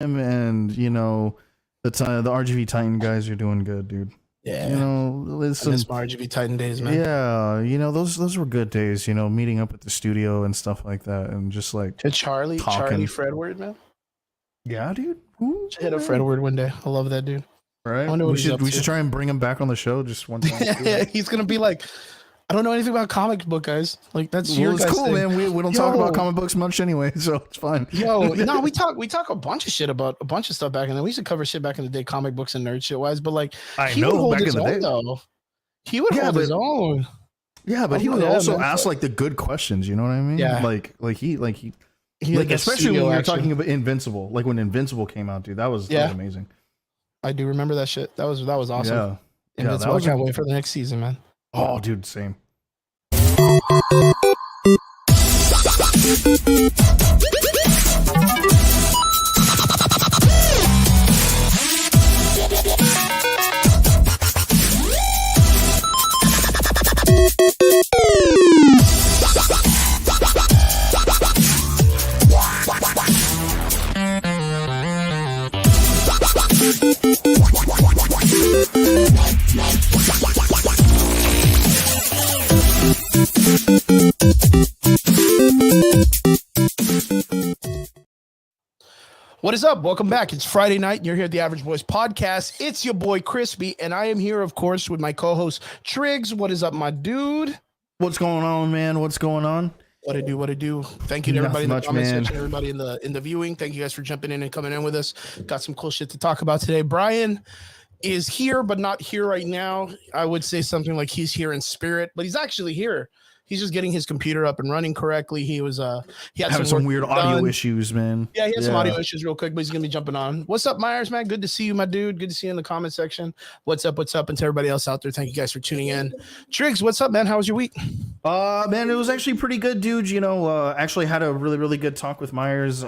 and the RGV Titan guys are doing good, dude. Yeah. Listen, I miss my RGV Titan days, man. Yeah, those were good days. Meeting up at the studio and stuff like that, and just like to Charlie talking. Fredward, man. Yeah, dude. Hit up Fredward one day. I love that dude. Right. We should try and bring him back on the show just one time. Yeah, he's gonna be like, I don't know anything about comic book guys. Like that's your guys' cool, thing. Man. We don't talk about comic books much anyway, so it's fine. No, we talk a bunch of shit about a bunch of stuff back in the. We used to cover shit back in the day, comic books and nerd shit wise. But like, he would hold his own. He would hold his own. Yeah, but he would also ask like the good questions. You know what I mean? Yeah. Like especially when you're talking about Invincible. Like when Invincible came out, dude, that was amazing. I do remember that shit. That was awesome. Yeah. Invincible. I can't wait for the next season, man. Oh, dude, same. What is up? Welcome back. It's Friday night and you're here at the Average Boys Podcast. It's your boy Crispy, and I am here, of course, with my co-host Triggs. What is up, my dude? What's going on, man? What's going on? What I do. Thank you to everybody in the comment section, everybody in the viewing. Thank you guys for jumping in and coming in with us. Got some cool shit to talk about today. Brian is here, but not here right now. I would say something like he's here in spirit, but he's actually here. He's just getting his computer up and running correctly. He had some weird audio issues, man. Yeah, he had some audio issues real quick, but he's gonna be jumping on. What's up, Myers, man? Good to see you, my dude. Good to see you in the comment section. What's up? And to everybody else out there, thank you guys for tuning in. Triggs, what's up, man? How was your week? Man, it was actually pretty good, dude. Actually had a really, really good talk with Myers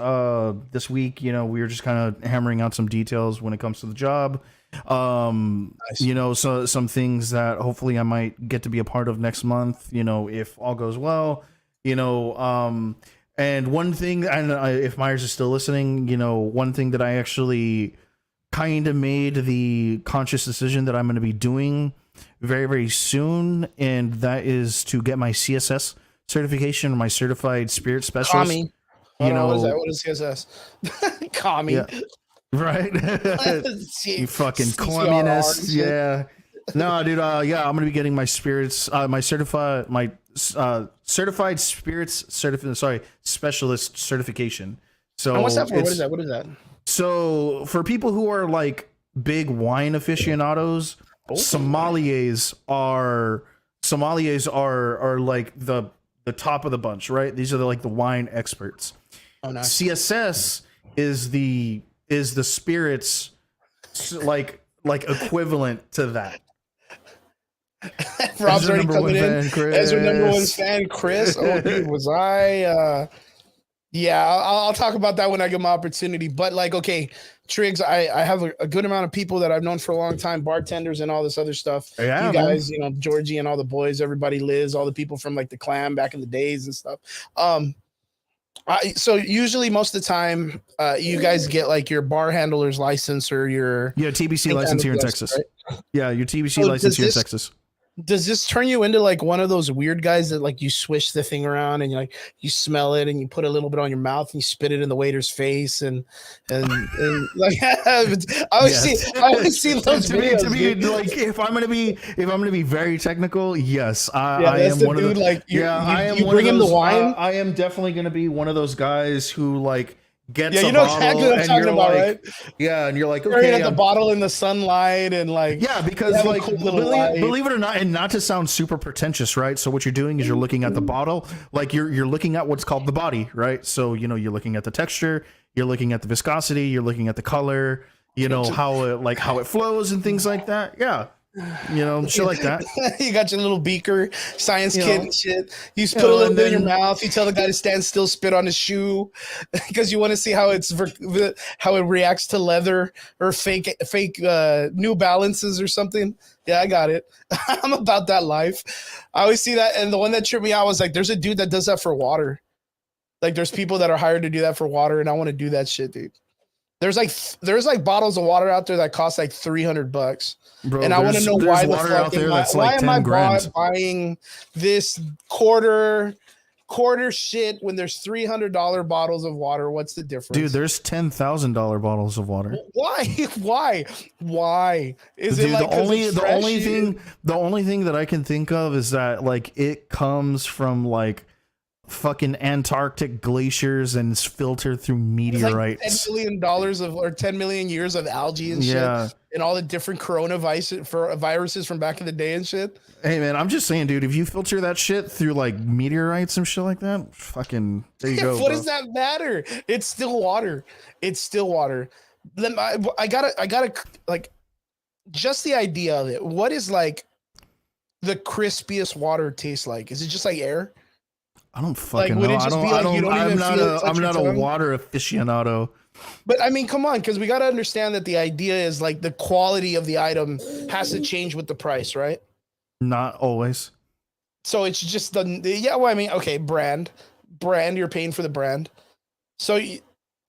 this week. We were just kind of hammering out some details when it comes to the job. Nice. So some things that hopefully I might get to be a part of next month, if all goes well, and one thing, and if Myers is still listening, one thing that I actually kind of made the conscious decision that I'm going to be doing very, very soon, and that is to get my CSS certification, my certified spirit specialist. Kami. What is CSS? Kami. Yeah. Right. You fucking communist. Yeah. No, dude. I'm gonna be getting my certified spirits specialist certification. So and what's that for? What is that? So for people who are like big wine aficionados, sommeliers are like the top of the bunch, right? These are the wine experts. Oh, nice. CSS is the spirits like equivalent to that. Rob's already coming in. Ezra #1 fan, Chris. Oh, dude, was I? Yeah, I'll talk about that when I get my opportunity. But okay, Triggs, I have a good amount of people that I've known for a long time, bartenders and all this other stuff. Yeah, you guys, Georgie and all the boys, everybody, Liz, all the people from the clan back in the days and stuff. So usually most of the time, you guys get your bar handler's license or your TBC license here in Texas. Right? Yeah, your TBC license here in Texas. Does this turn you into one of those weird guys that you swish the thing around and you smell it and you put a little bit on your mouth and you spit it in the waiter's face and I always see those videos. To me, if I'm gonna be very technical, yes, I am one of the I am one of those. I am definitely gonna be one of those guys who gets a bottle exactly what I'm talking about, right? Yeah, and you're like, okay, at the bottle in the sunlight and because believe it or not, and not to sound super pretentious, right? So what you're doing is you're looking at the bottle, you're looking at what's called the body, right? So you're looking at the texture, you're looking at the viscosity, you're looking at the color, how it flows and things like that. Yeah. Shit like that. You got your little beaker, science kit and shit. You put a little bit in your mouth. You tell the guy to stand still, spit on his shoe, because you want to see how it reacts to leather or fake New Balances or something. Yeah, I got it. I'm about that life. I always see that, and the one that tripped me out was there's a dude that does that for water. There's people that are hired to do that for water, and I want to do that shit, dude. There's like bottles of water out there that cost like $300, Bro, and I want to know why the water out fuck there that's why like am I 10 grand. buying this quarter shit when there's $300 bottles of water? What's the difference, Dude, there's $10,000 bottles of water. Why is Dude, it like the only thing that I can think of is that like it comes from like fucking Antarctic glaciers and is filtered through meteorites. It's like $10 million or 10 million years of algae and shit, and all the different viruses from back in the day and shit. Hey man, I'm just saying, dude, if you filter that shit through like meteorites and shit like that, fucking there you go. What does that matter? It's still water. I gotta like just the idea of it. What is like the crispiest water taste like? Is it just like air? I don't fucking know. I'm not a water aficionado. But I mean, come on, because we got to understand that the idea is like the quality of the item has to change with the price, right? Not always. So it's just well, I mean, okay, brand, you're paying for the brand. So,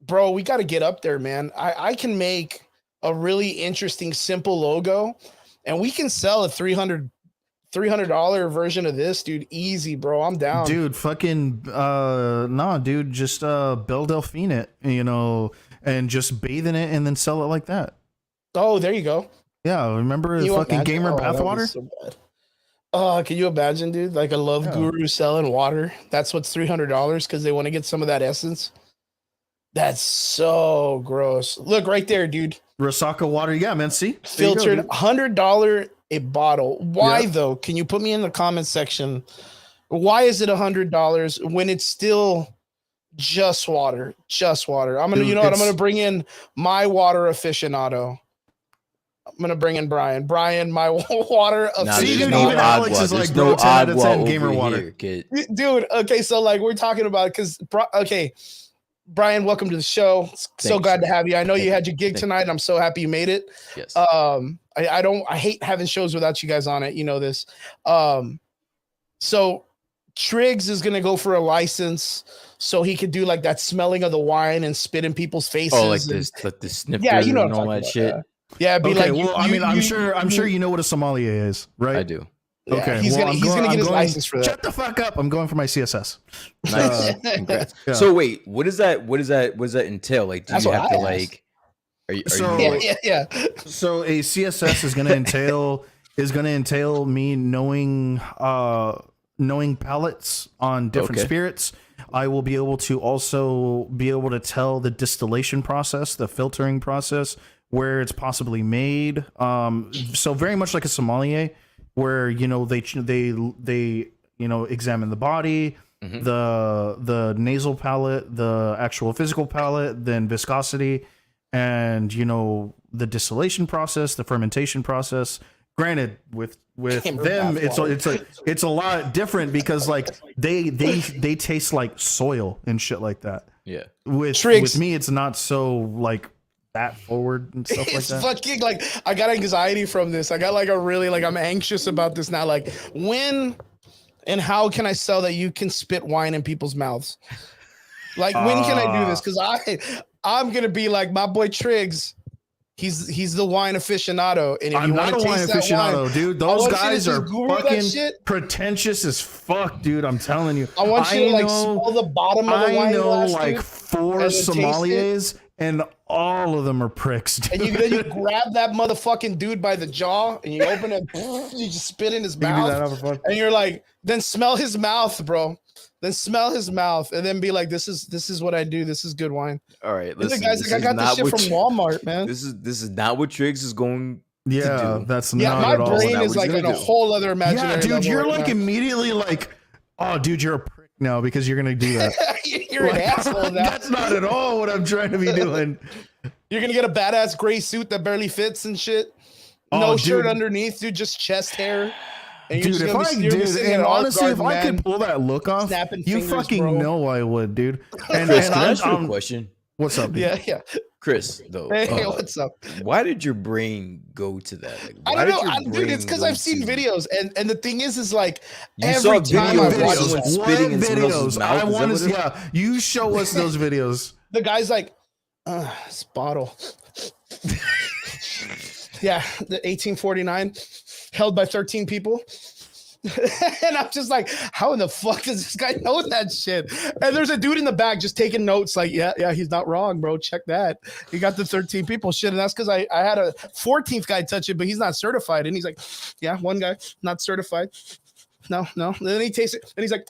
bro, we got to get up there, man. I can make a really interesting, simple logo, and we can sell a $300 version of this, dude. Easy, bro. I'm down. Dude, fucking dude, just Belle Delphine it, and just bathe in it and then sell it like that. Oh, there you go. Yeah, remember the fucking gamer bathwater? So can you imagine, dude? Like a love guru selling water. That's what's $300 because they want to get some of that essence. That's so gross. Look right there, dude. Rosaka water, yeah, man. See, filtered, $100 a bottle. Why though? Can you put me in the comment section? Why is it $100 when it's still just water? Just water. I'm gonna, I'm gonna bring in my water aficionado. I'm gonna bring in Brian. Brian, my water aficionado. Even Alex is like, bro, 10 out of 10 gamer water. Dude, okay, so like we're talking about because Brian, welcome to the show. So glad to have you. I know you had your gig tonight. And I'm so happy you made it. Yes. I hate having shows without you guys on it. You know this. So Triggs is gonna go for a license so he could do like that smelling of the wine and spit in people's faces. Oh, like this, like the sniffer, and all that shit. That. Yeah, be okay, like. Well, I'm sure you know what a sommelier is, right? I do. Yeah, okay, he's gonna get his license for that. Shut the fuck up! I'm going for my CSS. Nice, congrats. Yeah. So wait, what does that entail? Like, do you have to like? Yeah. So a CSS is gonna entail me knowing palettes on different spirits. I will be able to also tell the distillation process, the filtering process, where it's possibly made. So very much like a sommelier, where they examine the body, the nasal palate, the actual physical palate, then viscosity, and the distillation process, the fermentation process. Granted, with them, it's a lot different because like they taste like soil and shit like that. Yeah. With me, it's not so like that forward and stuff like that. It's fucking like I got anxiety from this. I got like I'm anxious about this now. Like when and how can I sell that you can spit wine in people's mouths? Like when can I do this? Because I'm gonna be like my boy Triggs. He's the wine aficionado, and if I'm not a wine aficionado, dude. Those guys are fucking pretentious as fuck, dude. I'm telling you. I want you to like smell the bottom of the wine glass, like dude, 4 sommeliers, and all of them are pricks. Dude. And then you grab that motherfucking dude by the jaw, and you open it, you just spit in his mouth, and you're like, then smell his mouth, bro. Then smell his mouth and then be like, this is what I do. This is good wine. All right. Listen, guys, like, I got this shit from Walmart, man. This is not what Triggs is going to do. That's not at all. My brain is like in a whole other imaginary. Yeah, dude, you're like immediately like, oh, dude, you're a prick now because you're going to do that. You're an asshole now. That's not at all what I'm trying to be doing. You're going to get a badass gray suit that barely fits and shit. No shirt underneath, dude, just chest hair. Dude, honestly, if I could pull that look off, you fucking know I would, dude. And Chris, can I ask you a question? What's up, dude? Yeah. Chris, though. Hey, what's up? Why did your brain go to that? Like, I don't know, dude. It's because I've seen videos, and the thing is like you saw videos spitting in someone else's mouth. You show us those videos. The guy's like, This bottle. Yeah, the 1849, held by 13 people. And I'm just like, how in the fuck does this guy know that shit? And there's a dude in the back just taking notes, like, yeah, he's not wrong, bro. Check that. He got the 13 people shit. And that's because I had a 14th guy touch it, but he's not certified. And he's like, yeah, one guy not certified. No. And then he tastes it, and he's like,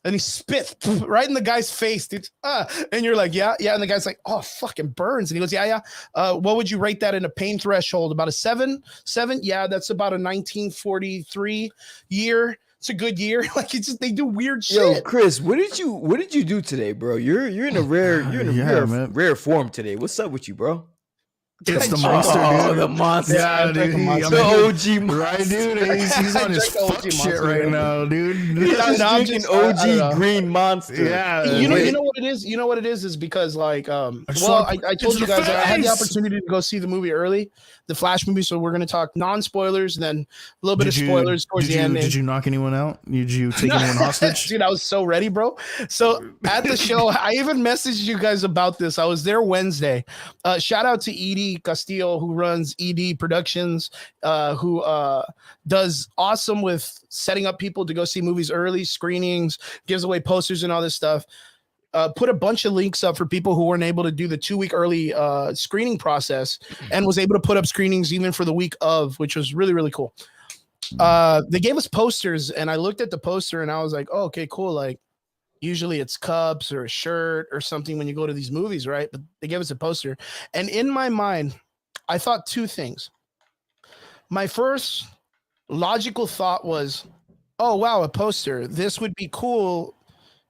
and he spit right in the guy's face, dude. And you're like, yeah. And the guy's like, oh, fucking burns. And he goes, yeah. What would you rate that in a pain threshold? About a 7? 7? Yeah, that's about a 1943 year. It's a good year. Like, it's just, they do weird shit. Yo, Chris, what did you do today, bro? You're in a rare form today. What's up with you, bro? It's the monster, dude. The monster. Yeah, dude. The OG monster. Right, dude. He's on his fuck shit right now, dude. He's drinking OG green monster. Yeah. You know what it is? You know what it is because, like, I told you guys I had the opportunity to go see the movie early, the Flash movie. So we're going to talk non-spoilers and then a little bit of spoilers towards the end. Did you knock anyone out? Did you take anyone hostage? Dude, I was so ready, bro. So at the show, I even messaged you guys about this. I was there Wednesday. Shout out to Edie Castillo, who runs ED Productions, who does awesome with setting up people to go see movies early, screenings, gives away posters and all this stuff. Put a bunch of links up for people who weren't able to do the 2-week early screening process, and was able to put up screenings even for the week of, which was really, really cool. They gave us posters, and I looked at the poster and I was like, oh, okay, cool. Like, usually it's cups or a shirt or something when you go to these movies, right? But they gave us a poster. And in my mind, I thought two things. My first logical thought was, oh, wow, a poster. This would be cool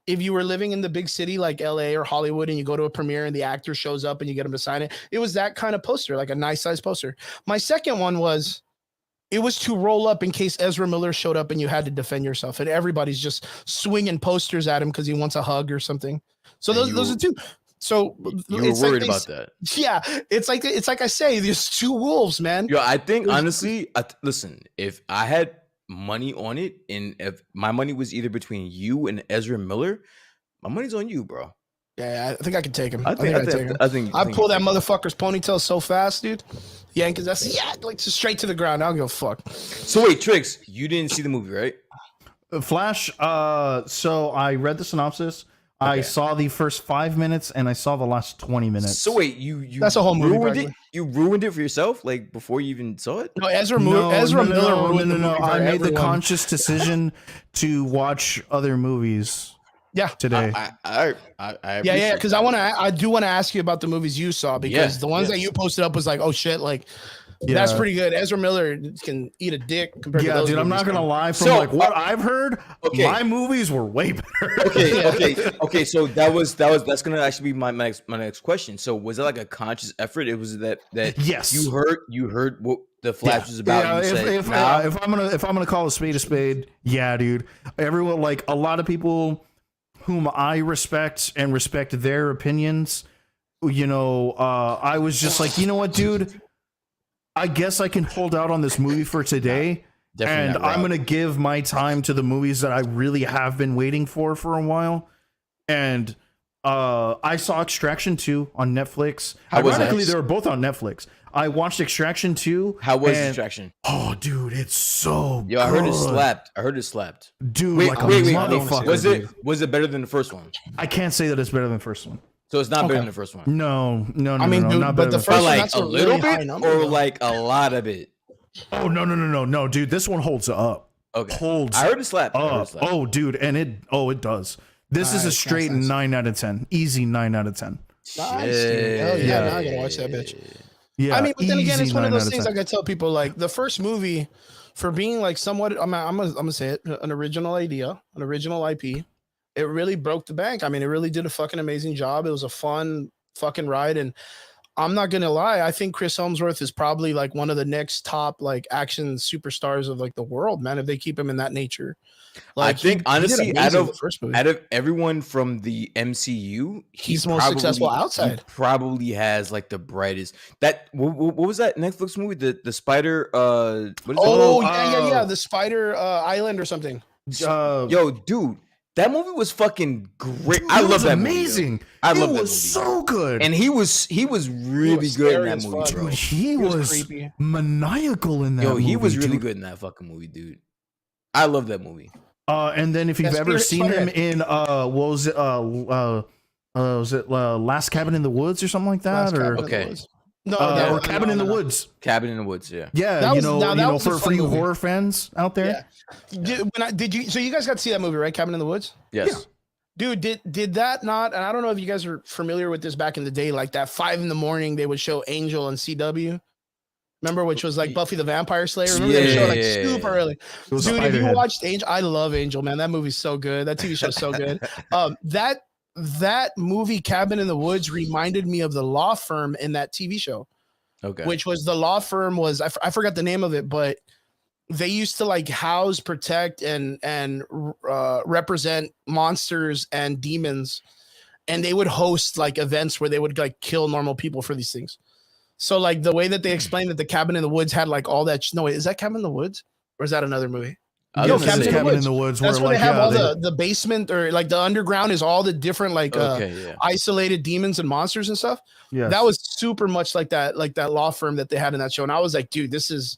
if you were living in the big city like LA or Hollywood and you go to a premiere and the actor shows up and you get him to sign it. It was that kind of poster, like a nice size poster. My second one was, it was to roll up in case Ezra Miller showed up and you had to defend yourself, and everybody's just swinging posters at him because he wants a hug or something. So those are two. So you were worried about that. Yeah, it's like I say, there's two wolves, man. Yo, I think honestly, listen, if I had money on it, and if my money was either between you and Ezra Miller, my money's on you, bro. Yeah, I think I could take him. I think I pull that motherfucker's ponytail so fast, dude. Yankees, like just straight to the ground. I don't give a fuck. So wait, Trix, you didn't see the movie, right? Flash. So I read the synopsis. Okay. I saw the first 5 minutes and I saw the last 20 minutes. So wait, you that's a whole movie. Ruined it? You ruined it for yourself, like before you even saw it? No, Ezra Miller ruined it. I made the conscious decision to watch other movies. Yeah, today. Yeah, because I do want to ask you about the movies you saw, because the ones that you posted up was like, oh shit, like that's pretty good. Ezra Miller can eat a dick compared to those dude, movies. I'm not gonna lie. From like what I've heard, my movies were way better. Okay. So that's gonna actually be my next question. So was it like a conscious effort? It was that yes, you heard what the Flash was about. If I'm gonna call a spade, yeah, dude. Everyone, like a lot of people whom I respect and respect their opinions, you know, I was just like, you know what, dude, I guess I can hold out on this movie for today. And I'm going to give my time to the movies that I really have been waiting for a while. And I saw Extraction 2 on Netflix. Ironically, they were both on Netflix. I watched Extraction 2. How was Extraction? Oh, dude, it's so good. I heard it slapped. Dude, wait, motherfucker. Was it better than the first one? I can't say that it's better than the first one. So it's not better than the first one? No. I mean, dude, not but the first one, like a little bit or like a lot of it? Oh, no, dude, this one holds up. Okay. I heard it slapped. Oh, dude, and it does. This is a straight 9 out of 10. Easy 9 out of 10. Nice, dude. Hell yeah, now I gotta watch that bitch. Yeah, I mean, but then again, it's one of those things like I tell people, like the first movie, for being like somewhat, I'm gonna say it, an original idea, an original IP, it really broke the bank. I mean, it really did a fucking amazing job. It was a fun fucking ride, and I'm not gonna lie, I think Chris Hemsworth is probably like one of the next top like action superstars of like the world, man. If they keep him in that nature. Like, I think honestly, out of everyone from the MCU, he's the most successful outside. He probably has like the brightest. That what was that Netflix movie? The Spider. What is yeah, the Spider Island or something. Yo, dude, That movie was fucking great. I love that amazing. Movie, I love that movie. It was so good. And he was really good in that movie, bro. He was maniacal in that movie. He was really good in that fucking movie, dude. I love that movie. And then if you've ever seen him in what was it? Was it Last Cabin in the Woods or something like that? Or Cabin in the Woods. Cabin in the Woods, yeah. Yeah, for you horror fans out there. Yeah. Did you? So you guys got to see that movie, right? Cabin in the Woods. Yes. Yeah. Dude, did that not? And I don't know if you guys are familiar with this back in the day, like that 5 a.m. they would show Angel on CW. Remember, which was like Buffy the Vampire Slayer. Remember they show like super early. Dude, if you watched Angel, I love Angel, man. That movie's so good. That TV show's so good. That movie, Cabin in the Woods, reminded me of the law firm in that TV show. Okay. Which was the law firm was I forgot the name of it, but they used to like house, protect, and represent monsters and demons, and they would host like events where they would like kill normal people for these things. So like the way that they explained that the Cabin in the Woods had like all that. No, wait, is that Cabin in the Woods or is that another movie? Cabin in the Woods. That's where they have all the basement or like the underground is all the different like isolated demons and monsters and stuff. Yeah, that was super much like that law firm that they had in that show. And I was like, dude, this is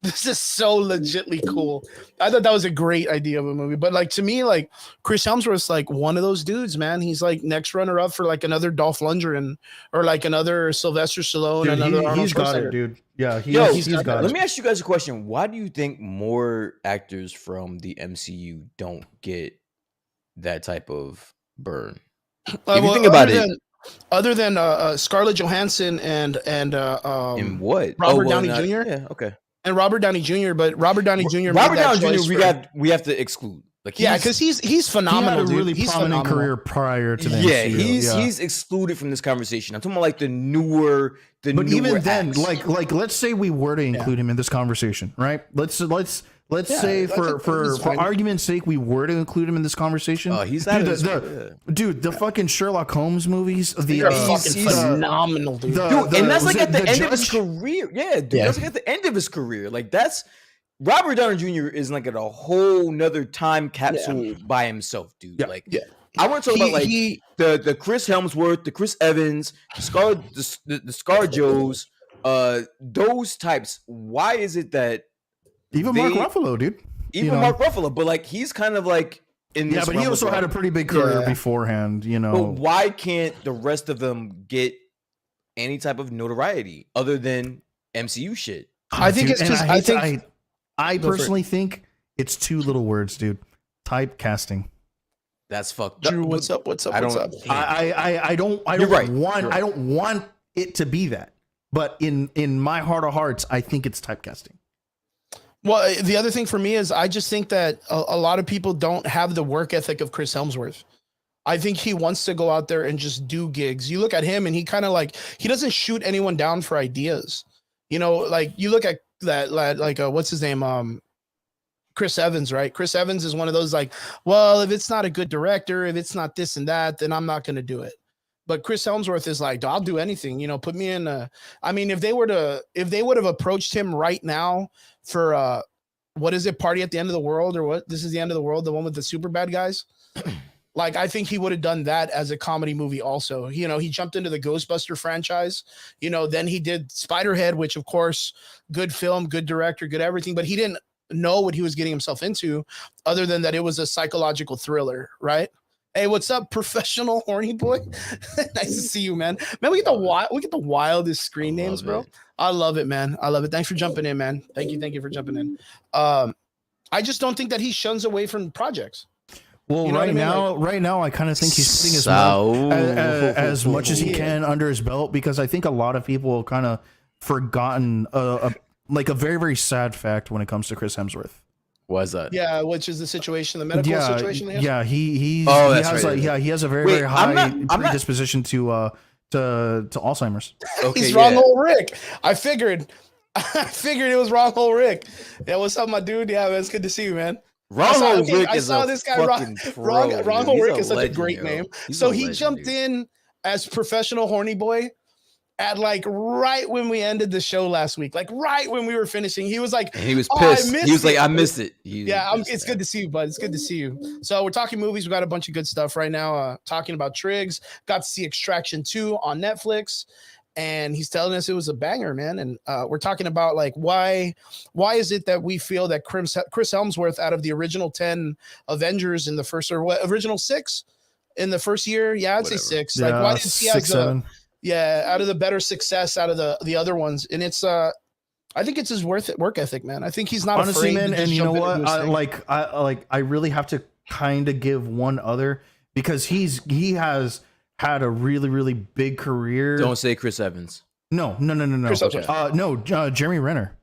so legitly cool. I thought that was a great idea of a movie. But like to me, like Chris Hemsworth's like one of those dudes, man. He's like next runner up for like another Dolph Lundgren or like another Sylvester Stallone. Dude, he's got it, dude. Yeah, he's got it. Let me ask you guys a question. Why do you think more actors from the MCU don't get that type of burn? If you think about it. Other than Scarlett Johansson and what? Robert Downey Jr. Yeah, okay. And Robert Downey Jr. But Robert Downey Jr. we have to exclude. Like because he's phenomenal. He had a really prominent career prior to that. Yeah, he's excluded from this conversation. I'm talking about like the newer. But even then, like let's say we were to include him in this conversation, right? Let's say for argument's sake, we were to include him in this conversation. He's dude, the fucking Sherlock Holmes movies. He's phenomenal, dude. And that's like at the end of his career. Yeah, dude, that's like at the end of his career. Like that's. Robert Downey Jr. is like at a whole nother time capsule by himself, dude. I want to talk about like the Chris Hemsworth, the Chris Evans, the ScarJos, those types. Why is it that Mark Ruffalo, dude? Mark Ruffalo, but like he's kind of like in this. Yeah, but he also had a pretty big career beforehand, you know. But why can't the rest of them get any type of notoriety other than MCU shit? I think it's because I personally think it's 2 little words, dude. Typecasting. That's fucked up. Drew, what's up? I don't want it to be that. But in my heart of hearts, I think it's typecasting. Well, the other thing for me is I just think that a lot of people don't have the work ethic of Chris Hemsworth. I think he wants to go out there and just do gigs. You look at him and he kind of like, he doesn't shoot anyone down for ideas. You know, like you look at that, like, what's his name? Chris Evans, right? Chris Evans is one of those like, well, if it's not a good director, if it's not this and that, then I'm not going to do it. But Chris Hemsworth is like, I'll do anything, you know, put me in. I mean, if they would have approached him right now for, what is it? Party at the End of the World or what? This is the End of the World. The one with the super bad guys. Like, I think he would have done that as a comedy movie also. You know, he jumped into the Ghostbuster franchise. You know, then he did Spiderhead, which, of course, good film, good director, good everything. But he didn't know what he was getting himself into other than that it was a psychological thriller, right? Hey, what's up, professional horny boy? Nice to see you, man. Man, we get the wildest screen names, bro. I love it, man. I love it. Thanks for jumping in, man. Thank you for jumping in. I just don't think that he shuns away from projects. Well, you know right now, I kind of think he's putting as much as he can under his belt, because I think a lot of people have kind of forgotten like a very, very sad fact when it comes to Chris Hemsworth. Why is that? Yeah, which is the medical situation. Yeah, he has a very, very high predisposition to Alzheimer's. Okay, he's wrong, old Rick. I figured it was wrong, old Rick. Yeah, what's up, my dude? Yeah, man, it's good to see you, man. Wrong Rick is such a great name. So he jumped in as professional horny boy at like right when we ended the show last week, like right when we were finishing. He was like, and he was pissed. He was like, I missed it. It's good to see you, bud. It's good to see you. So we're talking movies. We got a bunch of good stuff right now. Talking about Triggs. Got to see Extraction 2 on Netflix. And he's telling us it was a banger, man. And we're talking about like why is it that we feel that Chris Hemsworth, out of the original 10 Avengers in the first, or what, original 6 in the first year, I'd say 6. Like why did he have 7? Out of the better success out of the other ones, and it's I think it's his work ethic, man. I think he's not honestly, afraid. Man, and you know what? I really have to kind of give one other, because he has had a really, really big career. Don't say Chris Evans. No. Jeremy Renner.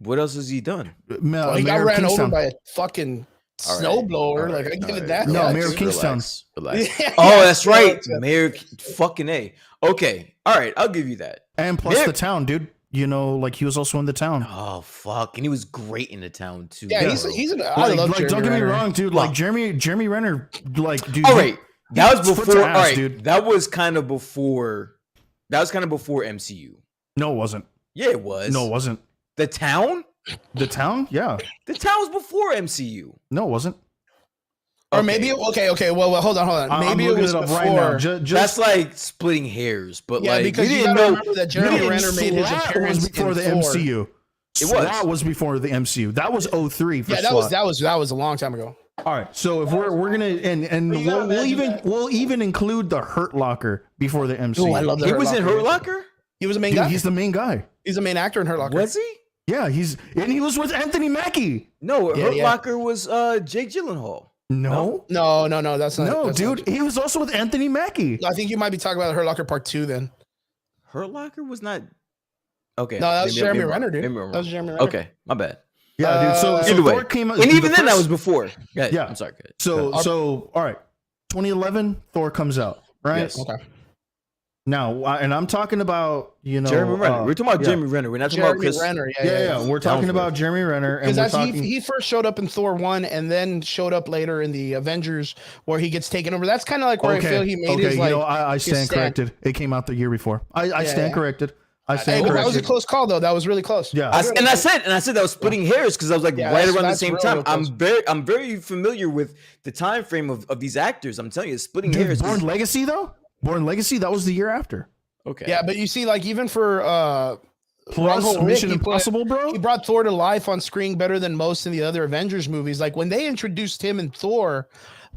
What else has he done? He got ran over by a fucking snowblower. Like I give it that. No, Mayor of Kingstown. Relax. Oh, that's right. Mayor fucking A. Okay. All right. I'll give you that. And plus the town, dude. You know, like he was also in the town. Oh fuck, and he was great in the town too. Yeah, bro. he's an. I love Jeremy don't get me Renner. wrong, dude. Like Jeremy Renner, like dude. All right. That was before. All right, dude. That was kind of before MCU. No, it wasn't. Yeah, it was. No, it wasn't. The town? The town? Yeah. The town was before MCU. No, it wasn't. Or maybe okay. Well, hold on. Maybe it was before. Right now. That's like splitting hairs, but like because you didn't remember that Jeremy Renner made his appearance before the MCU. It was before the MCU. That was 03 for that was a long time ago. All right, so if we're gonna and we'll even include the Hurt Locker before the MCU. Oh, I love that. He was in Hurt Locker. He was the main guy. He's the main guy. He's the main actor in Hurt Locker. Was he? Yeah, he was with Anthony Mackie. No, Hurt Locker was Jake Gyllenhaal. No, that's not. No, dude, he was also with Anthony Mackie. I think you might be talking about Hurt Locker Part 2 then. Hurt Locker was not. Okay, no, that was Jeremy Renner, dude. That was Jeremy Renner. Okay, my bad. Yeah, dude. So either way, Thor came out, and even then, that was before. Yeah, I'm sorry. So all right, 2011, Thor comes out, right? Yes. Okay. Now, and I'm talking about Jeremy Renner. We're talking about Jeremy Renner. We're not talking about Chris Renner. Yeah. We're talking about Jeremy Renner, and he first showed up in Thor 1, and then showed up later in the Avengers, where he gets taken over. That's kind of like where I feel he made his like. I stand corrected. It came out the year before. I stand corrected. But that was a close call, though. That was really close. Yeah, I said that was splitting hairs because I was like right around the same time. I'm very familiar with the time frame of these actors. I'm telling you, splitting hairs. Born Legacy, though. Born Legacy, that was the year after. Okay. Yeah, but you see, like even for plus Mission Impossible, bro, he brought Thor to life on screen better than most in the other Avengers movies. Like when they introduced him in Thor,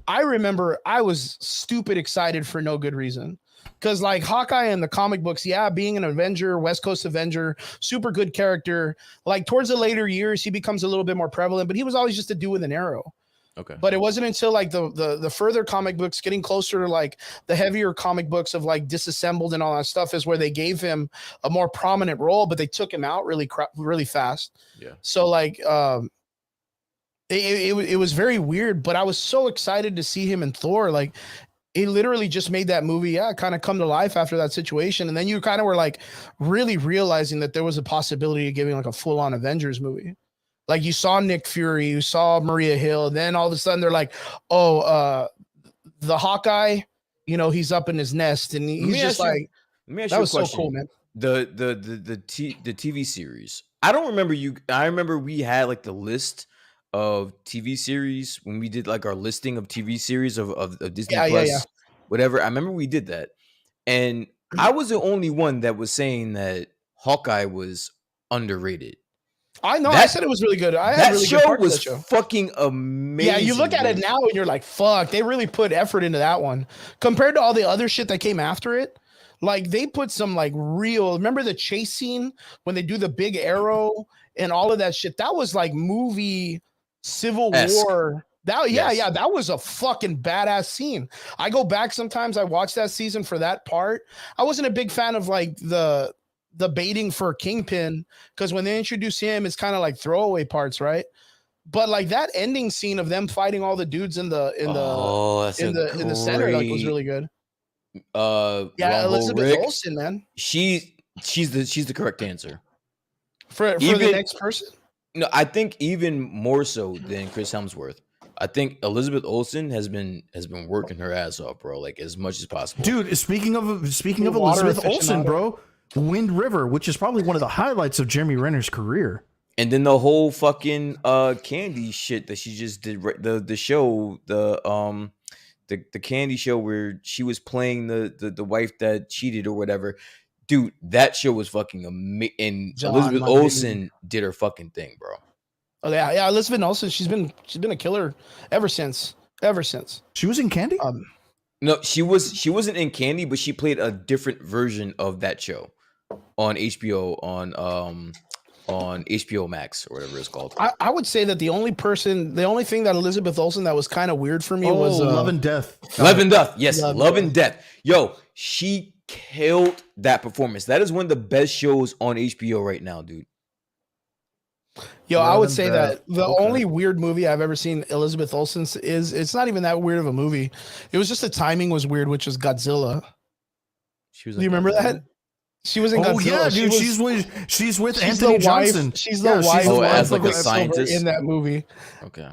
I remember I was stupid excited for no good reason. Because like Hawkeye in the comic books, being an Avenger, West Coast Avenger, super good character. Like towards the later years, he becomes a little bit more prevalent, but he was always just a dude with an arrow. Okay. But it wasn't until like the further comic books, getting closer to like the heavier comic books of like Disassembled and all that stuff, is where they gave him a more prominent role, but they took him out really fast. Yeah. So like it was very weird, but I was so excited to see him in Thor. Like he literally just made that movie, kind of come to life after that situation. And then you kind of were like really realizing that there was a possibility of giving like a full-on Avengers movie. Like you saw Nick Fury, you saw Maria Hill, and then all of a sudden they're like, the Hawkeye, he's up in his nest, and he's just like, that was so cool, man. The TV series. I don't remember you. I remember we had like the list of TV series when we did like our listing of TV series of Disney Plus, whatever. I remember we did that, and I was the only one that was saying that Hawkeye was underrated. I know. I said it was really good. That show was fucking amazing. Yeah, you look at it now and you're like, fuck, they really put effort into that one. Compared to all the other shit that came after it, like they put some like real, remember the chase scene when they do the big arrow and all of that shit? That was like movie Civil War. That was a fucking badass scene. I go back sometimes, I watch that season for that part. I wasn't a big fan of like the baiting for Kingpin, because when they introduce him, it's kind of like throwaway parts, right? But like that ending scene of them fighting all the dudes in the center, like was really good. Elizabeth Olsen, man. She's the correct answer for the next person. No, I think even more so than Chris Hemsworth. I think Elizabeth Olsen has been working her ass off, bro, like as much as possible. Dude, speaking of Elizabeth Olsen, bro, Wind River, which is probably one of the highlights of Jeremy Renner's career. And then the whole fucking Candy shit that she just did, the show, the Candy show where she was playing the wife that cheated or whatever. Dude, that show was fucking amazing. And Elizabeth Olsen did her fucking thing, bro. Oh yeah, Elizabeth Olsen, she's been a killer ever since. She was in Candy? No, she wasn't in Candy, but she played a different version of that show on HBO on HBO Max or whatever it's called. I would say that the only thing that Elizabeth Olsen that was kind of weird for me was Love and Death. Love and Death. Yes, Love and Death. Yo, she killed that performance. That is one of the best shows on HBO right now, dude. Yo, I would say that the only weird movie I've ever seen Elizabeth Olsen's it's not even that weird of a movie. It was just the timing was weird, which was Godzilla. Do you remember that? She was in Godzilla. Yeah, dude. She's with Anthony Johnson. She's the wife as like a scientist in that movie. Okay.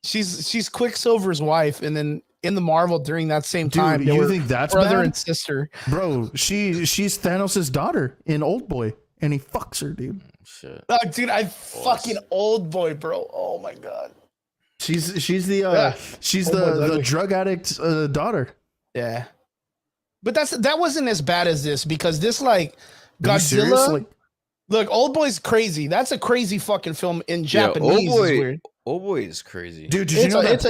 She's Quicksilver's wife, and then in the Marvel during that same time, you think that's brother bad? And sister, bro? She's Thanos' daughter in Old Boy, and he fucks her, dude. Shit. Oh, dude, I fucking Old Boy, bro. Oh my god. She's the drug addict daughter. Yeah. But that wasn't as bad as this, because this like Godzilla. Look, Old Boy's crazy. That's a crazy fucking film in Japanese. Old Boy is crazy. Dude, did you know that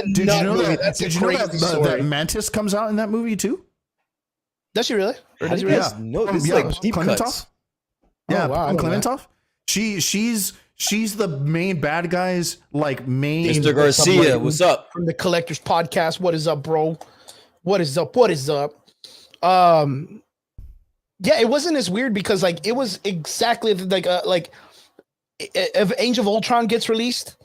Mantis comes out in that movie too? Does she really? Or does she really? No, this is like deep cuts. Yeah, Clementov. She's the main bad guy's like main. Mr. Garcia, what's up? From the Collectors Podcast. What is up, bro? What is up? Yeah, it wasn't as weird because like it was exactly like if Age of Ultron gets released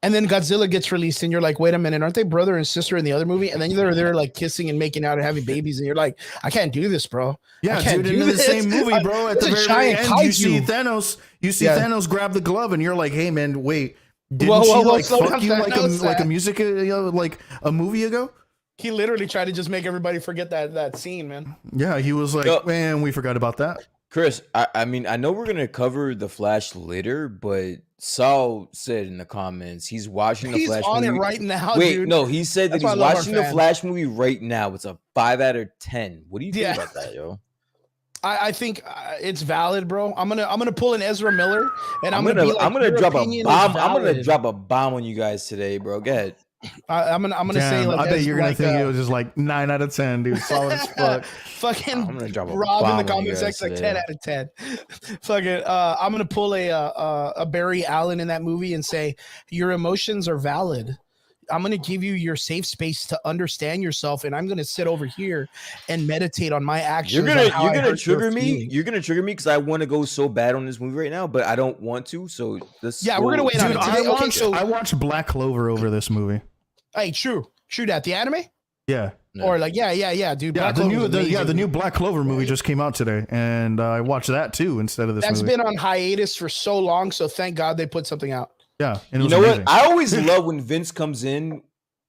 and then Godzilla gets released and you're like, wait a minute, aren't they brother and sister in the other movie? And then they're like kissing and making out and having babies and you're like, I can't do this, bro. Yeah, dude, in the same movie, bro. At the very end, you see Thanos. Thanos grab the glove and you're like, hey man, wait, didn't she like fuck you like a music like a movie ago? He literally tried to just make everybody forget that scene, man. Yeah, he was like, man, we forgot about that. Chris, I mean, I know we're going to cover The Flash later, but Saul said in the comments he's watching the Flash movie. He's on it right now, dude. No, he said that he's watching the Flash movie right now. It's a 5 out of 10. What do you think about that, yo? I think it's valid, bro. I'm gonna pull an Ezra Miller, and I'm gonna drop a bomb. I'm gonna drop a bomb on you guys today, bro. Go ahead. I'm gonna say like I bet you're gonna think it was just like 9 out of 10, dude. Solid as fuck. Fucking I'm gonna drop a Rob in the comment section like 10 out of 10. Fucking I'm gonna pull a Barry Allen in that movie and say your emotions are valid. I'm going to give you your safe space to understand yourself, and I'm going to sit over here and meditate on my actions. You're gonna trigger me. You're gonna trigger me because I want to go so bad on this movie right now, but I don't want to. So we're gonna wait on it today. I watched Black Clover over this movie. Hey, true that the anime. Yeah. Or like dude. Yeah, the new Black Clover movie just came out today, and I watched that too instead of this. That's been on hiatus for so long, so thank God they put something out. Yeah, and you know amazing. What? I always love when Vince comes in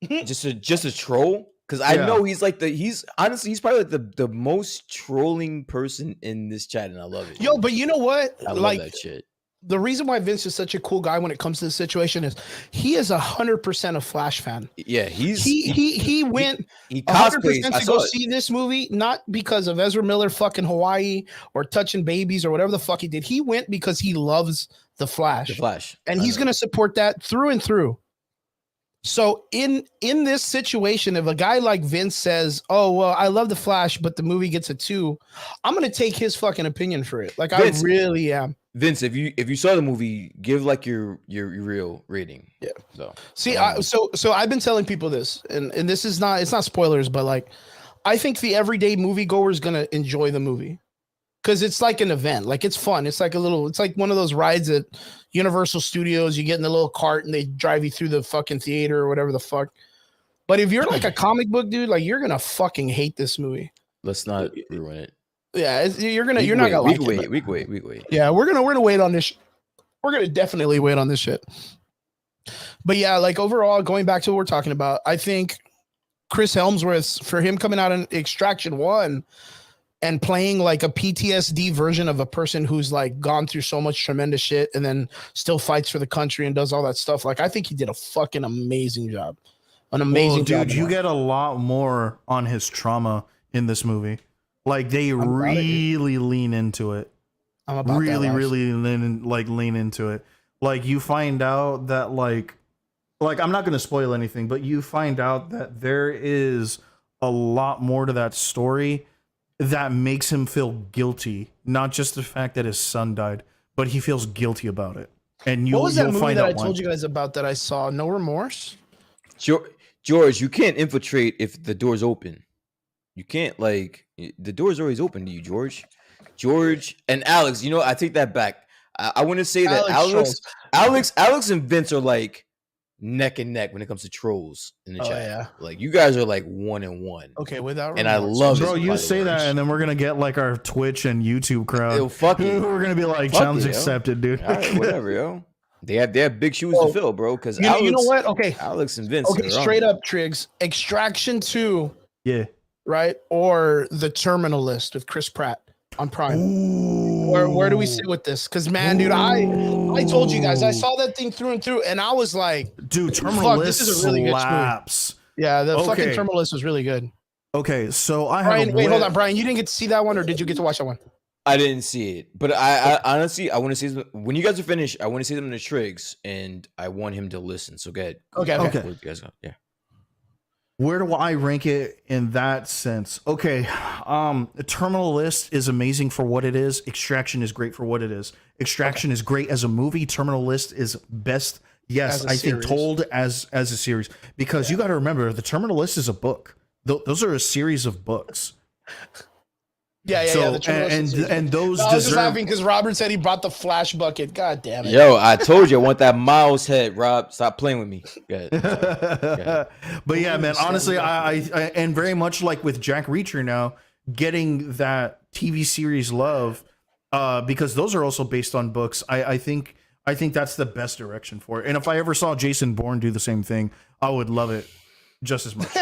just a troll, because I know he's probably like the most trolling person in this chat, and I love it. Yo, but you know what? I love that shit. The reason why Vince is such a cool guy when it comes to this situation is he is 100% a Flash fan. Yeah, he went 100% to go see this movie, not because of Ezra Miller fucking Hawaii or touching babies or whatever the fuck he did. He went because he loves the Flash. And he's going to support that through and through. So in this situation, if a guy like Vince says, oh, well, I love the Flash, but the movie gets a 2, I'm going to take his fucking opinion for it. Like, Vince, I really am. Vince, if you saw the movie, give like your real rating. Yeah. So I've been telling people this, and this is it's not spoilers, but like, I think the everyday moviegoer is going to enjoy the movie. Because it's like an event, like it's fun. It's like one of those rides at Universal Studios. You get in the little cart and they drive you through the fucking theater or whatever the fuck. But if you're like a comic book dude, like you're gonna fucking hate this movie. Let's not ruin it. Yeah, you're not gonna like it. We wait. Yeah, we're gonna wait on this. We're gonna definitely wait on this shit. But yeah, like overall, going back to what we're talking about, I think Chris Hemsworth, for him coming out in Extraction 1. and playing like a PTSD version of a person who's like gone through so much tremendous shit and then still fights for the country and does all that stuff. Like, I think he did a fucking amazing job. An amazing job. Dude, you get a lot more on his trauma in this movie. Like, they really lean into it. I'm about really lean into it. Like, you find out that like I'm not going to spoil anything, but you find out that there is a lot more to that story that makes him feel guilty. Not just the fact that his son died, but he feels guilty about it. And what was that movie that I told you guys about that I saw? No Remorse? George, you can't infiltrate if the door's open. You can't, like, the door's always open to you, George. George and Alex, you know, I take that back. I want to say that Alex and Vince are like neck and neck when it comes to trolls in the chat. Yeah. Like, you guys are like 1-1. Okay, without and I love it. Bro, it. You say that, and then we're gonna get like our Twitch and YouTube crowd. Yo, fuck it. We're gonna be like, challenge accepted, dude. All right, whatever, yo. They have big shoes to fill, bro. Because you know what? Okay, Alex and Vince. Okay, straight up, Triggs. Extraction 2. Yeah. Right, or The Terminal List with Chris Pratt on Prime. Ooh. Where do we sit with this? Because man, dude, I told you guys I saw that thing through and through, and I was like, dude, Terminal List this is a really slaps. Good movie. Yeah, the fucking Terminal List was really good. Okay, so Brian, hold on, Brian, you didn't get to see that one, or did you get to watch that one? I didn't see it, but I honestly I want to see them when you guys are finished. I want to see them in the Triggs, and I want him to listen. So good. Okay. You guys go. Yeah. Where do I rank it in that sense? Okay, Terminal List is amazing for what it is. Extraction is great for what it is. Extraction is great as a movie. Terminal List is best, yes, I think, told as a series. Because you got to remember, the Terminal List is a book. Those are a series of books. Yeah. And those I was just laughing because Robert said he brought the flash bucket. God damn it. Yo, I told you I want that mouse head, Rob. Stop playing with me. Go ahead. But yeah, man, honestly, I and very much like with Jack Reacher now, getting that TV series love, because those are also based on books. I think that's the best direction for it. And if I ever saw Jason Bourne do the same thing, I would love it just as much.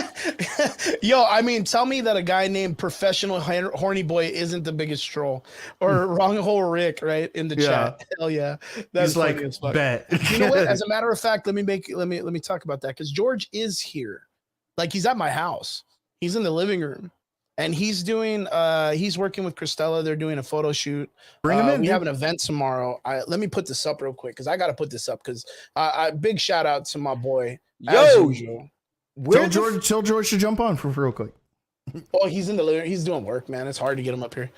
Yo, I mean, tell me that a guy named Professional Horny Boy isn't the biggest troll, or Wrong Hole Rick, right, in the chat. Hell yeah, that's like bet. You know what? As a matter of fact, let me talk about that, because George is here, like he's at my house. He's in the living room, and he's doing he's working with Christella. They're doing a photo shoot. Bring him in. We have an event tomorrow. Let me put this up real quick, because I got to put this up, because big shout out to my boy. Yo. Tell George to jump on for real quick. Oh, he's in the living. He's doing work, man. It's hard to get him up here.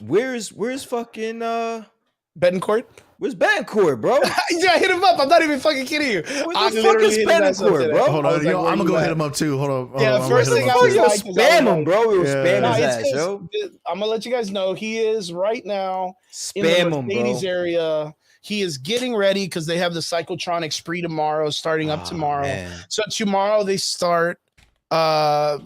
Where's fucking Betancourt? Where's Betancourt, bro? Yeah, hit him up. I'm not even fucking kidding you. Where the fuck is Betancourt, bro? Hold on, I'm gonna go hit him up too. Hold on. Yeah, first thing I was like, spam him, bro. We were spamming his ass, yo. I'm gonna let you guys know he is right now in the Mercedes area. He is getting ready because they have the Psychotronic spree tomorrow, starting up tomorrow. Man. So tomorrow they start a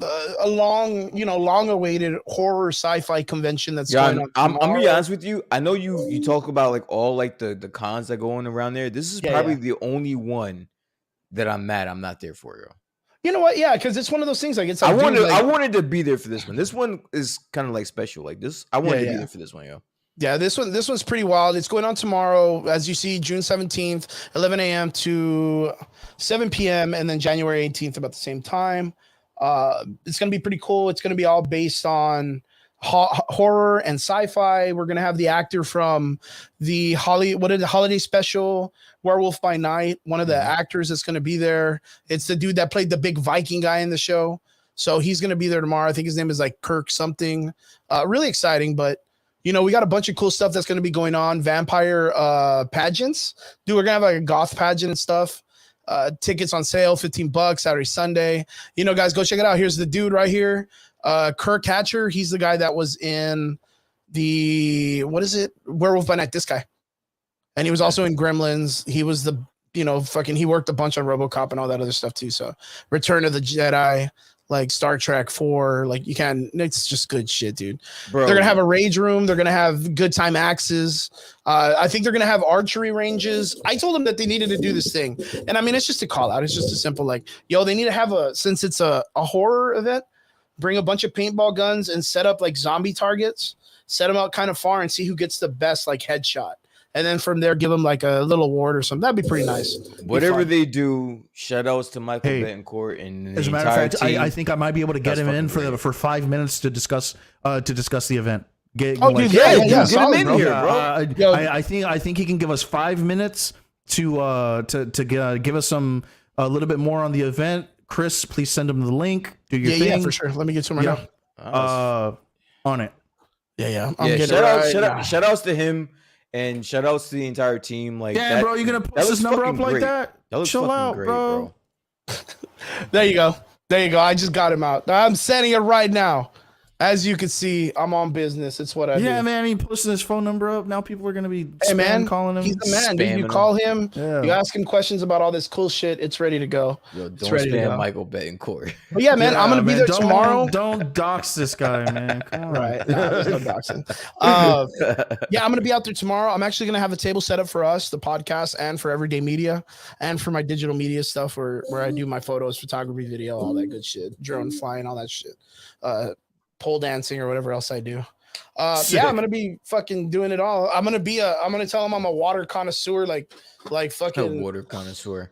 long-awaited horror sci-fi convention that's going on. I'm gonna be honest with you. I know you talk about like all like the cons that go on around there. This is probably the only one that I'm mad I'm not there for, yo. You know what? Yeah, because it's one of those things. Like it's. I wanted to be there for this one. This one is kind of like special. Like this, I wanted to be there for this one, yo. Yeah, this one's pretty wild. It's going on tomorrow, as you see, June 17th, 11 a.m. to 7 p.m., and then January 18th about the same time. It's going to be pretty cool. It's going to be all based on horror and sci-fi. We're going to have the actor from the holiday special, Werewolf by Night. One of the actors that's going to be there. It's the dude that played the big Viking guy in the show. So he's going to be there tomorrow. I think his name is like Kirk something. Really exciting, but you know, we got a bunch of cool stuff that's going to be going on. Vampire pageants. Dude, we're going to have like a goth pageant and stuff. Tickets on sale, $15, Saturday, Sunday. You know, guys, go check it out. Here's the dude right here. Kirk Hatcher. He's the guy that was in Werewolf by Night, this guy. And he was also in Gremlins. He was he worked a bunch on RoboCop and all that other stuff too. So Return of the Jedi, like Star Trek 4, like it's just good shit, dude. Bro. They're gonna have a rage room. They're gonna have good time axes. I think they're gonna have archery ranges. I told them that they needed to do this thing, and I mean it's just a call out. It's just a simple like, yo, they need to have since it's a horror event, bring a bunch of paintball guns and set up like zombie targets, set them out kind of far and see who gets the best like headshot. And then from there, give them like a little award or something. That'd be pretty nice. Whatever they do, shout outs to Michael Betancourt and as a matter of fact, I think I might be able to get him in for 5 minutes to discuss the event. Get him in here, bro. I think he can give us 5 minutes to give us some a little bit more on the event. Chris, please send him the link. Do your thing. Yeah, for sure. Let me get to him right now. On it. Yeah. Shout outs to him. And shout outs to the entire team. Like, bro, you're gonna post this number up like that? Chill out, great, bro. There you go. I just got him out. I'm sending it right now. As you can see, I'm on business. It's what I do. Yeah, man. He posted his phone number up. Now people are gonna be calling him. He's the man, dude. You call him. Yeah. You ask him questions about all this cool shit. It's ready to go. Yo, don't spam Michael Betancourt. But yeah, man, I'm gonna be there tomorrow. Don't dox this guy, man. Come on. Right. There's no doxing. Yeah, I'm gonna be out there tomorrow. I'm actually gonna have a table set up for us, the podcast, and for Everyday Media, and for my digital media stuff, where I do my photos, photography, video, all that good shit, drone flying, all that shit. Pole dancing or whatever else I do. Yeah, I'm gonna be fucking doing it all. I'm gonna tell him I'm a water connoisseur, like fucking a water connoisseur,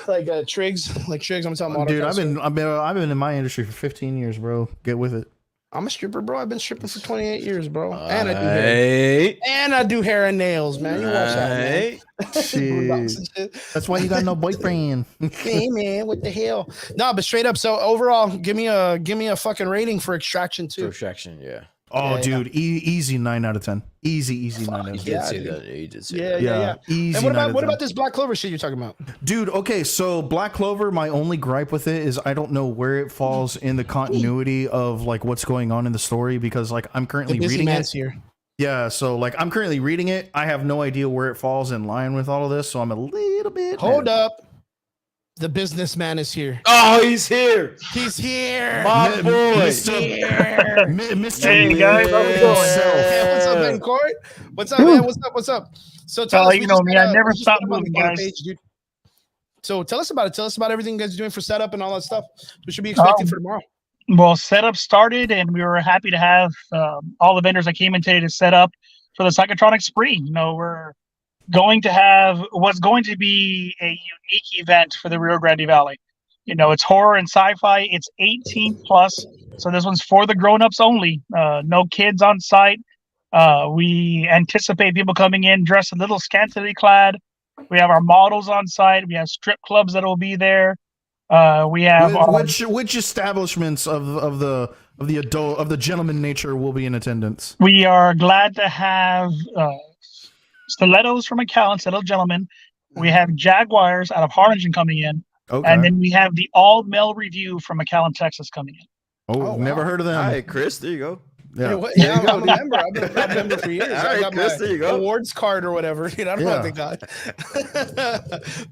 like Triggs. I'm gonna tell him water. Dude, I've been in my industry for 15 years, bro. Get with it. I'm a stripper, bro. I've been stripping for 28 years, bro. And I do hair. And I do hair and nails, man. You watch that, man. That's why you got no boyfriend. Hey, man, what the hell? No, but straight up. So overall, give me a fucking rating for Extraction 2. For Extraction, yeah. Oh, dude, easy 9 out of 10. Easy 9 out of 10. Yeah. Easy. And what about this Black Clover shit you're talking about? Dude, okay, so Black Clover, my only gripe with it is I don't know where it falls in the continuity of like what's going on in the story, because like I'm currently reading it. Here. Yeah, so like I'm currently reading it. I have no idea where it falls in line with all of this, so I'm a little bit Hold up. The businessman is here. Oh, he's here. He's here. My boy. Mr. Hey, guys. How's it going? Hey, what's up, Ben Court? What's up, man? What's up? So tell us. You know me. I never stop moving, guys. So tell us about it. Tell us about everything you guys are doing for setup and all that stuff. We should be expecting for tomorrow. Well, setup started, and we were happy to have all the vendors that came in today to set up for the Psychotronic Spree. You know, we're going to have what's going to be a unique event for the Rio Grande Valley. You know, it's horror and sci-fi. It's 18 plus, so this one's for the grown-ups only. No kids on site. We anticipate people coming in dressed a little scantily clad. We have our models on site. We have strip clubs that will be there. We have which establishments of the gentleman nature will be in attendance. We are glad to have Stilettos from McAllen, Stiletto Gentlemen. We have Jaguars out of Harlingen coming in. Okay. And then we have the all-male review from McAllen, Texas coming in. Oh, never heard of them. Hi, Chris. There you go. Yeah, I'm a member. I've been a member for years. I got Chris, my awards card or whatever. I don't know what they got.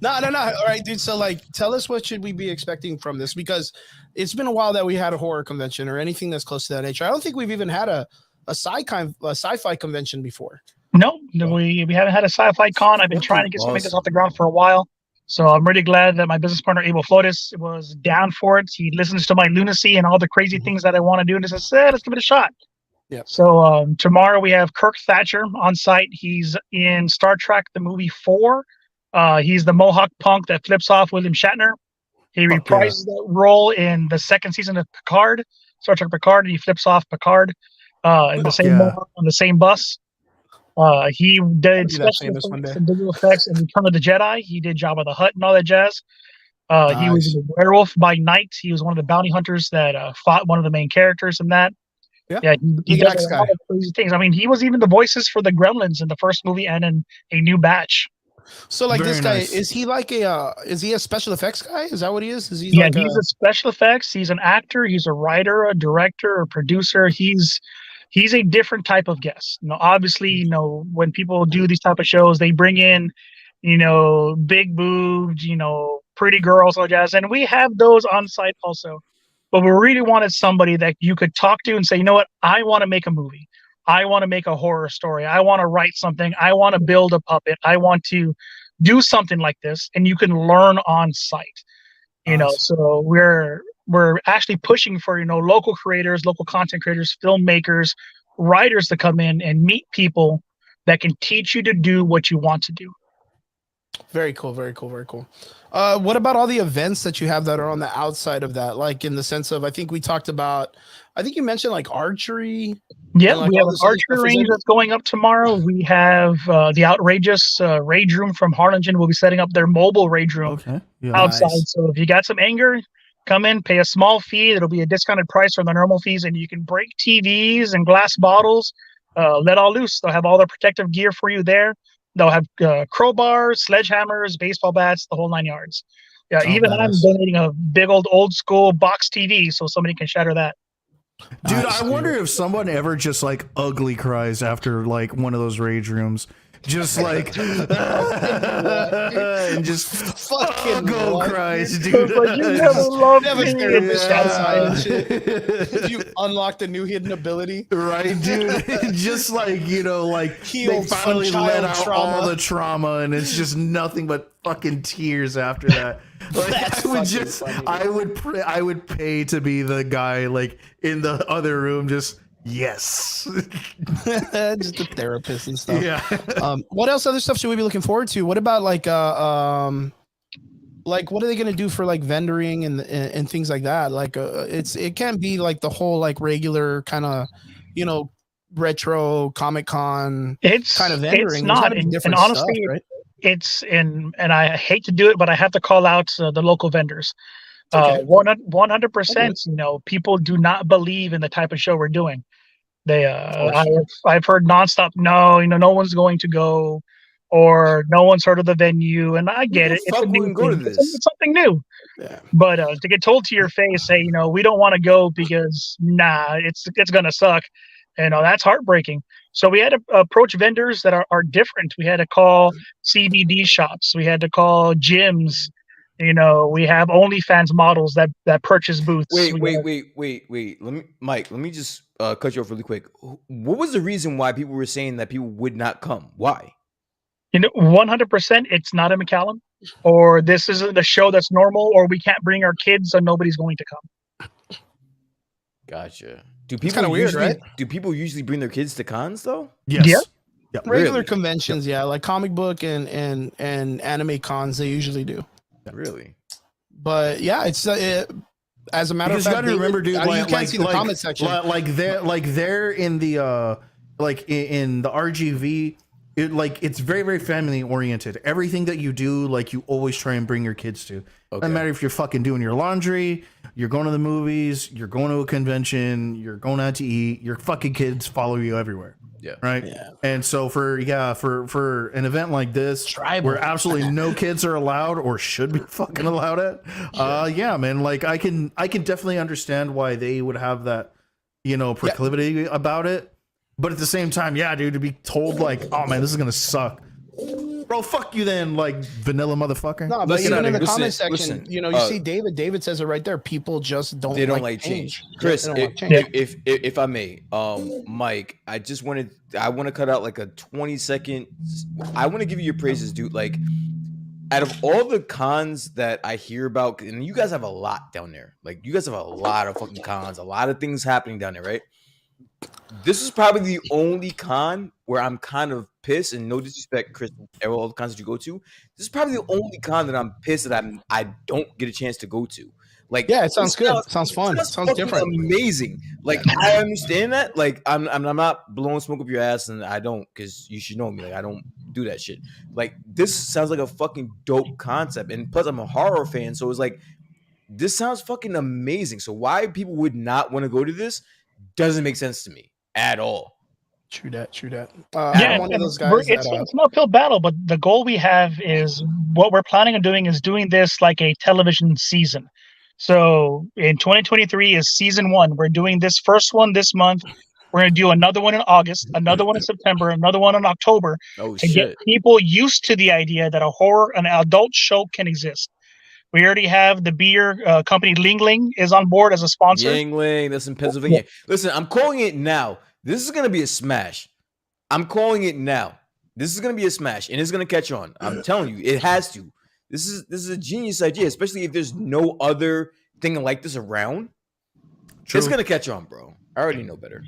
No. All right, dude. So, like, tell us what should we be expecting from this, because it's been a while that we had a horror convention or anything that's close to that nature. I don't think we've even had a sci-fi convention before. No, we haven't had a sci-fi con. I've been trying to get something this off the ground for a while. So I'm really glad that my business partner, Abel Flotis, was down for it. He listens to my lunacy and all the crazy things that I want to do, and he says, let's give it a shot. Yeah. So tomorrow we have Kirk Thatcher on site. He's in Star Trek, the movie 4. He's the Mohawk punk that flips off William Shatner. He reprises that role in the second season of Picard, Star Trek Picard, and he flips off Picard in the same Mohawk on the same bus. He did special effects and digital effects in Return of the Jedi. He did Jabba the Hutt and all that jazz. He was a werewolf by night. He was one of the bounty hunters that fought one of the main characters in that. Yeah, he does a lot of crazy things. I mean, he was even the voices for the Gremlins in the first movie and in A New Batch. So, like, this guy, is he like is he a special effects guy? Is that what he is? Is he? Yeah, he's a special effects. He's an actor. He's a writer, a director, a producer. He's a different type of guest. You know, obviously, you know, when people do these type of shows, they bring in, you know, big boobs, you know, pretty girls, all jazz, and we have those on site also. But we really wanted somebody that you could talk to and say, you know what, I want to make a movie. I want to make a horror story. I want to write something. I want to build a puppet. I want to do something like this, and you can learn on site. You know, so we're we're actually pushing for, you know, local creators, local content creators, filmmakers, writers to come in and meet people that can teach you to do what you want to do. Very cool, very cool, very cool. What about all the events that you have that are on the outside of that? Like in the sense of, I think you mentioned like archery. Yeah, like we have an archery range that's going up tomorrow. We have the outrageous rage room from Harlingen will be setting up their mobile rage room outside. Nice. So if you got some anger, come in, pay a small fee. It'll be a discounted price from the normal fees, and you can break TVs and glass bottles. Let all loose. They'll have all the protective gear for you there. They'll have crowbars, sledgehammers, baseball bats, the whole 9 yards. Yeah, even I'm donating a big old school box TV so somebody can shatter that. Dude, I wonder if someone ever just like ugly cries after like one of those rage rooms. Just like and just fucking go cries, dude. Like, you never loved me. You unlocked a new hidden ability, right, dude? Just like, you know, like they finally let out all the trauma, and it's just nothing but fucking tears after that. Like, I would pay to be the guy like in the other room, just. Yes. Just a therapist and stuff. Yeah. What else other stuff should we be looking forward to? What about like what are they gonna do for like vendoring and things like that? Like it can't be like the whole like regular kind of, you know, retro Comic-Con kind of vendoring. It's not, and honestly, stuff, right? It's and I hate to do it, but I have to call out the local vendors. 100%. You know, people do not believe in the type of show we're doing. They, I've heard nonstop. No, you know, no one's going to go, or no one's heard of the venue, and I get it. It's a new thing. It's something new. Yeah. But to get told to your face, hey, you know, we don't want to go because it's gonna suck. You know, that's heartbreaking. So we had to approach vendors that are different. We had to call CBD shops. We had to call gyms. You know, we have OnlyFans models that purchase booths. Wait. Let me just cut you off really quick. What was the reason why people were saying that people would not come? Why? You know, 100%. It's not in McAllen, or this isn't a show that's normal, or we can't bring our kids, so nobody's going to come. Gotcha. Do people right? Do people usually bring their kids to cons though? Yes. Yeah. Yep. Regular conventions, yeah, like comic book and anime cons, they usually do. Really? But yeah, it's as a matter of fact, you got to remember, dude. You can't see the comment section. Like they're in the in the RGV. It's very, very family oriented. Everything that you do, like you always try and bring your kids to. Okay. Doesn't matter if you're fucking doing your laundry, you're going to the movies, you're going to a convention, you're going out to eat. Your fucking kids follow you everywhere. Yeah. Right. Yeah. And so for an event like this, where absolutely no kids are allowed or should be fucking allowed at, yeah, man. Like I can definitely understand why they would have that, you know, proclivity about it. But at the same time, yeah, dude, to be told like, oh man, this is gonna suck. Bro, fuck you then, like vanilla motherfucker. No, but even in the comment section, you know, you see David says it right there. People just don't like change. Chris, if I may, Mike, I want to cut out like a 20-second. I want to give you your praises, dude. Like, out of all the cons that I hear about, and you guys have a lot down there. Like, you guys have a lot of fucking cons, a lot of things happening down there, right? This is probably the only con where I'm kind of pissed, and no disrespect, Chris, all the cons that you go to. This is probably the only con that I'm pissed that I don't get a chance to go to. Like, yeah, it sounds good. It sounds fun. It sounds different. Amazing. Like, I understand that. Like, I'm not blowing smoke up your ass, and I don't, because you should know me. Like, I don't do that shit. Like, this sounds like a fucking dope concept, and plus I'm a horror fan, so it's like, this sounds fucking amazing. So why people would not want to go to this doesn't make sense to me at all. True that. Yeah, one of those guys it's an uphill battle, but the goal we have is what we're planning on doing is doing this like a television season. So in 2023 is season 1. We're doing this first one this month. We're going to do another one in August, another one in September, another one in October get people used to the idea that an adult show can exist. We already have the beer company Ling Ling is on board as a sponsor. Ling Ling, that's in Pennsylvania. Yeah. Listen, I'm calling it now. This is going to be a smash. I'm calling it now. This is going to be a smash, and it's going to catch on. I'm telling you, it has to. This is a genius idea, especially if there's no other thing like this around, True. it's gonna catch on, bro. I already know better.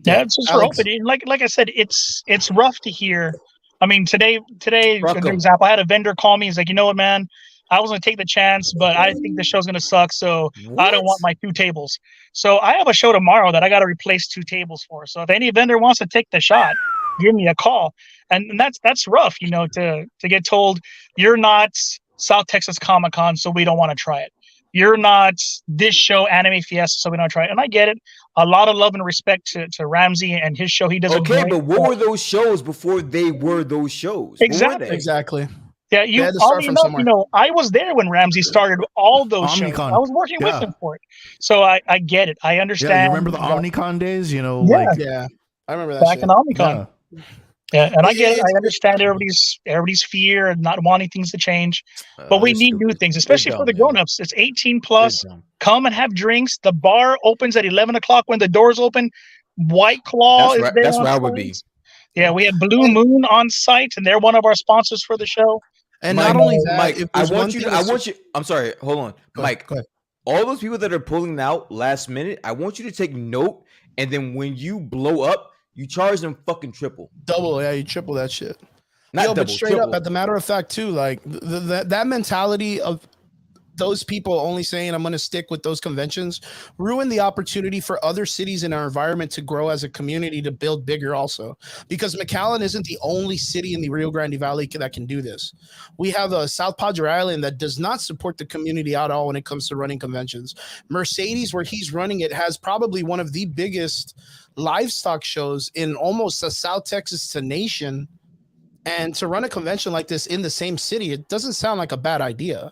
Yeah, it's just rough. Like I said, it's rough to hear. I mean, today, for example, I had a vendor call me. He's like, you know what, man, I was gonna take the chance, but I think the show's gonna suck, so I don't want my 2 tables. So I have a show tomorrow that I got to replace 2 tables for. So if any vendor wants to take the shot, give me a call. And that's rough, you know, to get told you're not South Texas Comic-Con, so we don't want to try it. You're not this show, Anime Fiesta, so we don't try it. And I get it. A lot of love and respect to Ramsey and his show. He does okay, but what were those shows before they were those shows? Exactly. Yeah, you know, I was there when Ramsey started all those shows. I was working with him for it. So I get it. I understand. Yeah, you remember the Omnicon days? You know, I remember that back in Omnicon. Yeah, and I get it. I understand everybody's fear and not wanting things to change, but we need new things, especially for the grown-ups. It's 18 plus. Come and have drinks. The bar opens at 11 o'clock when the doors open. White Claw is there. That's where I would be. Yeah, we have Blue Moon on site, and they're one of our sponsors for the show. And not only that, Mike, I want you. I'm sorry. Hold on, Mike. Go ahead. All those people that are pulling out last minute, I want you to take note, and then when you blow up, you charge them fucking triple. Double, you triple that shit. Not double, but straight triple. up, at the matter of fact, too, like that mentality of those people only saying I'm going to stick with those conventions ruin the opportunity for other cities in our environment to grow as a community, to build bigger also, because McAllen isn't the only city in the Rio Grande Valley that can do this. We have a South Padre Island that does not support the community at all when it comes to running conventions. Mercedes, where he's running it, has probably one of the biggest livestock shows in almost a South Texas to nation. And to run a convention like this in the same city, it doesn't sound like a bad idea.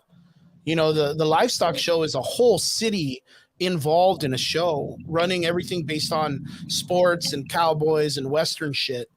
You know, the livestock show is a whole city involved in a show, running everything based on sports and cowboys and Western shit.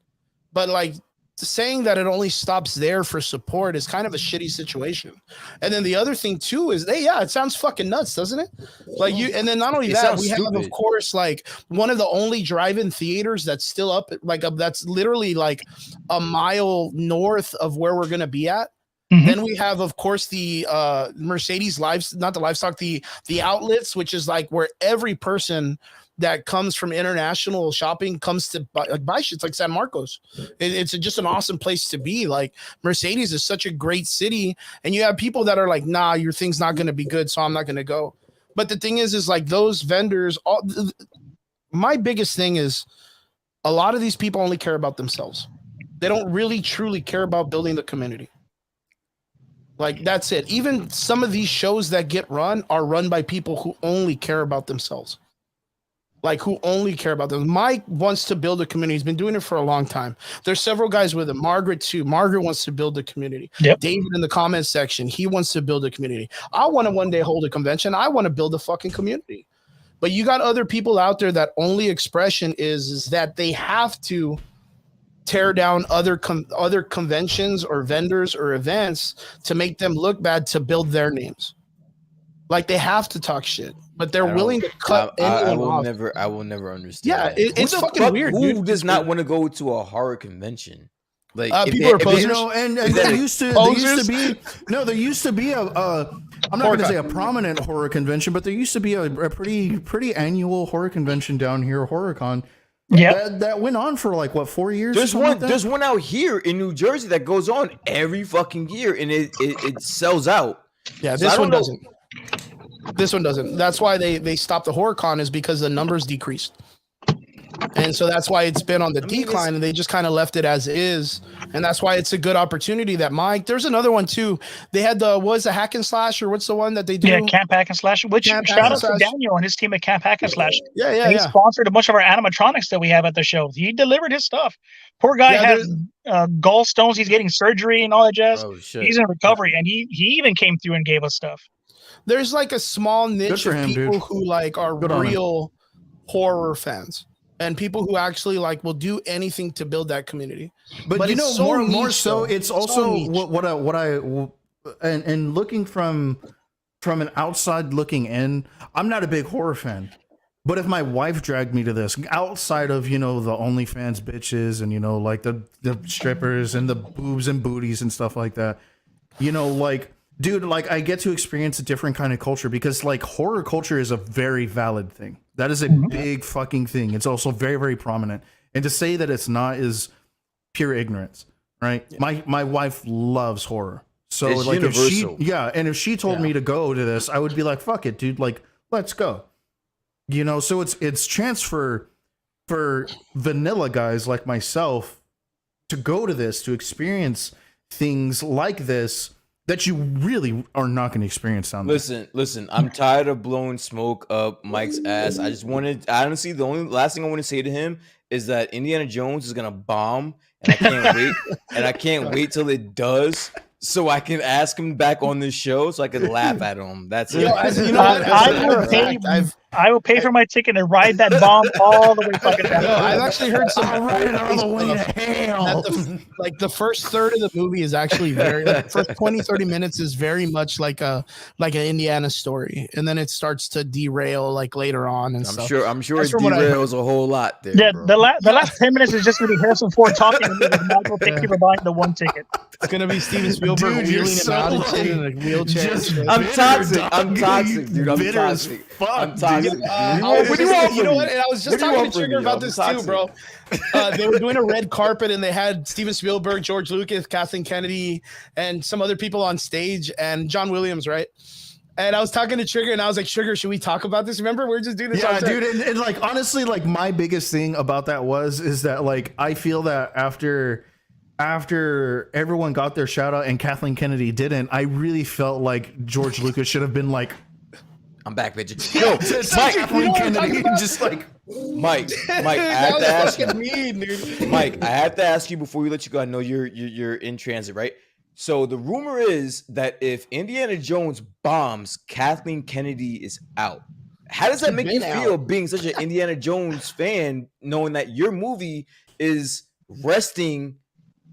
But like saying that it only stops there for support is kind of a shitty situation. And then the other thing too is it sounds fucking nuts, doesn't it? Like and then not only that, we have, of course, like one of the only drive-in theaters that's still up, like that's literally like a mile north of where we're going to be at. Mm-hmm. Then we have, of course, the Mercedes the outlets, which is like where every person that comes from international shopping comes to buy shit. It's like San Marcos. It's just an awesome place to be. Like Mercedes is such a great city, and you have people that are like, nah, your thing's not going to be good, so I'm not going to go. But the thing is like those vendors, my biggest thing is a lot of these people only care about themselves. They don't really truly care about building the community. Like, that's it. Even some of these shows that get run are run by people who only care about themselves. Like, who only care about them. Mike wants to build a community. He's been doing it for a long time. There's several guys with him. Margaret, too. Margaret wants to build a community. Yep. David in the comments section, he wants to build a community. I want to one day hold a convention. I want to build a fucking community. But you got other people out there that only expression is that they have to tear down other conventions or vendors or events to make them look bad, to build their names. Like, they have to talk shit, but they're willing to cut anyone off. I will never understand. Yeah, it's fucking weird. Who does not want to go to a horror convention? Like, people are posers. You know, and there used to be a I'm not going to say a prominent horror convention, but there used to be a pretty annual horror convention down here, HorrorCon. Yeah, that went on for like what, 4 years? There's one out here in New Jersey that goes on every fucking year, and it sells out. Yeah, this one doesn't. This one doesn't. That's why they stopped the HorrorCon, is because the numbers decreased. And so that's why it's been on the decline, and they just kind of left it as is. And that's why it's a good opportunity that Mike, there's another one too. They had the Hack and Slash, or what's the one that they do? Yeah, Camp Hack and Slash, which shout out to Daniel and his team at Camp Hack and Slash. Yeah. He sponsored a bunch of our animatronics that we have at the show. He delivered his stuff. Poor guy has gallstones. He's getting surgery and all that jazz. Oh, shit. He's in recovery, and he even came through and gave us stuff. There's like a small niche of people who like are real horror fans. And people who actually like will do anything to build that community. But you know, more so, it's also what I and looking from an outside looking in, I'm not a big horror fan. But if my wife dragged me to this, outside of, you know, the OnlyFans bitches and, you know, like the strippers and the boobs and booties and stuff like that, you know, like dude, like I get to experience a different kind of culture because like horror culture is a very valid thing. That is a big fucking thing. It's also very, very prominent. And to say that it's not is pure ignorance, right? Yeah. My wife loves horror. So it's like universal. if she told me to go to this, I would be like, fuck it, dude, like let's go. You know, so it's chance for vanilla guys like myself to go to this, to experience things like this that you really are not going to experience down there. Listen, I'm tired of blowing smoke up Mike's ass. I just wanted, honestly, the only last thing I want to say to him is that Indiana Jones is going to bomb, and I can't wait. And I can't wait till it does, so I can ask him back on this show so I can laugh at him. That's it. You know what? I will pay for my ticket and ride that bomb all the way fucking down. I've actually heard some all the way to hell. Like the first third of the movie is actually very like the first 20-30 minutes is very much like an Indiana story, and then it starts to derail like later on and stuff. I'm sure it derails a whole lot there. Yeah, bro. the last 10 minutes is just going to be Harrison Ford talking to me with Michael. Thank you for buying the one ticket. It's gonna be Steven Spielberg wheeling him out and shit in a wheelchair. I'm toxic, dude. I'm toxic. I'm toxic. You know what? And I was just talking to Trigger about this too, bro. They were doing a red carpet and they had Steven Spielberg, George Lucas, Kathleen Kennedy, and some other people on stage, and John Williams, right? And I was talking to Trigger and I was like, Trigger, should we talk about this? Remember, we're just doing this. Yeah, dude. And like, honestly, like my biggest thing about that is that like, I feel that after everyone got their shout out and Kathleen Kennedy didn't, I really felt like George Lucas should have been like, I'm back, bitch. Yo, Mike, Kathleen Kennedy, just like Mike, I have to ask you. Mike, I have to ask you before we let you go. I know you're in transit, right? So the rumor is that if Indiana Jones bombs, Kathleen Kennedy is out. How does that make you feel being such an Indiana Jones fan, knowing that your movie is resting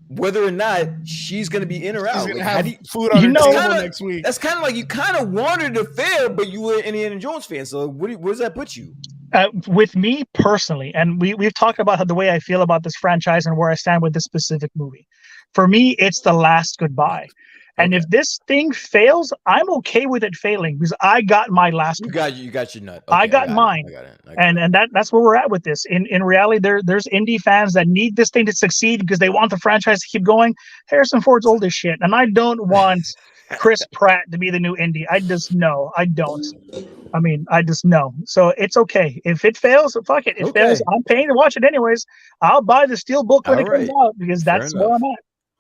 whether or not she's going to be in or out? Like, have food on her table next week. That's kind of like you kind of wanted a fair, but you were an Indiana Jones fan. So where does that put you? With me personally, and we've talked about the way I feel about this franchise and where I stand with this specific movie. For me, it's the last goodbye. And if this thing fails, I'm okay with it failing because I got my last. You got your nut. Okay, I got mine. And that's where we're at with this. In reality, there's indie fans that need this thing to succeed because they want the franchise to keep going. Harrison Ford's old as shit, and I don't want Chris Pratt to be the new Indy. I just know. I don't. I mean, I just know. So it's okay. If it fails, fuck it. It fails. I'm paying to watch it anyways. I'll buy the steel book when it comes out because that's where I'm at.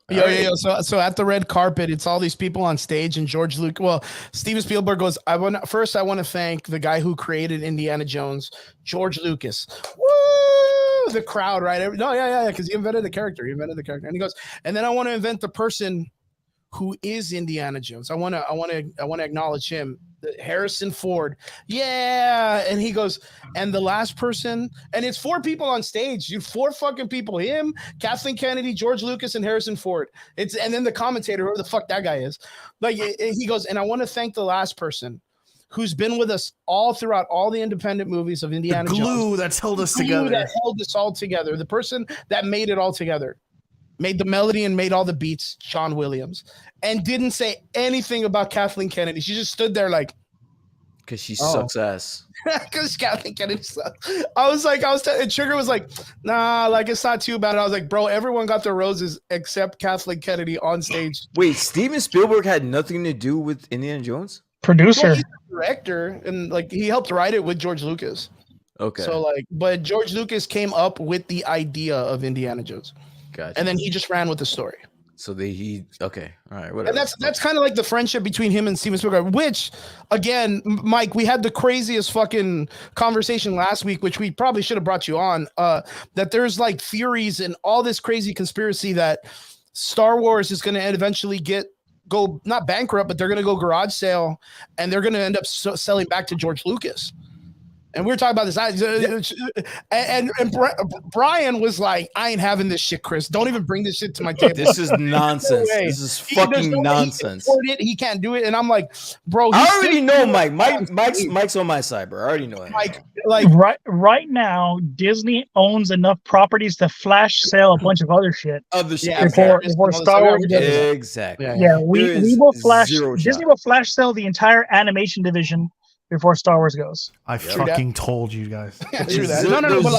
Yo. So at the red carpet, it's all these people on stage, and George Lucas. Well, Steven Spielberg goes, I want to thank the guy who created Indiana Jones, George Lucas. Woo! The crowd, right? No, because he invented the character. And he goes, and then I want to invent the person who is Indiana Jones. I want to acknowledge him. Harrison Ford. Yeah. And he goes, and the last person, and it's 4 people on stage, dude, 4 fucking people, him, Kathleen Kennedy, George Lucas, and Harrison Ford. And then the commentator, whoever the fuck that guy is. Like he goes, and I want to thank the last person who's been with us all throughout all the independent movies of Indiana Jones. The glue that's held us together. That held us all together. The person that made it all together. Made the melody and made all the beats, John Williams, and didn't say anything about Kathleen Kennedy. She just stood there like, because she sucks ass. Because Kathleen Kennedy sucks. And Trigger was like, nah, like it's not too bad. And I was like, bro, everyone got their roses except Kathleen Kennedy on stage. Wait, Steven Spielberg had nothing to do with Indiana Jones? Producer, well, he's a director, and like he helped write it with George Lucas. Okay. So like, but George Lucas came up with the idea of Indiana Jones. Gotcha. And then he just ran with the story. So okay, all right, whatever. And that's kind of like the friendship between him and Steven Spielberg. Which, again, Mike, we had the craziest fucking conversation last week, which we probably should have brought you on. That there's like theories and all this crazy conspiracy that Star Wars is going to eventually go not bankrupt, but they're going to go garage sale, and they're going to end up selling back to George Lucas. And we were talking about this. And Brian was like, I ain't having this shit, Chris. Don't even bring this shit to my table. This is nonsense. No this is fucking nonsense. He can't do it. And I'm like, bro. I already know Mike. Mike's on my side, bro. I already know it. Mike, right now, Disney owns enough properties to flash sale a bunch of other shit. Before Star Wars. Exactly. Yeah, we will flash. Disney will flash sell the entire animation division before Star Wars goes. I fucking told you guys. True that. No, but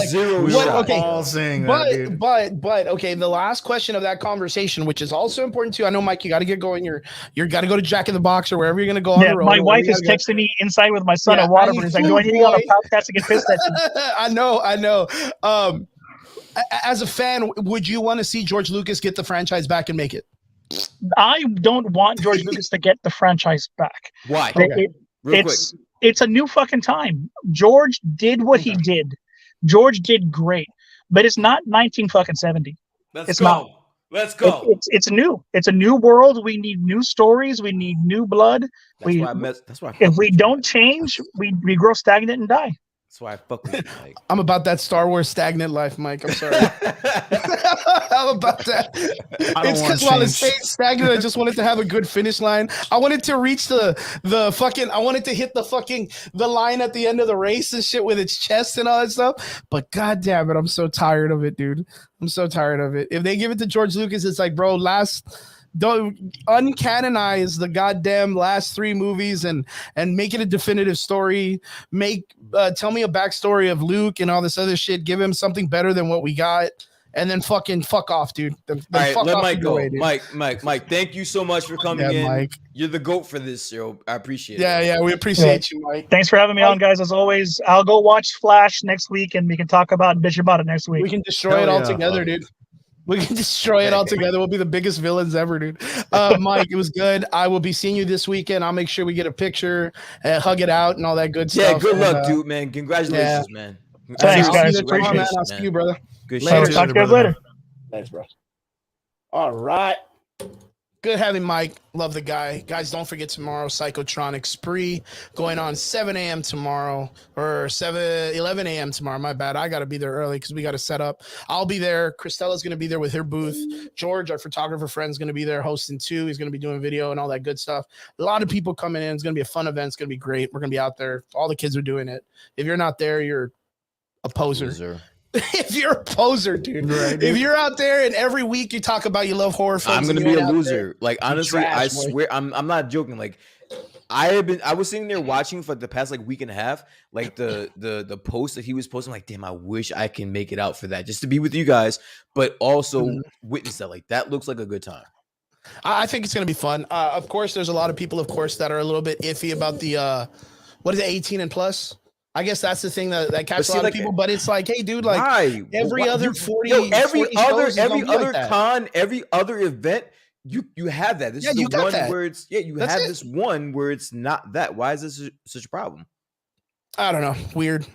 like, but okay. The last question of that conversation, which is also important too. I know, Mike, you got to get going. You got to go to Jack in the Box or wherever you're going to go on the road. My wife is texting me inside with my son at Waterford. He's like, "Do I need to go on a podcast to get pissed at you?" I know. As a fan, would you want to see George Lucas get the franchise back and make it? I don't want George Lucas to get the franchise back. Why? It's a new fucking time. George did what he did. George did great, but it's not 1970. Let's go. It's new. It's a new world. We need new stories. We need new blood. That's why. If we don't change, we grow stagnant and die. That's why I fuck with you, Mike. I'm about that Star Wars stagnant life, Mike. I'm sorry. I'm about that. It's because while it's staying stagnant, I just wanted to have a good finish line. I wanted to reach the fucking. I wanted to hit the line at the end of the race and shit with its chest and all that stuff. But god damn it, I'm so tired of it, dude. I'm so tired of it. If they give it to George Lucas, it's like, bro, don't uncanonize the goddamn last 3 movies and make it a definitive story. Tell me a backstory of Luke and all this other shit. Give him something better than what we got, and then fucking fuck off, dude. All right, let Mike go. Mike, thank you so much for coming in. Mike. You're the GOAT for this, yo. I appreciate it. Yeah, we appreciate you, Mike. Thanks for having me on, guys. As always, I'll go watch Flash next week, and we can talk about and bitch about it next week. We can destroy it all together, dude. We can destroy it all together. We'll be the biggest villains ever, dude. Mike, it was good. I will be seeing you this weekend. I'll make sure we get a picture, hug it out, and all that good stuff. Yeah, good luck, dude, man. Congratulations, man. Thanks, guys. Appreciate it. I'll see you, brother. Good later. Talk to you guys later. Thanks, bro. All right. Good having Mike. Love the guy. Guys, don't forget tomorrow, Psychotronic Spree going on 7 a.m. tomorrow or 11 a.m. tomorrow. My bad. I got to be there early because we got to set up. I'll be there. Christella's going to be there with her booth. George, our photographer friend, is going to be there hosting too. He's going to be doing video and all that good stuff. A lot of people coming in. It's going to be a fun event. It's going to be great. We're going to be out there. All the kids are doing it. If you're not there, you're a poser. If you're a poser, dude. Right, dude. If you're out there and every week you talk about you love horror films, I'm gonna be a loser. Like honestly, I swear, I'm not joking. Like I was sitting there watching for the past like week and a half, like the post that he was posting. Like, damn, I wish I can make it out for that just to be with you guys, but also witness that. Like that looks like a good time. I think it's gonna be fun. Of course, there's a lot of people, of course, that are a little bit iffy about the what is it, 18 and plus. I guess that's the thing that catches a lot of people, but it's like, hey, dude, like every other 40, every other con, every other event, you have that. This is the one where it's you have this one where it's not that. Why is this such a problem? I don't know. Weird.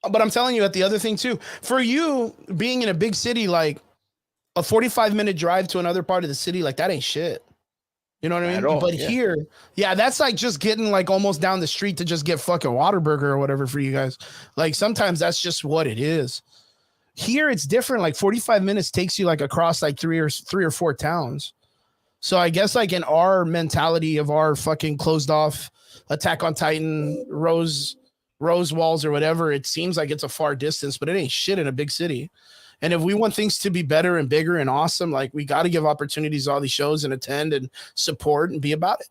But I'm telling you, at the other thing too, for you being in a big city, like a 45-minute drive to another part of the city, like that ain't shit. You know what I mean? But here, that's like just getting like almost down the street to just get fucking Whataburger or whatever for you guys. Like sometimes that's just what it is. Here it's different. Like 45 minutes takes you like across like three or four towns. So I guess like in our mentality of our fucking closed off Attack on Titan, Rose walls or whatever, it seems like it's a far distance, but it ain't shit in a big city. And if we want things to be better and bigger and awesome, like we got to give opportunities to all these shows and attend and support and be about it.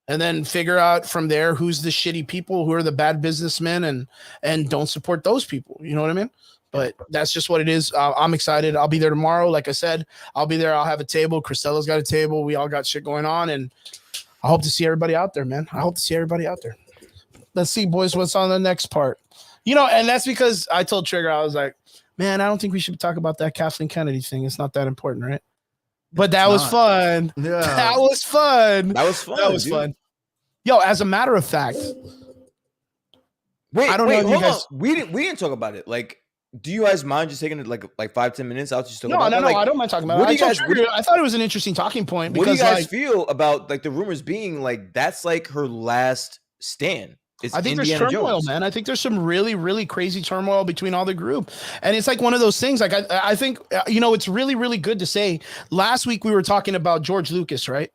And then figure out from there who's the shitty people, who are the bad businessmen, and don't support those people. You know what I mean? But that's just what it is. I'm excited. I'll be there tomorrow. Like I said, I'll be there. I'll have a table. Christella's got a table. We all got shit going on. And I hope to see everybody out there, man. I hope to see everybody out there. Let's see, boys, what's on the next part. You know, and that's because I told Trigger, I was like, man, I don't think we should talk about that Kathleen Kennedy thing. It's not that important, right? But that was fun. Yeah. That was fun. Yo, as a matter of fact, I don't know if you guys. We didn't talk about it. Like, do you guys mind just taking it like 5-10 minutes out? Just no. I don't mind talking about it. I thought it was an interesting talking point. What do you guys feel about like the rumors being like that's like her last stand? I think there's turmoil, man. I think there's some really, really crazy turmoil between all the group. And it's like one of those things. Like, I think, it's really, really good to say. Last week we were talking about George Lucas, right?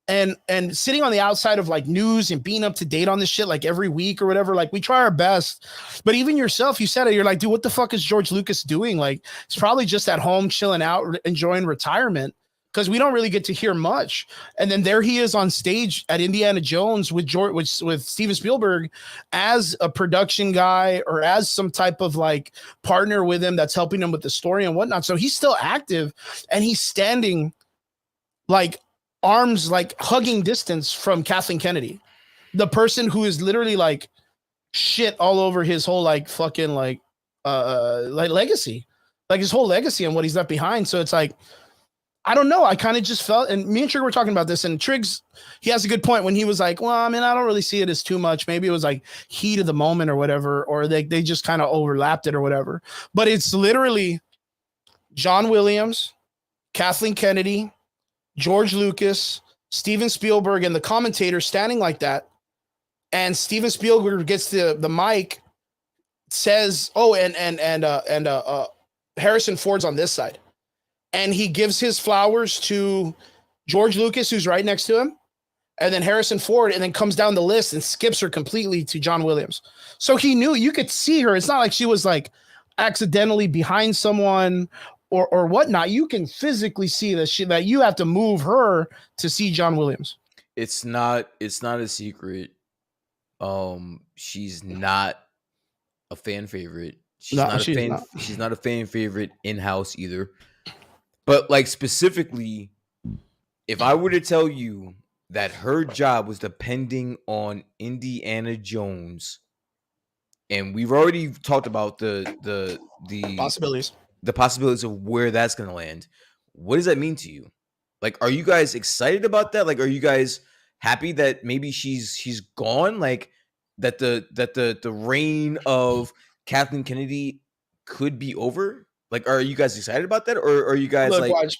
And sitting on the outside of like news and being up to date on this shit like every week or whatever, like we try our best. But even yourself, you said it, you're like, dude, what the fuck is George Lucas doing? Like, it's probably just at home chilling out, enjoying retirement, because we don't really get to hear much. And then there he is on stage at Indiana Jones with Steven Spielberg as a production guy or as some type of like partner with him that's helping him with the story and whatnot. So he's still active, and he's standing like arms, like hugging distance from Kathleen Kennedy, the person who is literally like shit all over his whole like fucking like legacy, like his whole legacy and what he's left behind. So it's like, I don't know. I kind of just felt, and me and Trigg were talking about this, and Triggs, he has a good point when he was like, well, I mean, I don't really see it as too much. Maybe it was like heat of the moment or whatever, or they just kind of overlapped it or whatever. But it's literally John Williams, Kathleen Kennedy, George Lucas, Steven Spielberg, and the commentator standing like that. And Steven Spielberg gets the mic, says, oh, and Harrison Ford's on this side. And he gives his flowers to George Lucas, who's right next to him, and then Harrison Ford, and then comes down the list and skips her completely to John Williams. So he knew, you could see her. It's not like she was like accidentally behind someone or whatnot. You can physically see that you have to move her to see John Williams. It's not a secret. She's not a fan favorite. She's not a fan favorite in-house either. But like specifically, if I were to tell you that her job was depending on Indiana Jones, and we've already talked about the possibilities of where that's going to land, what does that mean to you? Like, are you guys excited about that? Like, are you guys happy that maybe she's gone? Like that the reign of Kathleen Kennedy could be over? Like, are you guys excited about that, or are you guys watch,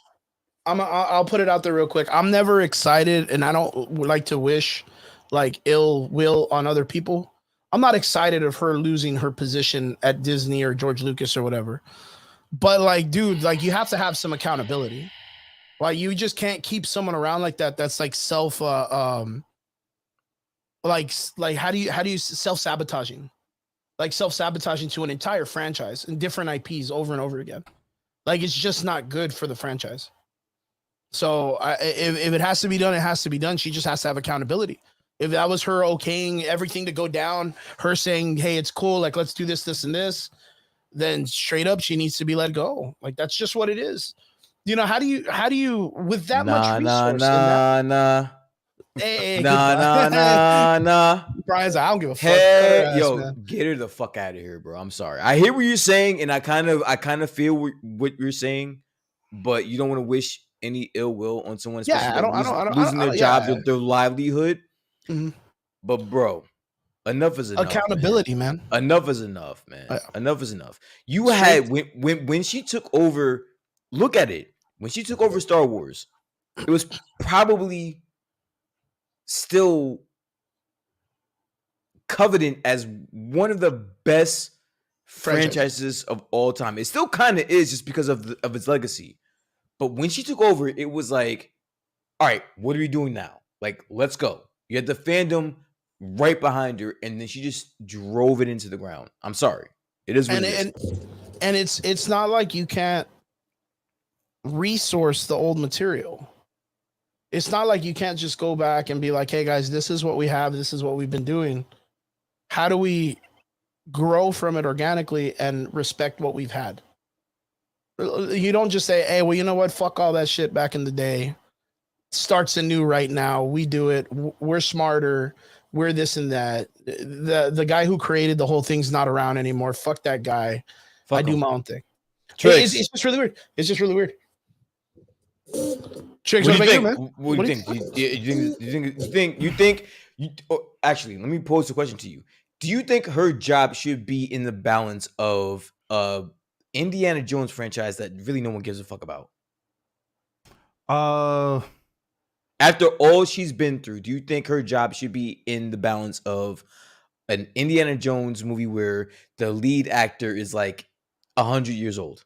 I'll put it out there real quick. I'm never excited, and I don't like to wish like ill will on other people. I'm not excited of her losing her position at Disney or George Lucas or whatever. But like, dude, like you have to have some accountability. Like you just can't keep someone around like that. That's like like how do you self-sabotaging? Like self-sabotaging to an entire franchise and different IPs over and over again. Like it's just not good for the franchise. So if it has to be done, it has to be done. She just has to have accountability. If that was her okaying everything to go down, her saying, hey, it's cool, like let's do this, this, and this, then straight up she needs to be let go. Like that's just what it is. You know, how do you with that much resource? Nah. Brian's, I don't give a fuck. Hey, get her the fuck out of here, bro. I'm sorry. I hear what you're saying, and I kind of feel what you're saying, but you don't want to wish any ill will on someone, especially losing their job, their livelihood. Mm-hmm. But bro, enough is enough. Accountability, man. Enough is enough, man. Enough is enough. You had when she took over. Look at it. When she took over Star Wars, it was probably still coveted as one of the best franchises of all time. It still kind of is, just because of its legacy. But when she took over, it was like, all right, what are we doing now? Like, let's go. You had the fandom right behind her, and then she just drove it into the ground. I'm sorry. It is what it is. And it's not like you can't resource the old material. It's not like you can't just go back and be like, hey guys, this is what we have, this is what we've been doing. How do we grow from it organically and respect what we've had? You don't just say, hey, well, you know what, fuck all that shit back in the day, starts anew right now, we do it, we're smarter, we're this and that. The guy who created the whole thing's not around anymore, fuck that guy. I do my own thing. It's just really weird. It's just really weird. Tricks, what do you think? You think? Actually, let me pose the question to you. Do you think her job should be in the balance of Indiana Jones franchise that really no one gives a fuck about? After all she's been through, do you think her job should be in the balance of an Indiana Jones movie where the lead actor is like 100 years old.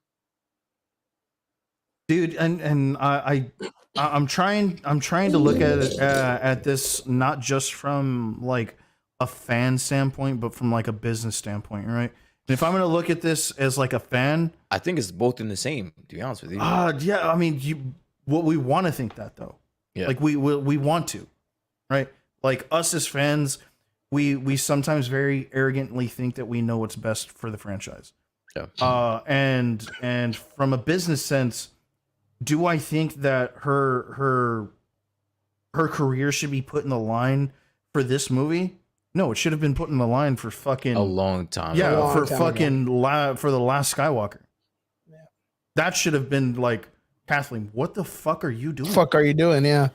Dude, and I'm trying to look at it, at this not just from like a fan standpoint, but from like a business standpoint, right? And if I'm gonna look at this as like a fan, I think it's both in the same. To be honest with you, yeah. I mean, what we want to think that though, yeah. Like we want to, right? Like us as fans, we sometimes very arrogantly think that we know what's best for the franchise. Yeah. And from a business sense, do I think that her career should be put in the line for this movie? No, it should have been put in the line for fucking a long time. Yeah, for fucking for the last Skywalker. Yeah. That should have been like, Kathleen, what the fuck are you doing? Yeah.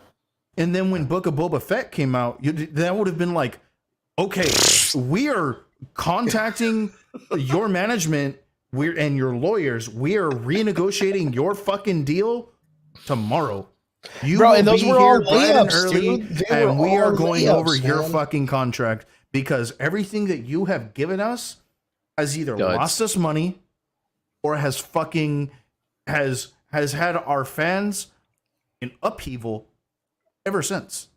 And then when Book of Boba Fett came out, that would have been like, okay, we are contacting your management, and your lawyers. We are renegotiating your fucking deal tomorrow. You Bro, will and those be were here all bright and layups, early, dude. and we are going over layups, your man. fucking contract because everything that you have given us has either lost us money or has fucking has had our fans in upheaval ever since.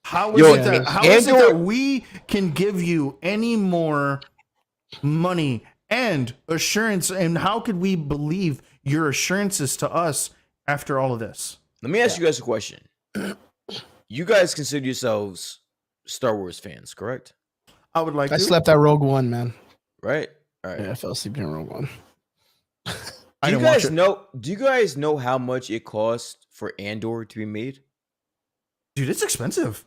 How is it that we can give you any more money and assurance, and how could we believe your assurances to us after all of this? Let me ask you guys a question. You guys consider yourselves Star Wars fans, correct? I would like I slept at Rogue One, man. Right? All right. Yeah, I fell asleep in Rogue One. Do you guys know how much it costs for Andor to be made? Dude, it's expensive.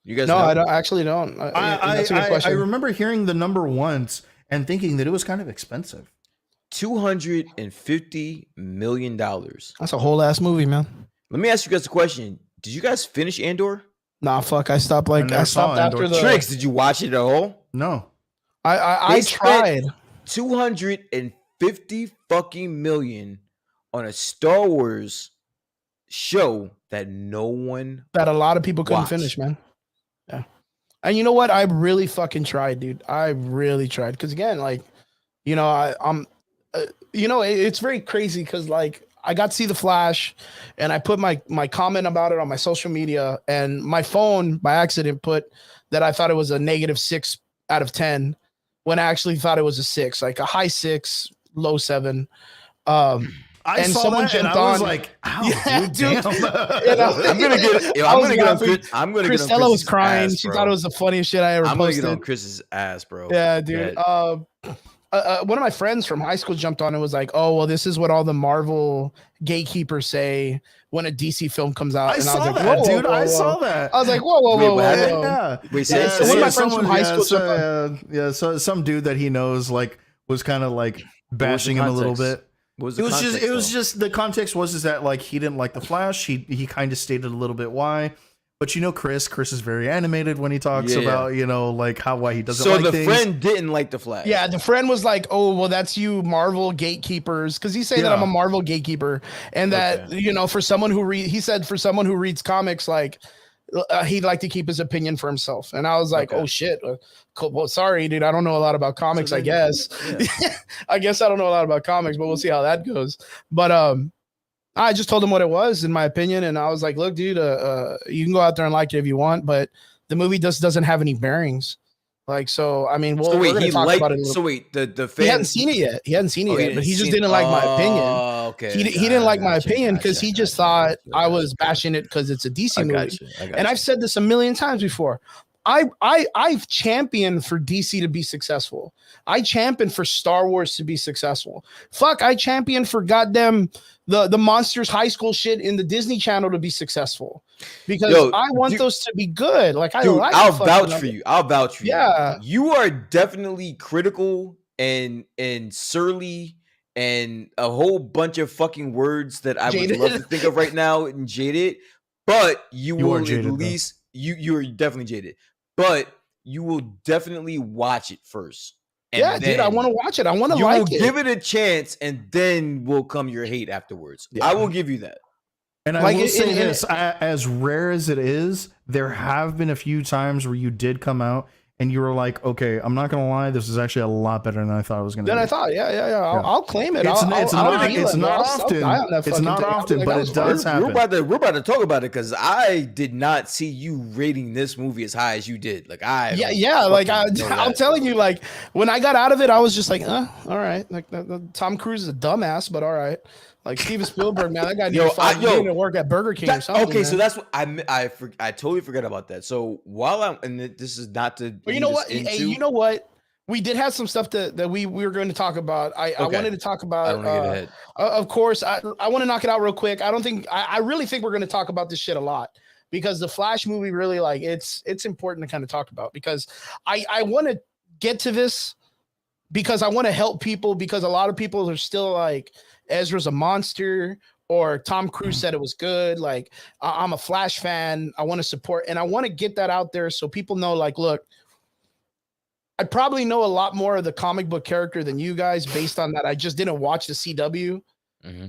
You guys No, know? I don't actually don't. That's a good question. I remember hearing the number once and thinking that it was kind of expensive. $250 million. That's a whole ass movie, man. Let me ask you guys a question. Did you guys finish Andor? Nah, fuck. I stopped after the Tricks. Did you watch it at all? No. I tried. 250 fucking million on a Star Wars show that a lot of people couldn't finish, man. Yeah. And you know what? I really fucking tried, dude. I really tried. Because again, like, you know, I'm it's very crazy because like I got to see The Flash and I put my comment about it on my social media, and my phone by accident put that I thought it was a -6 out of 10 when I actually thought it was a 6, like a high 6, low 7. I saw someone that and I was like, "Ow, yeah, dude, damn." I'm gonna get on Christella was crying. Ass, she thought it was the funniest shit I ever posted. I'm gonna get on Chris's ass, bro. Yeah, dude. One of my friends from high school jumped on and was like, "Oh, well, this is what all the Marvel gatekeepers say when a DC film comes out." I saw that, dude. I saw that. I was like, "Whoa." Yeah. Wait, one of my friends from high school so some dude that he knows like was kind of like bashing him a little bit. It was just the context was that like he didn't like the Flash. He kind of stated a little bit why. But you know, Chris is very animated when he talks about, you know, like why he doesn't like things. So the friend didn't like the Flash. Yeah, the friend was like, "Oh, well, that's you Marvel gatekeepers." Because he's saying that I'm a Marvel gatekeeper. And that, you know, for someone who reads comics, like he'd like to keep his opinion for himself. And I was like, "Oh shit. Cool. Well, sorry, dude. I don't know a lot about comics, I guess." Yeah. I guess I don't know a lot about comics, but we'll see how that goes. But I just told him what it was, in my opinion, and I was like, "Look, dude, you can go out there and like it if you want, but the movie doesn't have any bearings." Like, so I mean, we're going to talk about it. The fan, he hadn't seen it yet. But he just didn't like my opinion. Okay, he didn't like my opinion because he just thought I was bashing it because it's a DC movie. And I've said this a million times before. I've championed for DC to be successful. I championed for Star Wars to be successful. Fuck, I championed for goddamn the Monsters High School shit in the Disney Channel to be successful because I want those to be good. Like I'll vouch for you. I'll vouch for you. Yeah, you are definitely critical and surly and a whole bunch of fucking words that I would love to think of right now and jaded. But you will at least you're definitely jaded. But you will definitely watch it first. Yeah, dude, I want to watch it. I want to like it. You will give it a chance, and then will come your hate afterwards. Yeah. I will give you that. And I will say this, as rare as it is, there have been a few times where you did come out and you were like, okay, I'm not gonna lie, this is actually a lot better than I thought it was gonna be. Then I thought, yeah. I'll claim it. It's not often, but it does happen. We're about to talk about it because I did not see you rating this movie as high as you did. Like I'm telling you, like when I got out of it, I was just like, all right. Like Tom Cruise is a dumbass, but all right. Like Steven Spielberg, man, that guy needs to work at Burger King or something. Okay, so that's what I totally forgot about that. So this is not to. But you know what? Hey, you know what? We did have some stuff that we were going to talk about. I wanted to talk about. I don't want to get ahead. Of course, I want to knock it out real quick. I really think we're going to talk about this shit a lot because the Flash movie really it's important to kind of talk about because I want to get to this because I want to help people because a lot of people are still like. Ezra's a monster or Tom Cruise said it was good. Like I'm a Flash fan. I want to support and I want to get that out there so people know like, look, I probably know a lot more of the comic book character than you guys based on that. I just didn't watch the CW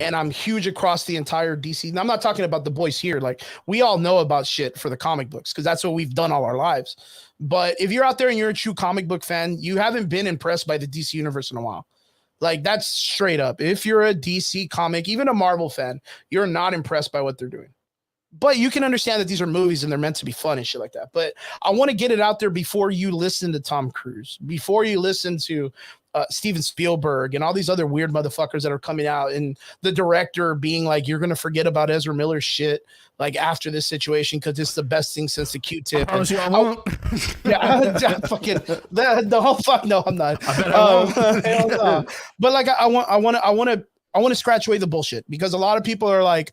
and I'm huge across the entire DC. And I'm not talking about the boys here. Like we all know about shit for the comic books because that's what we've done all our lives. But if you're out there and you're a true comic book fan, you haven't been impressed by the DC universe in a while. Like that's straight up. If you're a DC comic, even a Marvel fan, you're not impressed by what they're doing. But you can understand that these are movies and they're meant to be fun and shit like that. But I want to get it out there before you listen to Tom Cruise, before you listen to Steven Spielberg and all these other weird motherfuckers that are coming out and the director being like, you're going to forget about Ezra Miller's shit like after this situation because it's the best thing since the Q-tip. I promise you I won't. Fucking the whole fuck. No, I'm not. I bet I won't. But like I want to scratch away the bullshit because a lot of people are like,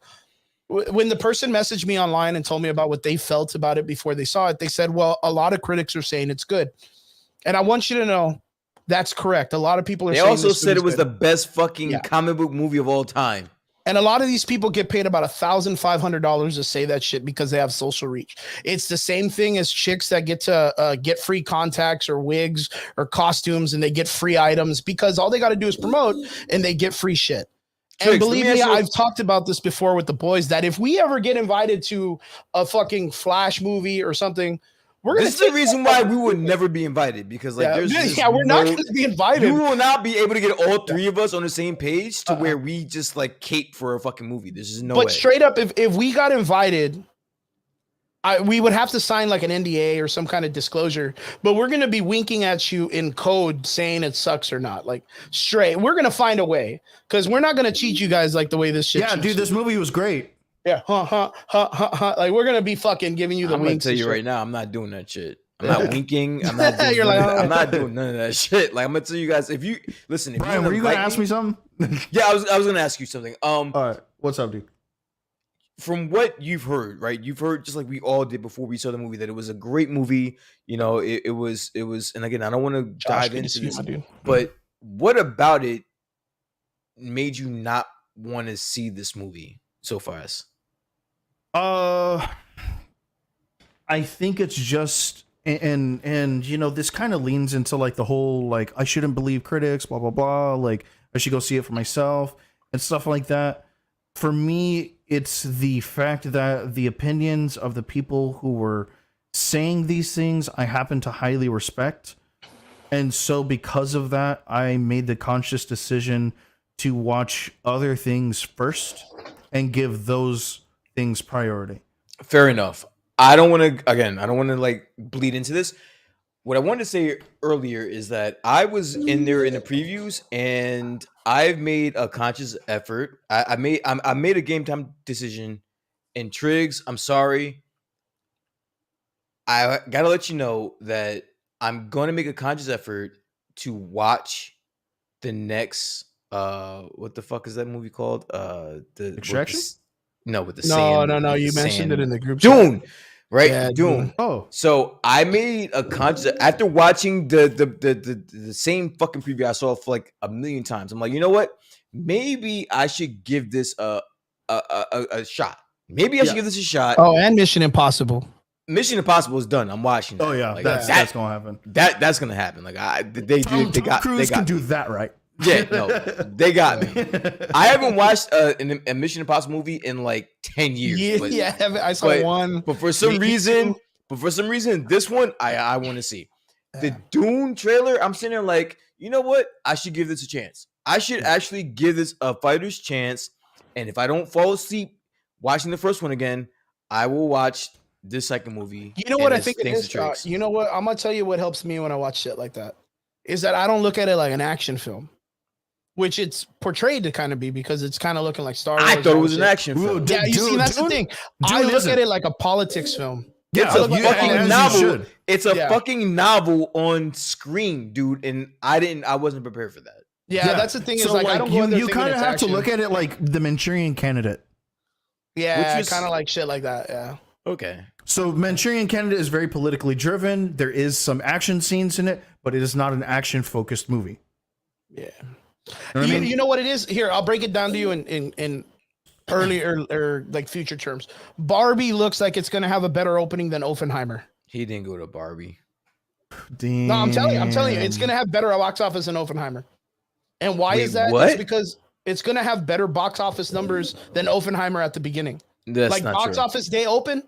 when the person messaged me online and told me about what they felt about it before they saw it, they said, well, a lot of critics are saying it's good. And I want you to know that's correct. A lot of people are saying also said it was the best fucking comic book movie of all time. And a lot of these people get paid about $1,500 to say that shit because they have social reach. It's the same thing as chicks that get to get free contacts or wigs or costumes and they get free items because all they got to do is promote and they get free shit. And believe me, I've talked about this before with the boys that if we ever get invited to a fucking Flash movie or something, this is the reason why we would never be invited because like we're not going to be invited. You will not be able to get all three of us on the same page to where we just like cape for a fucking movie. This is no way. But straight up, if we got invited, we would have to sign like an NDA or some kind of disclosure. But we're going to be winking at you in code saying it sucks or not. Like straight, we're going to find a way because we're not going to cheat you guys like the way this shit. Yeah, dude, this movie was great. Yeah, like we're gonna be fucking giving you the winks. I'm gonna tell you right now, I'm not doing that shit. I'm not winking. I'm not. Doing I'm not doing none of that shit. Like I'm gonna tell you guys, if you listen, if Brian, were you gonna ask me something? Yeah, I was gonna ask you something. All right, what's up, dude? From what you've heard, right? You've heard just like we all did before we saw the movie that it was a great movie. You know, it was. And again, I don't want to dive into this, but what about it made you not want to see this movie so fast? I think it's just and you know this kind of leans into like the whole like I shouldn't believe critics, blah blah blah. Like I should go see it for myself and stuff like that. For me, it's the fact that the opinions of the people who were saying these things I happen to highly respect, and so because of that, I made the conscious decision to watch other things first and give those things priority. Fair enough. I don't want to like bleed into this. What I wanted to say earlier is that I was in there in the previews and I've made a conscious effort. I made a game time decision, and Triggs, I'm sorry. I gotta let you know that I'm gonna make a conscious effort to watch the next what the fuck is that movie called? The Extraction? With the sand. No. You mentioned it in the group Dune, chat. right? Yeah, Dune. Oh, so I made a conscious after watching the same fucking preview I saw for like a million times. I'm like, you know what? Maybe I should give this a shot. Maybe I should give this a shot. Oh, and Mission Impossible. Mission Impossible is done. I'm watching that. Oh yeah, like, that's gonna happen. That's gonna happen. Like Tom Cruise can do that right. Yeah, no, they got me. I haven't watched a Mission Impossible movie in like 10 years. I saw one. But for some reason, this one I want to see. The Dune trailer, I'm sitting there like, you know what? I should give this a chance. I should actually give this a fighter's chance. And if I don't fall asleep watching the first one again, I will watch this second movie. You know what I think it is? You know what? I'm going to tell you what helps me when I watch shit like that is that I don't look at it like an action film, which it's portrayed to kind of be because it's kind of looking like Star Wars. I thought it was an action film. Yeah, you see, that's the thing. I look at it like a politics film. Yeah, it's a fucking novel. It's a fucking novel on screen, dude. And I wasn't prepared for that. Yeah, that's the thing. So is like I don't you kind of have to look at it like the Manchurian Candidate. Yeah, kind of like shit like that. Yeah. Okay. So Manchurian Candidate is very politically driven. There is some action scenes in it, but it is not an action focused movie. Yeah. You know what it is? Here, I'll break it down to you in early or like future terms. Barbie looks like it's going to have a better opening than Oppenheimer. He didn't go to Barbie. Damn. No, I'm telling you, it's going to have better box office than Oppenheimer. And why is that? What? It's because it's going to have better box office numbers than Oppenheimer at the beginning. That's like not box true. office day open,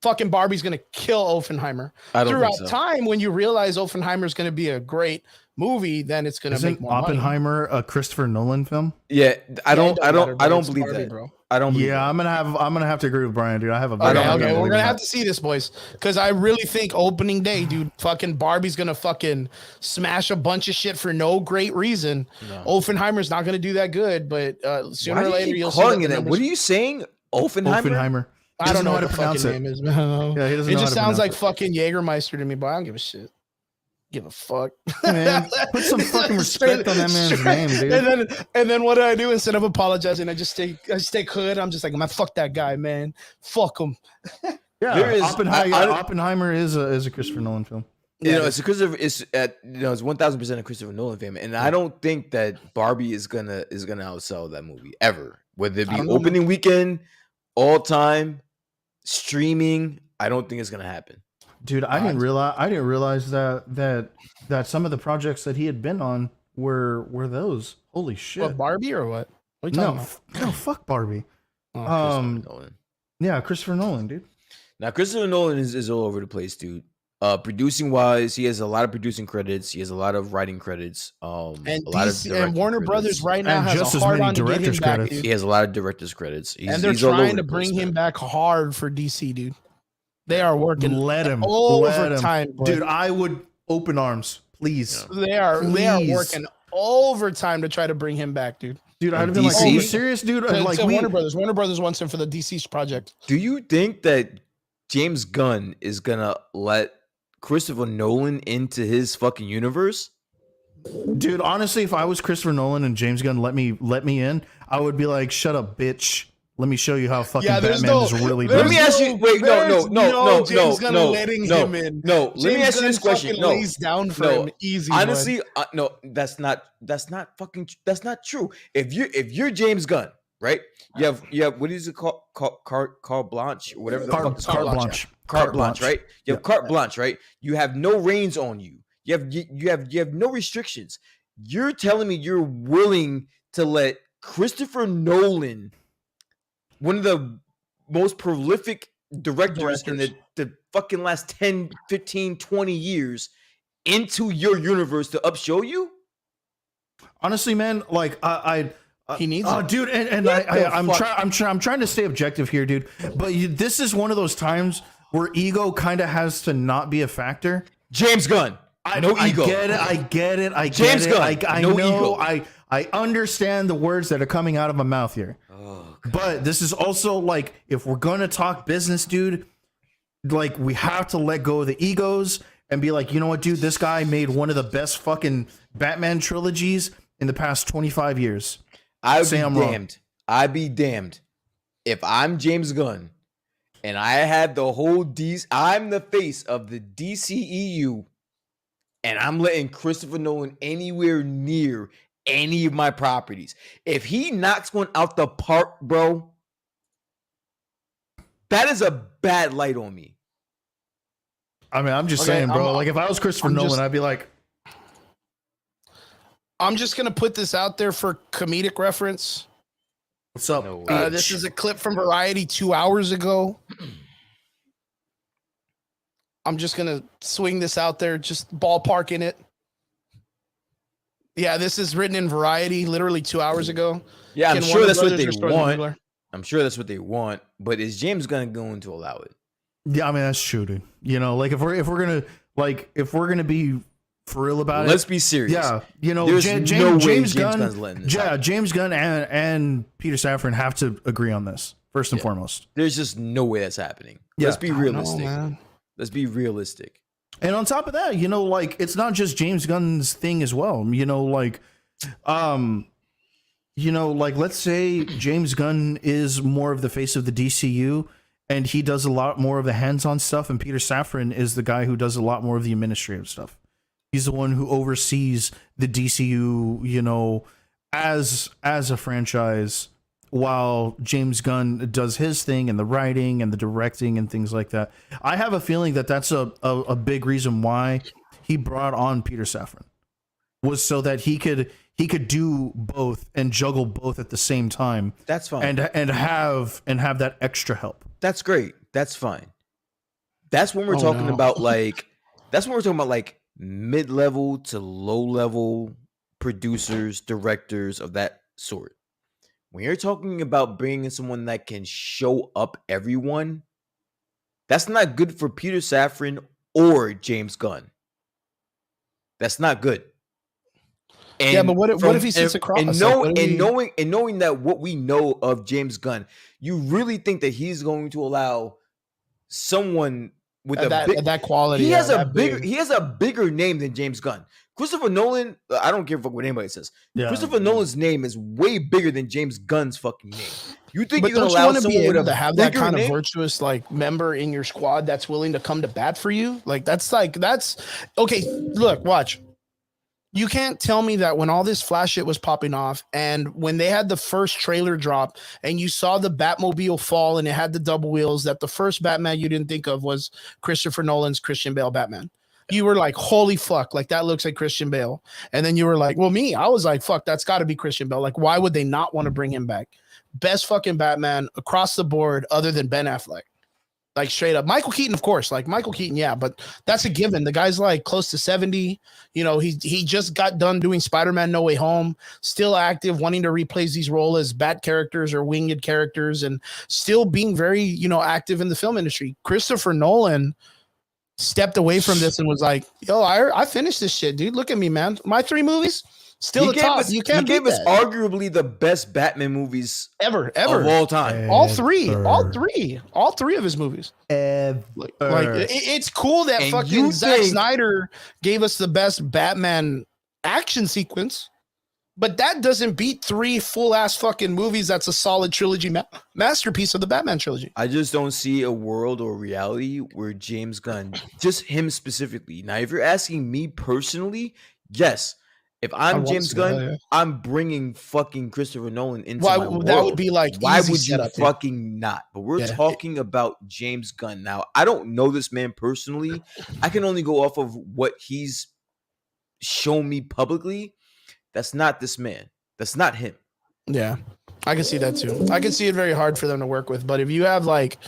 fucking Barbie's going to kill Oppenheimer. I don't Throughout think so. time, when you realize Oppenheimer's going to be a great movie, then it's going to make more Oppenheimer money. A Christopher Nolan film? Yeah, I don't believe Barbie, that, bro. I don't believe I'm gonna have to agree with Brian, dude. I have a okay. We're gonna have to see this, boys, because I really think opening day, dude, fucking Barbie's gonna fucking smash a bunch of shit for no great reason. No. Oppenheimer's not gonna do that good, but sooner or later you'll see that. What are you saying? Oppenheimer? I don't know what the fucking name is, man. Yeah, he doesn't it know just how to sounds like it. fucking Jägermeister to me, but I don't give a shit. Give a fuck. Man, put some fucking respect on that man's name, dude. And then what do I do instead of apologizing? I just take hood. I'm just like, man, fuck that guy, man. Fuck him. Yeah, Oppenheimer is a Christopher Nolan film. You know, it's because of it's 1000% a Christopher Nolan film, and I don't think that Barbie is gonna outsell that movie ever. Whether it be opening weekend, all time, streaming, I don't think it's gonna happen. Dude, I didn't realize that some of the projects that he had been on were those. Holy shit! What, Barbie or what? What are you talking about? No, fuck Barbie. Christopher Nolan. Yeah, Christopher Nolan, dude. Now Christopher Nolan is all over the place, dude. Producing wise, he has a lot of producing credits. He has a lot of writing credits. And a lot and Warner Brothers right now has a hard on to get him back. He has a lot of director's credits, and they're trying to bring him back hard for DC, dude. They are working. Let him overtime, dude. I would open arms, please. Yeah. They are working overtime to try to bring him back, dude. Dude, I'd have been like, "Are you serious, dude?" Like Warner Brothers wants him for the DC project. Do you think that James Gunn is gonna let Christopher Nolan into his fucking universe? Dude, honestly, if I was Christopher Nolan and James Gunn let me in, I would be like, "Shut up, bitch. Let me show you how fucking Batman is really done." Let me ask you. Wait, no. Letting him in. No, let me ask you this question. No, lays down for him easy. Honestly, no, that's not true. If you're James Gunn, right? You have what is it called? Carte blanche, or whatever the fuck it's called. Carte blanche, right? You have carte blanche, right? You have no reins on you. You have no restrictions. You're telling me you're willing to let Christopher Nolan, one of the most prolific directors in the fucking last 10, 15, 20 years, into your universe to upshow you? Honestly, man, like he needs it. Dude, and I'm trying to stay objective here, dude. But this is one of those times where ego kind of has to not be a factor. James Gunn, no ego. I get it. James Gunn, I no know. ego. I understand the words that are coming out of my mouth here. Oh, but this is also like, if we're gonna talk business, dude, like we have to let go of the egos and be like, you know what, dude, this guy made one of the best fucking Batman trilogies in the past 25 years. I'd be damned if I'm James Gunn and I had the whole I'm the face of the DCEU and I'm letting Christopher Nolan anywhere near any of my properties. If he knocks one out the park, bro, that is a bad light on me. I mean, I'm just saying, bro. Like, if I was Christopher Nolan, I'd be like, I'm just gonna put this out there for comedic reference. What's up? This is a clip from Variety 2 hours ago. I'm just gonna swing this out there, just ballparking it. Yeah, this is written in Variety, literally 2 hours ago. Yeah, I'm sure that's what they want. I'm sure that's what they want, but is James Gunn going to allow it? Yeah, I mean that's true, dude. You know, like if we're gonna be for real about it, let's be serious. Yeah, you know, James Gunn's letting this happen. James Gunn and Peter Safran have to agree on this first and foremost. There's just no way that's happening. Let's be realistic. Let's be realistic. And on top of that, you know, like it's not just James Gunn's thing as well. You know, like, let's say James Gunn is more of the face of the DCU, and he does a lot more of the hands-on stuff, and Peter Safran is the guy who does a lot more of the administrative stuff. He's the one who oversees the DCU, you know, as a franchise, while James Gunn does his thing and the writing and the directing and things like that. I have a feeling that that's a big reason why he brought on Peter Safran, was so that he could do both and juggle both at the same time. That's fine. And have that extra help. That's great. That's fine. That's when we're talking about like mid-level to low-level producers, directors of that sort. When you're talking about bringing in someone that can show up everyone, that's not good for Peter Safran or James Gunn. That's not good. And but what if he sits across? And knowing that what we know of James Gunn, you really think that he's going to allow someone with that quality? He has a bigger name than James Gunn. Christopher Nolan, I don't give a fuck what anybody says. Yeah. Christopher Nolan's name is way bigger than James Gunn's fucking name. You think you're gonna allow someone with to have that kind of virtuous like member in your squad that's willing to come to bat for you? That's okay. Look, watch. You can't tell me that when all this Flash shit was popping off and when they had the first trailer drop and you saw the Batmobile fall and it had the double wheels, that the first Batman you didn't think of was Christopher Nolan's Christian Bale Batman. You were like, holy fuck, like that looks like Christian Bale. And then you were like, well, I was like, fuck, that's got to be Christian Bale. Like, why would they not want to bring him back? Best fucking Batman across the board other than Ben Affleck. Like straight up. Michael Keaton, of course. Like Michael Keaton, yeah, but that's a given. The guy's like close to 70. You know, he just got done doing Spider-Man No Way Home, still active, wanting to replace these roles as bat characters or winged characters, and still being very, you know, active in the film industry. Christopher Nolan stepped away from this and was like, yo, I finished this shit, dude. Look at me, man. My 3 movies. Still the top. You can't beat that. He gave us arguably the best Batman movies ever of all time. All three of his movies. Like it's cool that fucking Zack Snyder gave us the best Batman action sequence, but that doesn't beat 3 full ass fucking movies. That's a solid trilogy masterpiece of the Batman trilogy. I just don't see a world or reality where James Gunn, just him specifically. Now, if you're asking me personally, yes. If I'm James Gunn, I'm bringing fucking Christopher Nolan into my world. That would be like, why would you fucking not? But we're talking about James Gunn. Now, I don't know this man personally. I can only go off of what he's shown me publicly. That's not this man. That's not him. Yeah, I can see that too. I can see it very hard for them to work with. But if you have like,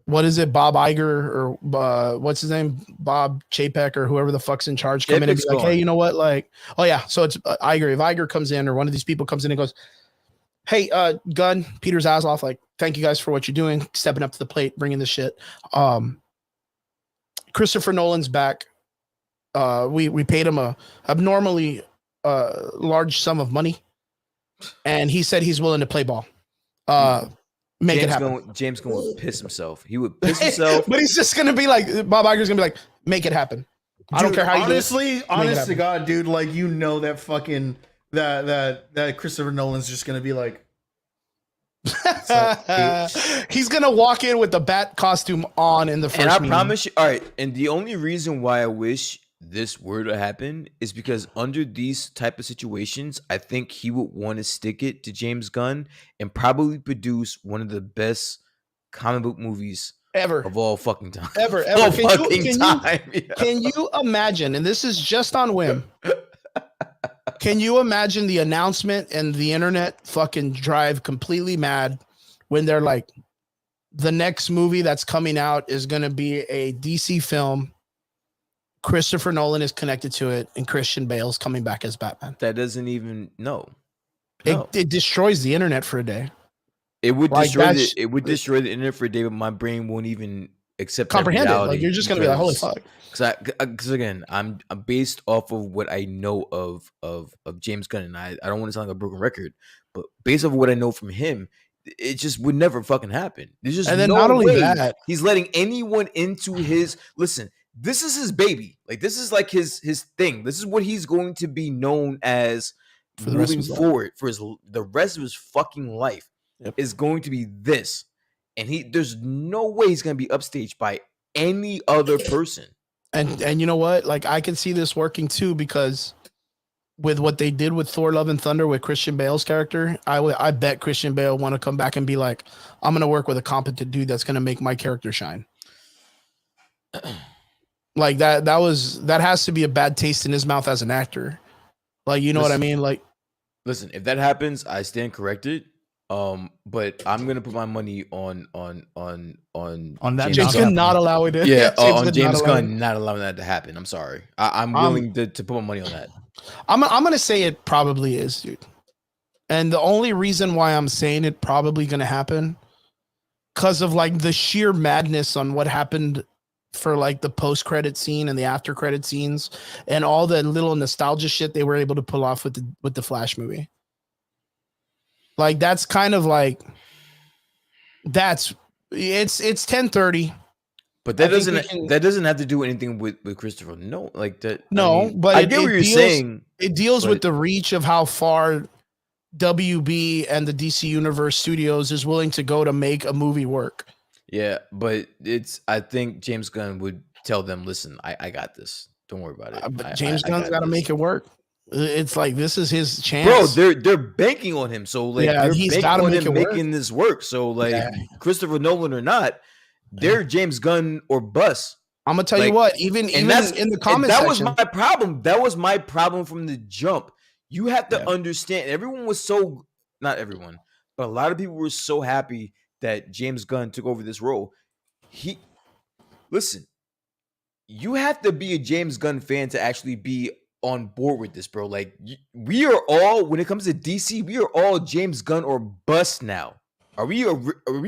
what is it, Bob Iger or what's his name, Bob Chapek or whoever the fuck's in charge, come in and be like, hey, you know what? Like, oh yeah, so it's Iger. If Iger comes in or one of these people comes in and goes, hey, Gunn, Peter's ass off. Like, thank you guys for what you're doing, stepping up to the plate, bringing this shit. Christopher Nolan's back. We paid him a abnormally large sum of money, and he said he's willing to play ball. Make it happen. James going to piss himself. He would piss himself. But he's just going to be like, Bob Iger's going to be like, make it happen. I don't care how you do it. Honest to God, dude, like, you know that fucking, that Christopher Nolan's just going to be like. He's going to walk in with the bat costume on in the first And I promise you, all right, and the only reason why I wish this were to happen is because under these type of situations, I think he would want to stick it to James Gunn and probably produce one of the best comic book movies ever of all fucking time. Ever. Can you imagine? And this is just on whim. Can you imagine the announcement and the internet fucking drive completely mad when they're like, the next movie that's coming out is going to be a DC film. Christopher Nolan is connected to it, and Christian Bale's coming back as Batman. That doesn't even no. It destroys the internet for a day. It would destroy destroy the internet for a day, but my brain won't even accept comprehend it. Like you're just gonna be like, holy fuck. Because again, I'm based off of what I know of James Gunn, and I don't want to sound like a broken record, but based off of what I know from him, it just would never fucking happen. There's just and then no not only way that, he's letting anyone into his listen. This is his baby. Like this is like his thing. This is what he's going to be known as for moving forward for the rest of his fucking life. Yep. Is going to be this, and there's no way he's going to be upstaged by any other person. And you know what? Like I can see this working too, because with what they did with Thor: Love and Thunder with Christian Bale's character, I bet Christian Bale want to come back and be like, I'm going to work with a competent dude that's going to make my character shine. Like that has to be a bad taste in his mouth as an actor. Like, you know what I mean? Like, listen, if that happens, I stand corrected. But I'm gonna put my money on that. James Gunn not allowing it. Yeah, on James Gunn not allowing that to happen. I'm sorry. I'm willing to put my money on that. I'm gonna say it probably is, dude. And the only reason why I'm saying it probably gonna happen, because of like the sheer madness on what happened for like the post-credit scene and the after-credit scenes and all the little nostalgia shit they were able to pull off with the Flash movie. Like that's kind of like it's 10:30. But that doesn't have to do anything with Christopher. No, like that. No, I mean, but I get what you're saying. It deals with the reach of how far WB and the DC Universe Studios is willing to go to make a movie work. Yeah, but I think James Gunn would tell them, listen, I got this. Don't worry about it. But James Gunn's got to make it work. It's like this is his chance, bro. They're banking on him, so like he's got to make it work. Making this work. So like Christopher Nolan or not, they're James Gunn or bust. I'm gonna tell you what, even in the comments, that was my problem. That was my problem from the jump. You have to understand. Everyone was not everyone, but a lot of people were so happy that James Gunn took over this role. Listen, you have to be a James Gunn fan to actually be on board with this, bro. Like we are all, when it comes to DC, we are all James Gunn or bust now. Are we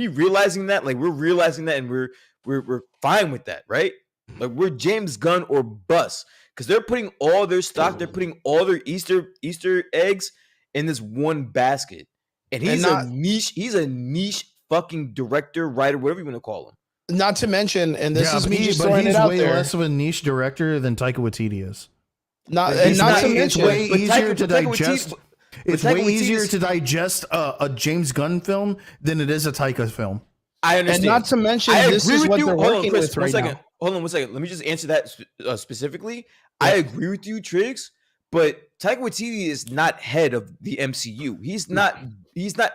realizing that? Like we're realizing that, and we're fine with that, right? Like we're James Gunn or bust, because they're putting all their stock, they're putting all their Easter eggs in this one basket, and he's a niche fucking director, writer, whatever you want to call him. Not to mention, and this is me just throwing it out there. He's way less of a niche director than Taika Waititi is. It's way easier to digest. It's way easier to digest a James Gunn film than it is a Taika film. I understand. And not to mention, this is what they're working with right now. Hold on one second. Let me just answer that specifically. I agree with you, Triggs, but Taika Waititi is not head of the MCU. He's not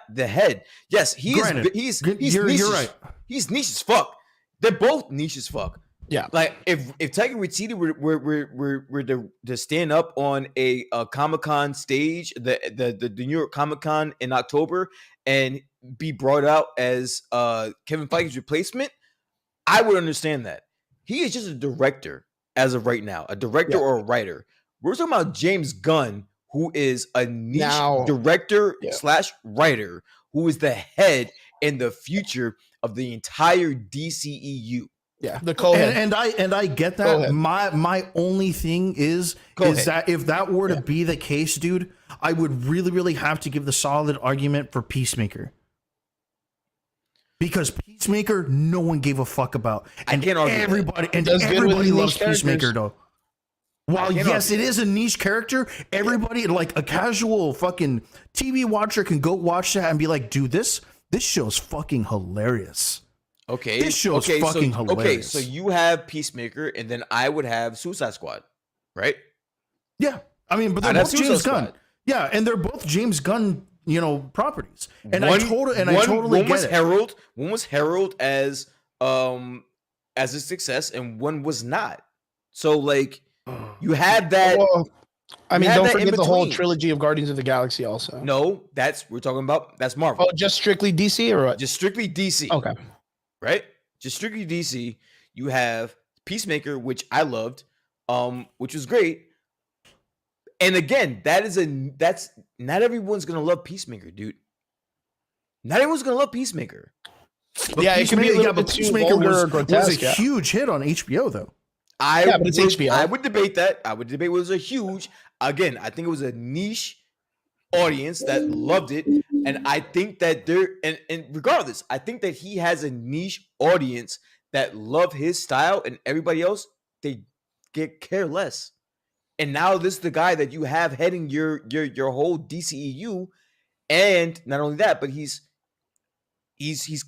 the head. Yes, he's you're right. He's niche as fuck. They're both niche as fuck. Yeah, like if Taika Waititi were to stand up on a Comic-Con stage, the New York Comic-Con in October, and be brought out as Kevin Feige's replacement, I would understand that. He is just a director as of right now, a director or a writer. We're talking about James Gunn, who is a niche director / writer, who is the head and the future of the entire DCEU. Yeah, the co-head. And I get that. My only thing is that if that were to be the case, dude, I would really have to give the solid argument for Peacemaker. Because Peacemaker, no one gave a fuck about. And I can't argue everybody loves Peacemaker though. While yes, it is a niche character, everybody, like a casual fucking TV watcher, can go watch that and be like, dude, this show's fucking hilarious. Okay. This show's fucking hilarious. Okay, so you have Peacemaker, and then I would have Suicide Squad, right? Yeah. I mean, but they're both James Gunn. Yeah, and they're both James Gunn, properties. And I totally get it. One was heralded as a success, and one was not. So like you had that. Well, I mean, don't forget the whole trilogy of Guardians of the Galaxy also. No, that's Marvel. Oh, just strictly DC or what? Just strictly DC. Okay. right? Just strictly DC. You have Peacemaker, which I loved, which was great. And again, that's not everyone's gonna love Peacemaker, dude. Not everyone's gonna love Peacemaker. But yeah, it can be a little bit too vulgar or grotesque. Was a huge hit on HBO, though. But it's HBO. I would debate that. I would debate was a huge. Again, I think it was a niche audience that loved it, and I think that and regardless, I think that he has a niche audience that love his style, and everybody else they care less. And now this is the guy that you have heading your whole DCEU, and not only that, but he's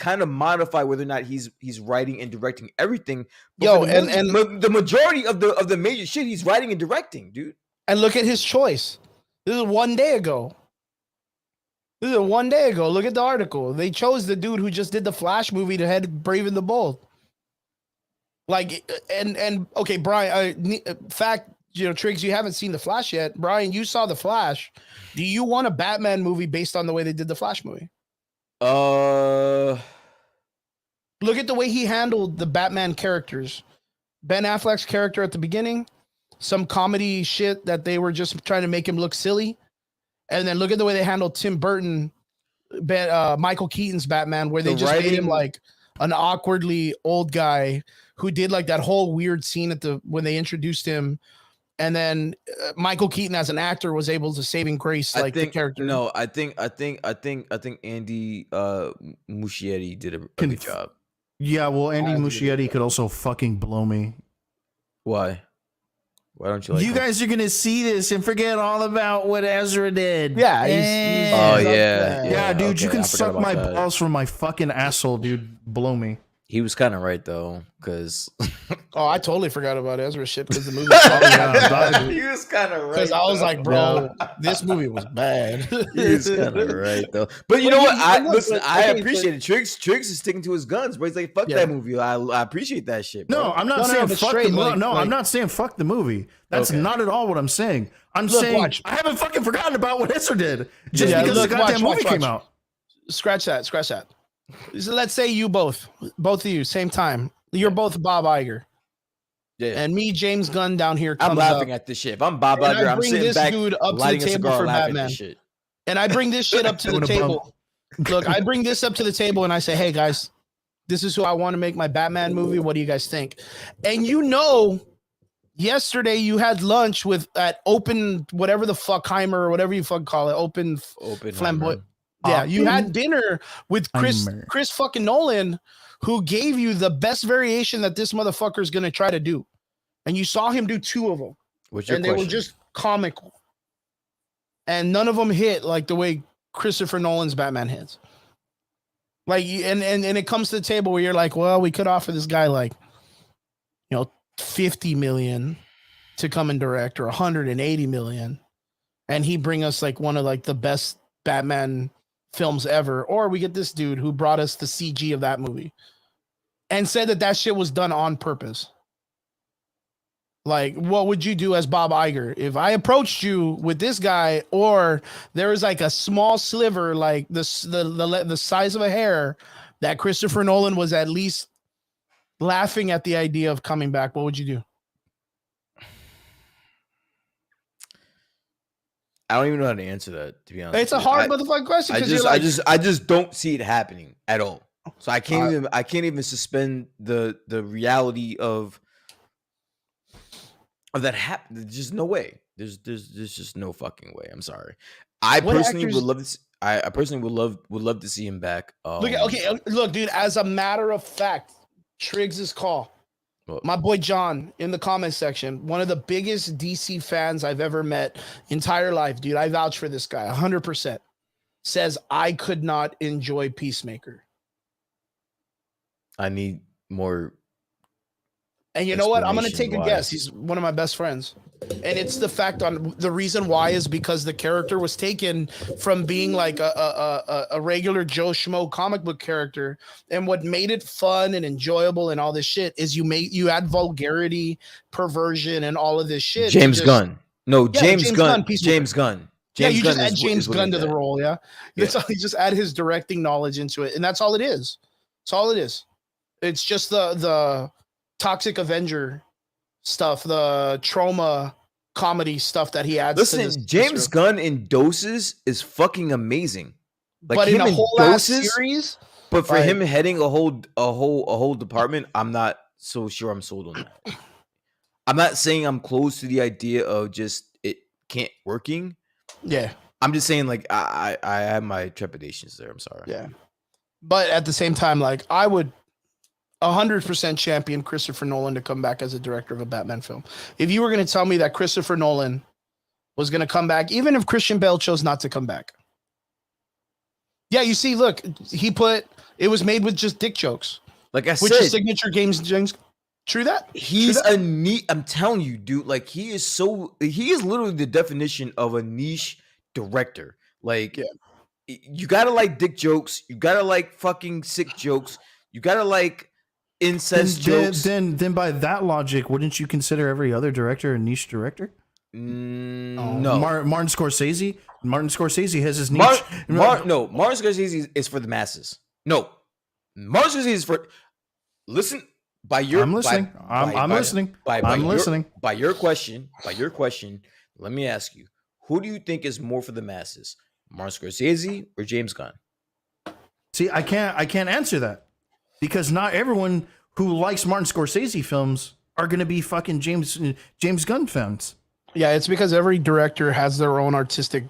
kind of modified whether or not he's writing and directing everything. But the majority of the major shit he's writing and directing, dude. And look at his choice. This is 1 day ago. Look at the article. They chose the dude who just did the Flash movie to head Brave and the Bold. Like, and okay, Brian. Fact, Triggs, you haven't seen the Flash yet. Brian, you saw the Flash. Do you want a Batman movie based on the way they did the Flash movie? Look at the way he handled the Batman characters. Ben Affleck's character at the beginning, some comedy shit that they were just trying to make him look silly. And then look at the way they handled Tim Burton, Michael Keaton's Batman, where they just made him like an awkwardly old guy who did like that whole weird scene when they introduced him. And then Michael Keaton as an actor was able to saving grace the character. No, I think Andy Muschietti did a good job. Yeah, well, Andy Muschietti could also fucking blow me. Why? Why don't you like? You guys are gonna see this and forget all about what Ezra did. Yeah. Yeah, dude, okay, you can suck my balls from my fucking asshole, dude. Blow me. He was kind of right though, because I totally forgot about Ezra shit because the movie. He was kind of right. Because I was like, bro, this movie was bad. He was kind of right though. But you know what? I appreciate it. Triggs is sticking to his guns, bro. He's like, fuck that movie. I appreciate that shit, bro. No, I'm not saying fuck the movie. No, I'm not saying fuck the movie. That's not at all what I'm saying. I'm saying I haven't fucking forgotten about what Ezra did just because the goddamn movie came out. Scratch that. So let's say you both of you, same time. You're both Bob Iger. Yeah. And me, James Gunn, down here. I'm laughing at this shit. If I'm Bob Iger, I'm sitting back, lighting a cigar, laughing at this shit. And I bring this shit up to the table. Look, I bring this up to the table and I say, hey guys, this is who I want to make my Batman movie. What do you guys think? And yesterday you had lunch with at Open, whatever the fuckheimer or whatever you fucking call it, Open Flamboyant. Yeah, you had dinner with Chris fucking Nolan, who gave you the best variation that this motherfucker is gonna try to do, and you saw him do 2 of them, they were just comical, and none of them hit like the way Christopher Nolan's Batman hits. Like, and it comes to the table where you're like, well, we could offer this guy like, $50 million to come and direct, or $180 million, and he bring us like one of like the best Batman films ever, or we get this dude who brought us the CG of that movie and said that shit was done on purpose. Like, what would you do as Bob Iger if I approached you with this guy, or there was like a small sliver, like the size of a hair, that Christopher Nolan was at least laughing at the idea of coming back? What would you do? I don't even know how to answer that, to be honest. It's a hard motherfucking question. I just don't see it happening at all. So I can't even suspend the reality of that happening. There's just no way. There's just no fucking way. I'm sorry. I personally would love to see him back. Look, dude. As a matter of fact, Triggs' call. My boy John in the comments section, one of the biggest DC fans I've ever met entire life, dude. I vouch for this guy 100%. Says I could not enjoy Peacemaker. I need more. And you know what? I'm going to take a guess. He's one of my best friends. And it's the fact on the reason why is because the character was taken from being like a regular Joe Schmo comic book character. And what made it fun and enjoyable and all this shit is you add vulgarity, perversion, and all of this shit. James Gunn. James Gunn. James Gunn. You just add James Gunn to the role. Yeah. You just add his directing knowledge into it. And that's all it is. That's all it is. It's just the Toxic Avenger stuff, the trauma comedy stuff that he adds. Listen, James Gunn in Doses is fucking amazing. Like, but him in a whole Doses, series. But for him heading a whole department, I'm not so sure I'm sold on that. I'm not saying I'm close to the idea of just it can't working. Yeah. I'm just saying, like, I have my trepidations there. I'm sorry. Yeah. But at the same time, like, I would 100% champion Christopher Nolan to come back as a director of a Batman film. If you were going to tell me that Christopher Nolan was going to come back, even if Christian Bale chose not to come back. Yeah, you see, look, it was made with just dick jokes. Like I said, which is signature James. True that? He's a neat. I'm telling you, dude. Like, he is literally the definition of a niche director. Like, you gotta like dick jokes. You gotta like fucking sick jokes. You gotta like incest jokes. Then by that logic, wouldn't you consider every other director a niche director? No. Martin Scorsese. Martin Scorsese has his niche. Martin Scorsese is for the masses. No, Martin Scorsese is for. Listen. I'm listening. I'm listening. By your question, let me ask you: who do you think is more for the masses, Martin Scorsese or James Gunn? See, I can't answer that because not everyone who likes Martin Scorsese films are going to be fucking James Gunn fans. Yeah, it's because every director has their own artistic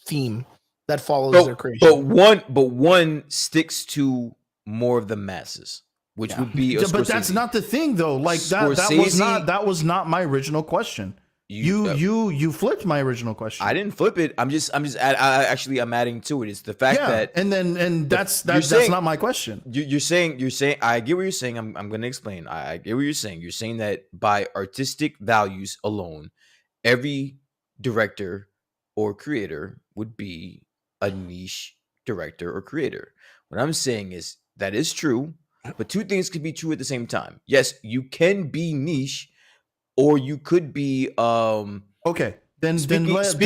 theme that follows their creation. But one sticks to more of the masses. Which would be, but that's not the thing though. Like that was not my original question. You flipped my original question. I didn't flip it. I'm adding to it. It's the fact that and that's not my question. You're saying I get what you're saying. I'm going to explain. I get what you're saying. You're saying that by artistic values alone, every director or creator would be a niche director or creator. What I'm saying is that is true. But two things could be true at the same time. Yes, you can be niche, or you could be okay. Then let me just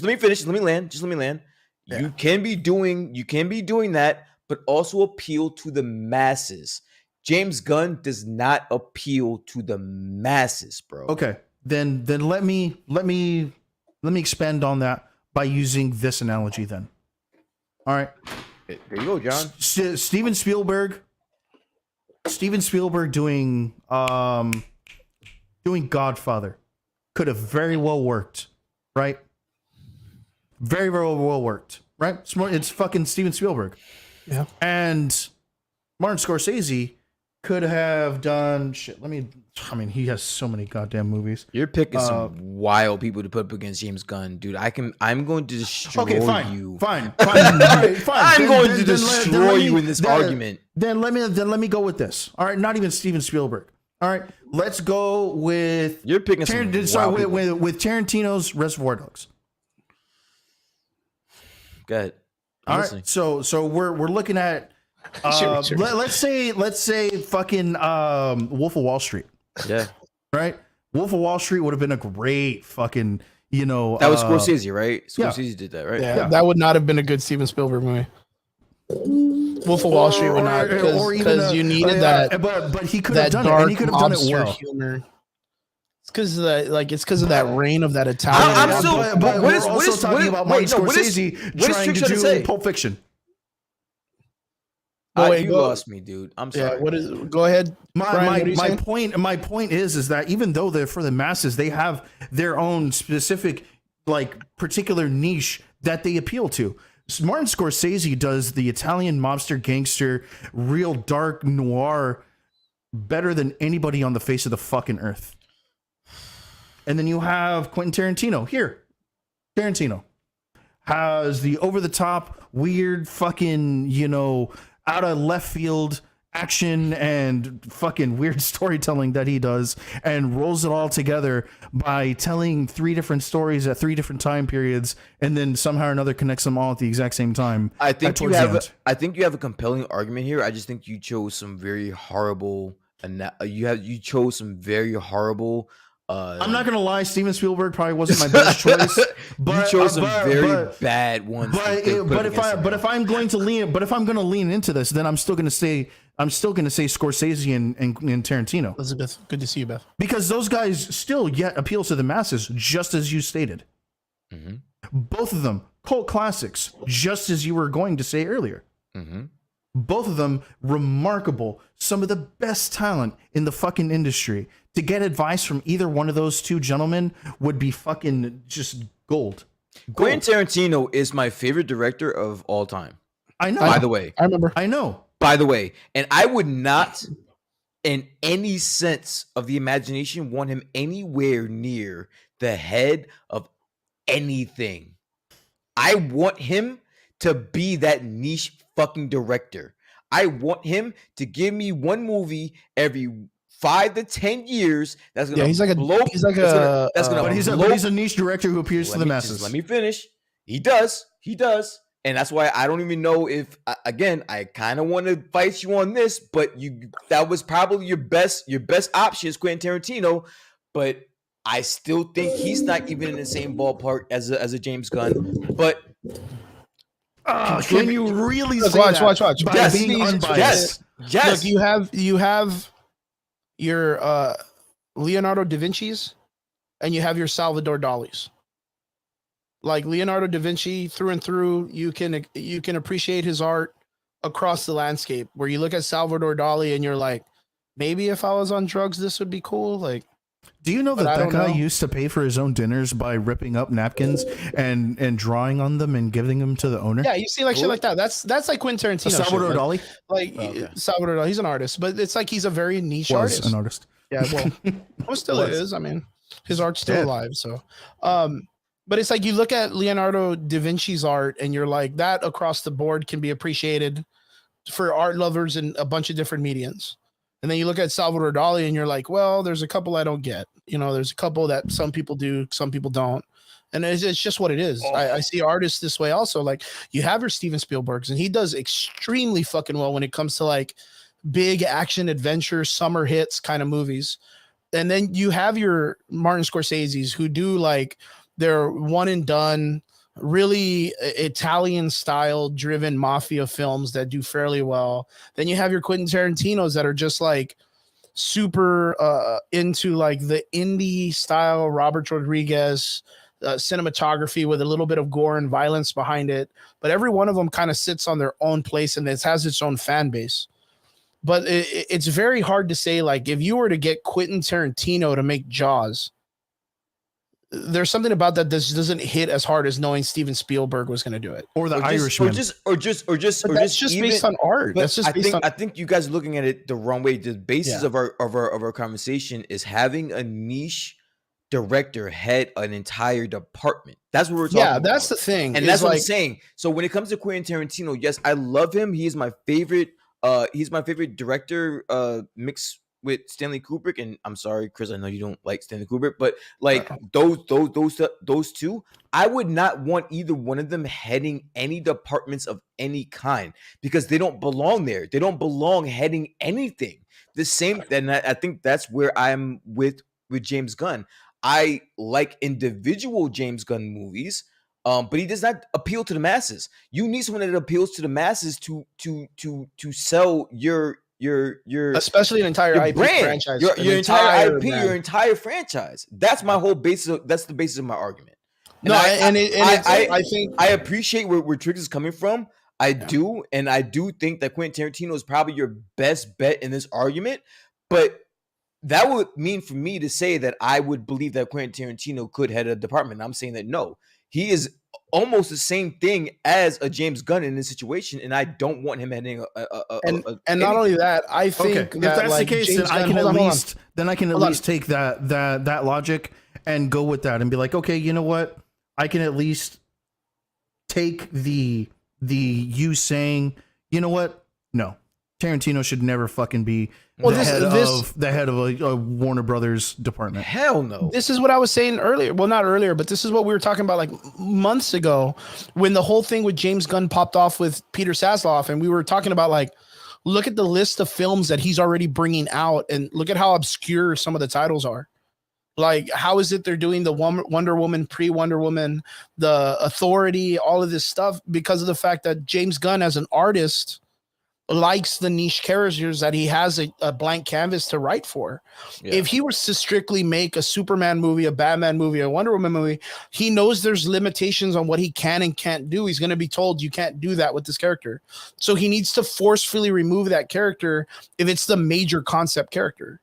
let me finish. Let me land. Yeah. You can be doing that, but also appeal to the masses. James Gunn does not appeal to the masses, bro. Okay. Then let me expand on that by using this analogy. Then, all right. There you go, John. Steven Spielberg doing Godfather could have very well worked, right? Very, very well worked, right? It's fucking Steven Spielberg. Yeah. And Martin Scorsese could have done shit. He has so many goddamn movies. You're picking some wild people to put up against James Gunn, dude. I'm going to destroy you. Fine. Right, fine. I'm going to destroy you in this argument. Then let me go with this. All right, not even Steven Spielberg. All right, let's go with you're picking some with Tarantino's Reservoir Dogs. Go ahead. All right, so we're looking at let's say fucking Wolf of Wall Street. Yeah. Right? Wolf of Wall Street would have been a great fucking, that was Scorsese, right? Scorsese did that, right? Yeah, that would not have been a good Steven Spielberg movie. Wolf of Wall Street would not, because you needed that. But he could have done it, and he could have done it well. Humor. It's because of that reign of that Italian. But we're also talking about Martin Scorsese trying to do Pulp Fiction. You lost me, dude. I'm sorry. Yeah, go ahead. My point is that even though they're for the masses, they have their own specific, like, particular niche that they appeal to. Martin Scorsese does the Italian mobster gangster, real dark noir better than anybody on the face of the fucking earth. And then you have Quentin Tarantino. Tarantino has the over the top, weird, fucking, out of left field action and fucking weird storytelling that he does, and rolls it all together by telling 3 different stories at 3 different time periods, and then somehow or another connects them all at the exact same time. I think you have a compelling argument here. I just think you chose some very horrible. You chose some very horrible. I'm not gonna lie, Steven Spielberg probably wasn't my best choice, but you chose some very bad ones. But if I'm gonna lean into this, then I'm still gonna say I'm still going to say Scorsese and Tarantino. Elizabeth, good to see you, Beth. Because those guys still yet appeal to the masses, just as you stated. Mm-hmm. Both of them, cult classics, just as you were going to say earlier. Mm-hmm. Both of them, remarkable. Some of the best talent in the fucking industry. To get advice from either one of those two gentlemen would be fucking just gold. Quentin Tarantino is my favorite director of all time. I know. By the way. I remember. I know. By the way. And I would not, in any sense of the imagination, want him anywhere near the head of anything. I want him to be that niche fucking director. I want him to give me one movie every 5 to 10 years that's gonna blow. But he's a niche director who appeals to the masses. Let me finish. He does, and that's why I don't even know if again I kind of want to fight you on this, but that was probably your best option is Quentin Tarantino, but I still think he's not even in the same ballpark as a James Gunn. But can you really say watch by yes, being unbiased? Yes. Look, you have your Leonardo da Vinci's and you have your Salvador Dali's. Like Leonardo da Vinci through and through, you can appreciate his art across the landscape. Where you look at Salvador Dali and you're like, maybe if I was on drugs, this would be cool. Like, do you know that guy used to pay for his own dinners by ripping up napkins and drawing on them and giving them to the owner? Yeah, you see like shit like that. That's like Quentin Tarantino. Salvador Dali? Salvador Dali, he's an artist, but it's like he's a very niche artist. An artist. Yeah, well, still is. I mean, his art's still alive. So, but it's like you look at Leonardo da Vinci's art and you're like, that across the board can be appreciated for art lovers in a bunch of different mediums. And then you look at Salvador Dali and you're like, well, there's a couple I don't get. There's a couple that some people do, some people don't. And it's just what it is. I see artists this way also. Like you have your Steven Spielbergs and he does extremely fucking well when it comes to like big action adventure, summer hits kind of movies. And then you have your Martin Scorsese's who do like their one and done, really Italian style driven mafia films that do fairly well. Then you have your Quentin Tarantino's that are just like super into like the indie style Robert Rodriguez cinematography with a little bit of gore and violence behind it. But every one of them kind of sits on their own place and it has its own fan base. But it's very hard to say, like, if you were to get Quentin Tarantino to make Jaws, there's something about that doesn't hit as hard as knowing Steven Spielberg was going to do it, or The Irishman, or just based on art. That's just I think you guys are looking at it the wrong way. The basis of our conversation is having a niche director head an entire department. That's what we're talking about. Yeah, that's the thing, and that's what I'm saying. So when it comes to Quentin Tarantino, yes, I love him. He is my favorite. He's my favorite director. Mixed with Stanley Kubrick, and I'm sorry, Chris, I know you don't like Stanley Kubrick, but like those two, I would not want either one of them heading any departments of any kind because they don't belong there. They don't belong heading anything. The same, and I think that's where I'm with James Gunn. I like individual James Gunn movies, but he does not appeal to the masses. You need someone that appeals to the masses to sell your especially an entire IP brand, franchise, your entire IP, brand. Your entire franchise. That's my whole basis. That's the basis of my argument. And I think I appreciate where Triggs is coming from. I do, and I do think that Quentin Tarantino is probably your best bet in this argument. But that would mean for me to say that I would believe that Quentin Tarantino could head a department. I'm saying that no, he is almost the same thing as a James Gunn in this situation, and I don't want him heading and not only that, I think that, if that's like, the case, James then Gunn, I can at least take that logic and go with that and be like, okay, you know what? I can at least take the you saying, you know what? No, Tarantino should never fucking be the head of a Warner Brothers department. Hell no. This is what I was saying earlier. Well, not earlier, but this is what we were talking about like months ago when the whole thing with James Gunn popped off with Peter Sasloff, and we were talking about like, look at the list of films that he's already bringing out, and look at how obscure some of the titles are. Like, how is it they're doing the Wonder Woman, pre-Wonder Woman, the Authority, all of this stuff because of the fact that James Gunn as an artist likes the niche characters that he has a blank canvas to write for. Yeah. If he was to strictly make a Superman movie, a Batman movie, a Wonder Woman movie, he knows there's limitations on what he can and can't do. He's going to be told you can't do that with this character. So he needs to forcefully remove that character if it's the major concept character.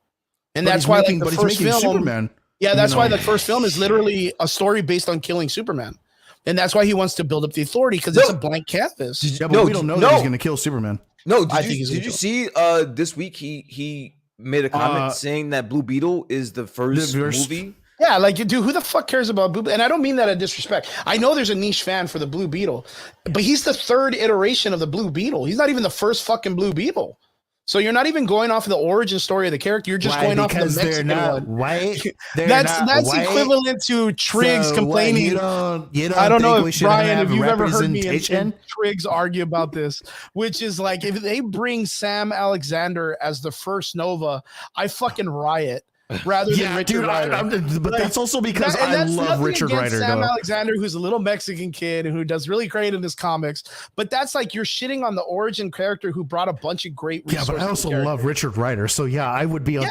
And that's why the first film, Superman. Yeah, that's why the first film is literally a story based on killing Superman. And that's why he wants to build up the authority, because it's a blank canvas. Yeah, but we don't know that he's going to kill Superman. No, did you see this week he made a comment saying that Blue Beetle is the first movie? Yeah, like, dude, who the fuck cares about Blue Beetle? And I don't mean that in disrespect. I know there's a niche fan for the Blue Beetle, but he's the third iteration of the Blue Beetle. He's not even the first fucking Blue Beetle. So you're not even going off of the origin story of the character. You're just going off of the Mexican one. White. That's white. Equivalent to Triggs complaining. You don't I don't know if Brian, if you've ever heard me and Triggs argue about this, which is like, if they bring Sam Alexander as the first Nova, I fucking riot. Rather than Richard Rider. But that's also because I love Richard Rider. Sam Alexander, who's a little Mexican kid and who does really great in his comics. But that's like, you're shitting on the origin character who brought a bunch of great resources. Yeah, but I also love Richard Rider. So yeah, I would be on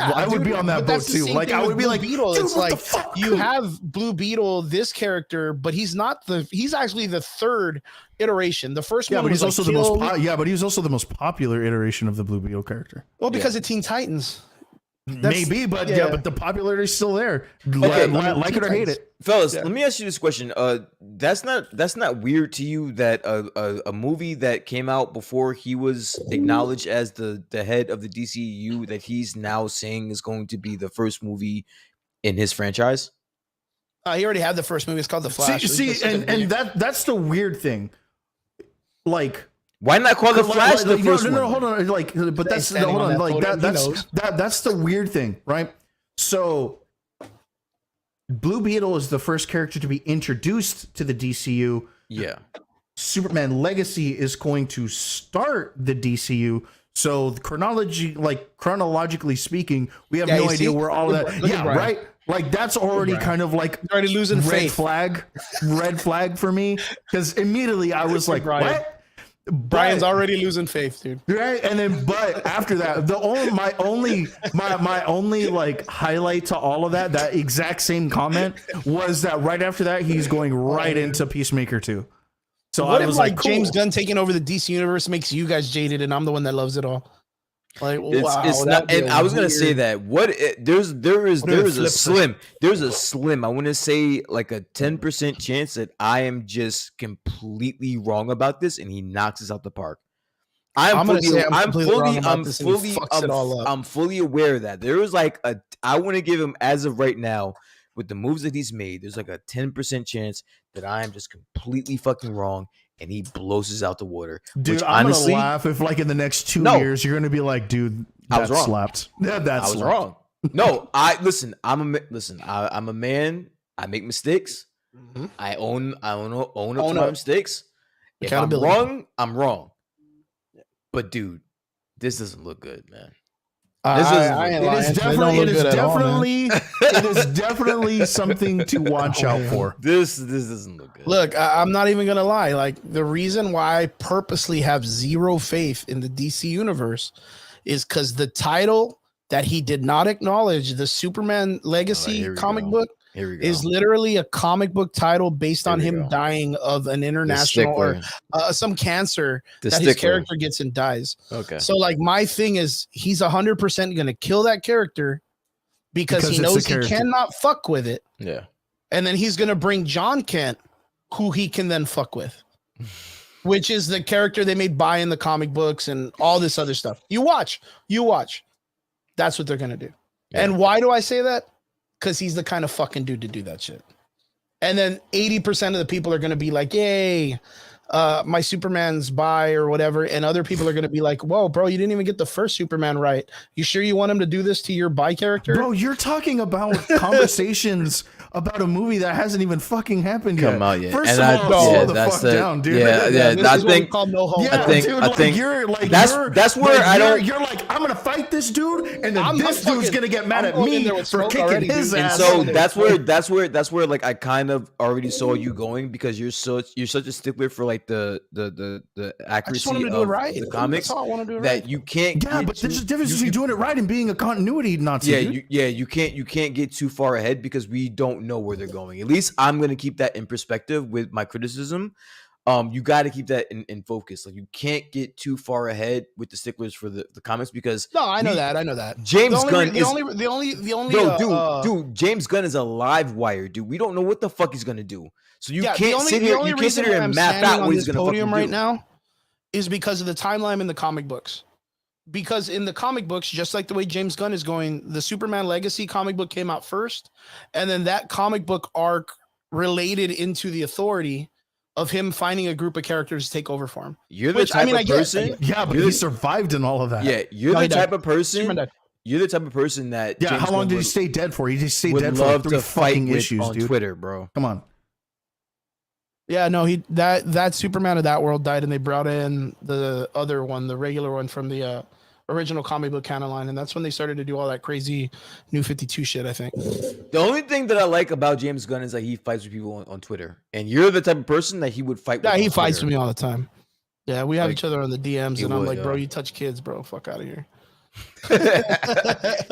that boat too. Like, I would be like, Beetle. It's like, you have Blue Beetle, this character, but he's actually the third iteration. The first one, but he's also the most but he was also the most popular iteration of the Blue Beetle character. Well, because of Teen Titans. Maybe, but but the popularity is still there. Okay, like it or hate it, fellas. Let me ask you this question. That's not weird to you that a movie that came out before he was acknowledged as the head of the DCU, that he's now saying is going to be the first movie in his franchise? He already had the first movie. It's called The Flash. And that's the weird thing. Like, why not call the Flash the first one? No, hold on. Like, but that's the weird thing, right? So, Blue Beetle is the first character to be introduced to the DCU. Yeah. Superman Legacy is going to start the DCU. So, chronologically speaking, we have no idea where all of that. Right. Like, that's already kind of like already losing red flag for me, because immediately I was like, what? Brian's already losing faith, dude. Right, and then but after that, my only like highlight to all of that exact same comment was that right after that he's going right into Peacemaker 2. So what I was if, like, cool. James Gunn taking over the DC universe makes you guys jaded, and I'm the one that loves it all. Like, it's not, and I was gonna say that there's a slim. I want to say like a 10% chance that I am just completely wrong about this, and he knocks us out the park. I'm fully aware of that. There was like I want to give him, as of right now, with the moves that he's made, there's like a 10% chance that I am just completely fucking wrong, and he blows us out the water. Dude, which, I'm honestly, gonna laugh if like in the next 2 years you're gonna be like, dude, that slapped. Yeah, I was wrong. No, I'm a man. I make mistakes. Mm-hmm. I own up to my mistakes. If I'm wrong, I'm wrong. But dude, this doesn't look good, man. It is definitely something to watch out for. This doesn't look good. Look, I'm not even gonna lie. Like, the reason why I purposely have zero faith in the DC universe is because the title that he did not acknowledge, the Superman Legacy comic book, is literally a comic book title based on him dying of an international or some cancer that his character gets and dies. Okay. So like, my thing is, he's 100% going to kill that character because he knows he cannot fuck with it. Yeah. And then he's going to bring John Kent, who he can then fuck with, which is the character they made buy in the comic books and all this other stuff. You watch. That's what they're going to do. Yeah. And why do I say that? Because he's the kind of fucking dude to do that shit. And then 80% of the people are going to be like, yay, my Superman's bi or whatever. And other people are going to be like, whoa, bro, you didn't even get the first Superman right. You sure you want him to do this to your bi character? Bro, you're talking about conversations about a movie that hasn't even fucking happened yet. Come out yet. First of all, slow the fuck down, dude. I think you're like, that's where I don't. You're like, I'm gonna fight this dude, and then this dude's gonna get mad at me for kicking his ass. And so that's where like I kind of already saw you going, because you're such a stickler for like like the accuracy want him to do it of right. the comics. That's all I want to do it that right. you can't. Yeah, but there's a difference between doing it right and being a continuity Nazi. You can't get too far ahead because we don't know where they're going. At least I'm gonna keep that in perspective with my criticism. You got to keep that in focus. Like you can't get too far ahead with the sticklers for the comics because I know that. James Gunn is the only dude. James Gunn is a live wire, dude. We don't know what the fuck he's gonna do. So you can't sit here. You can't sit here and map out what he's gonna fucking do. Right now is because of the timeline in the comic books. Because in the comic books, just like the way James Gunn is going, the Superman Legacy comic book came out first, and then that comic book arc related into the Authority of him finding a group of characters to take over for him. You're the type of person. Yeah, but he survived in all of that. Yeah, you're the type of person. You're the type of person that. Yeah, James how long did he stay dead for? He just stayed dead for 3 fucking issues, on dude. Twitter, bro. Come on. Yeah, no, that Superman of that world died, and they brought in the other one, the regular one from the original comic book canon line, and that's when they started to do all that crazy New 52 shit, I think. The only thing that I like about James Gunn is that he fights with people on Twitter, and you're the type of person that he would fight with. Yeah, he fights with me all the time. Yeah, we have each other on the DMs, and I'm like, bro, you touch kids, bro. Fuck out of here.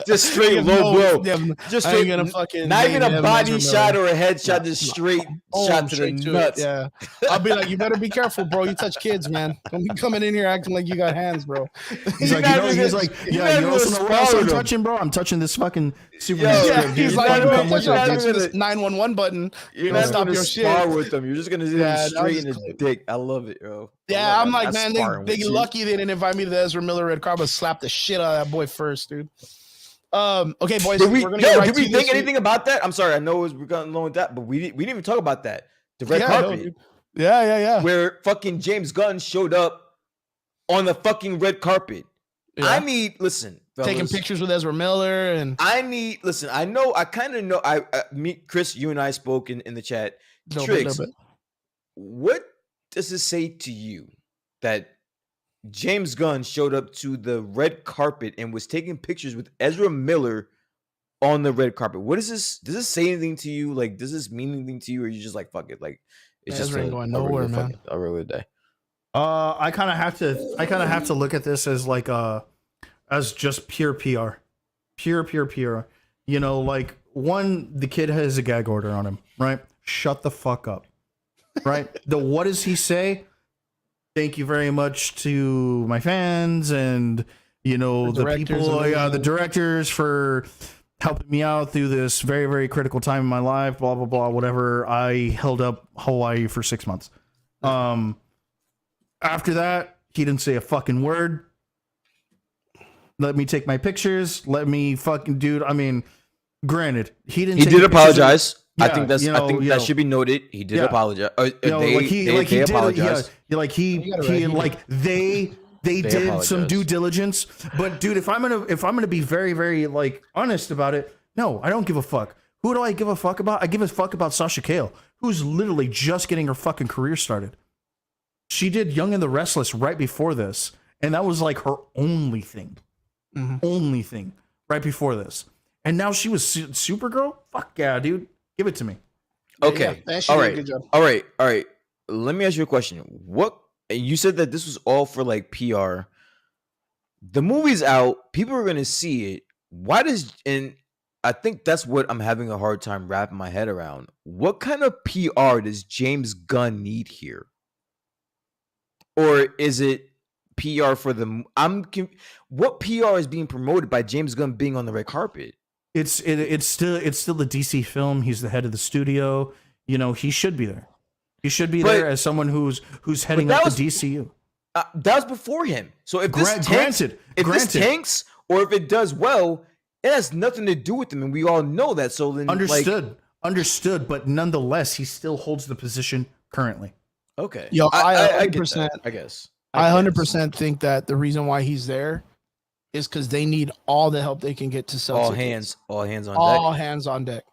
Just straight low, bro. Just straight, gonna fucking not even a body shot or a headshot, just straight shot to the nuts. Yeah, I'll be like, you better be careful, bro. You touch kids, man. Don't be coming in here acting like you got hands, bro. He's like, yeah, you also know what else I'm touching, bro? I'm touching this fucking Superman. Yeah, he's like, bro, touch this 911 button. You're not stop your shit with them. You're just gonna do them straight in the dick. I love it, bro. Yeah, I'm like, man, they lucky they didn't invite me to the Ezra Miller red carpet. Slap the shit out of that boy first, dude. Okay, boys. Did we think anything about that? I'm sorry, I know we're going along with that, but we didn't even talk about that. The red carpet. Yeah. Where fucking James Gunn showed up on the fucking red carpet. Yeah. I need, listen, fellas, taking pictures with Ezra Miller, and I kind of know. Me, Chris, you and I spoke in the chat. Tricks, what does it say to you that James Gunn showed up to the red carpet and was taking pictures with Ezra Miller on the red carpet? What is this? Does this say anything to you? Like, does this mean anything to you, or are you just like, fuck it? Like, it's just ain't going nowhere, man. A regular day. I kind of have to look at this as like as just pure PR, pure PR. You know, like the kid has a gag order on him, right? Shut the fuck up, right? What does he say? Thank you very much to my fans and the people, the directors for helping me out through this very, very critical time in my life. Blah blah blah. Whatever. I held up Hawaii for 6 months. After that, he didn't say a fucking word. Let me take my pictures. Let me fucking dude. I mean, granted, he didn't. He did apologize. I think that's. I think that should be noted. He did apologize. They apologized. They did some due diligence. But dude, if I'm gonna be very, very like honest about it, no, I don't give a fuck. Who do I give a fuck about? I give a fuck about Sasha Cale, who's literally just getting her fucking career started. She did Young and the Restless right before this, and that was like her only thing. Only thing right before this. And now she was Supergirl? Fuck yeah, dude. Give it to me. Okay. Yeah, all right. All right. Let me ask you a question. What you said that this was all for like PR. The movie's out. People are going to see it. And I think that's what I'm having a hard time wrapping my head around. What kind of PR does James Gunn need here? Or is it PR for the? What PR is being promoted by James Gunn being on the red carpet? It's still the DC film. He's the head of the studio. He should be there. He should be there as someone who's heading up the DCU. That was before him. So if this this tanks or if it does well, it has nothing to do with him, and we all know that. So then, understood. But nonetheless, he still holds the position currently. Okay. Yo, I 100%. I guess. I 100% think that the reason why he's there is because they need all the help they can get to sell all tickets. hands on deck.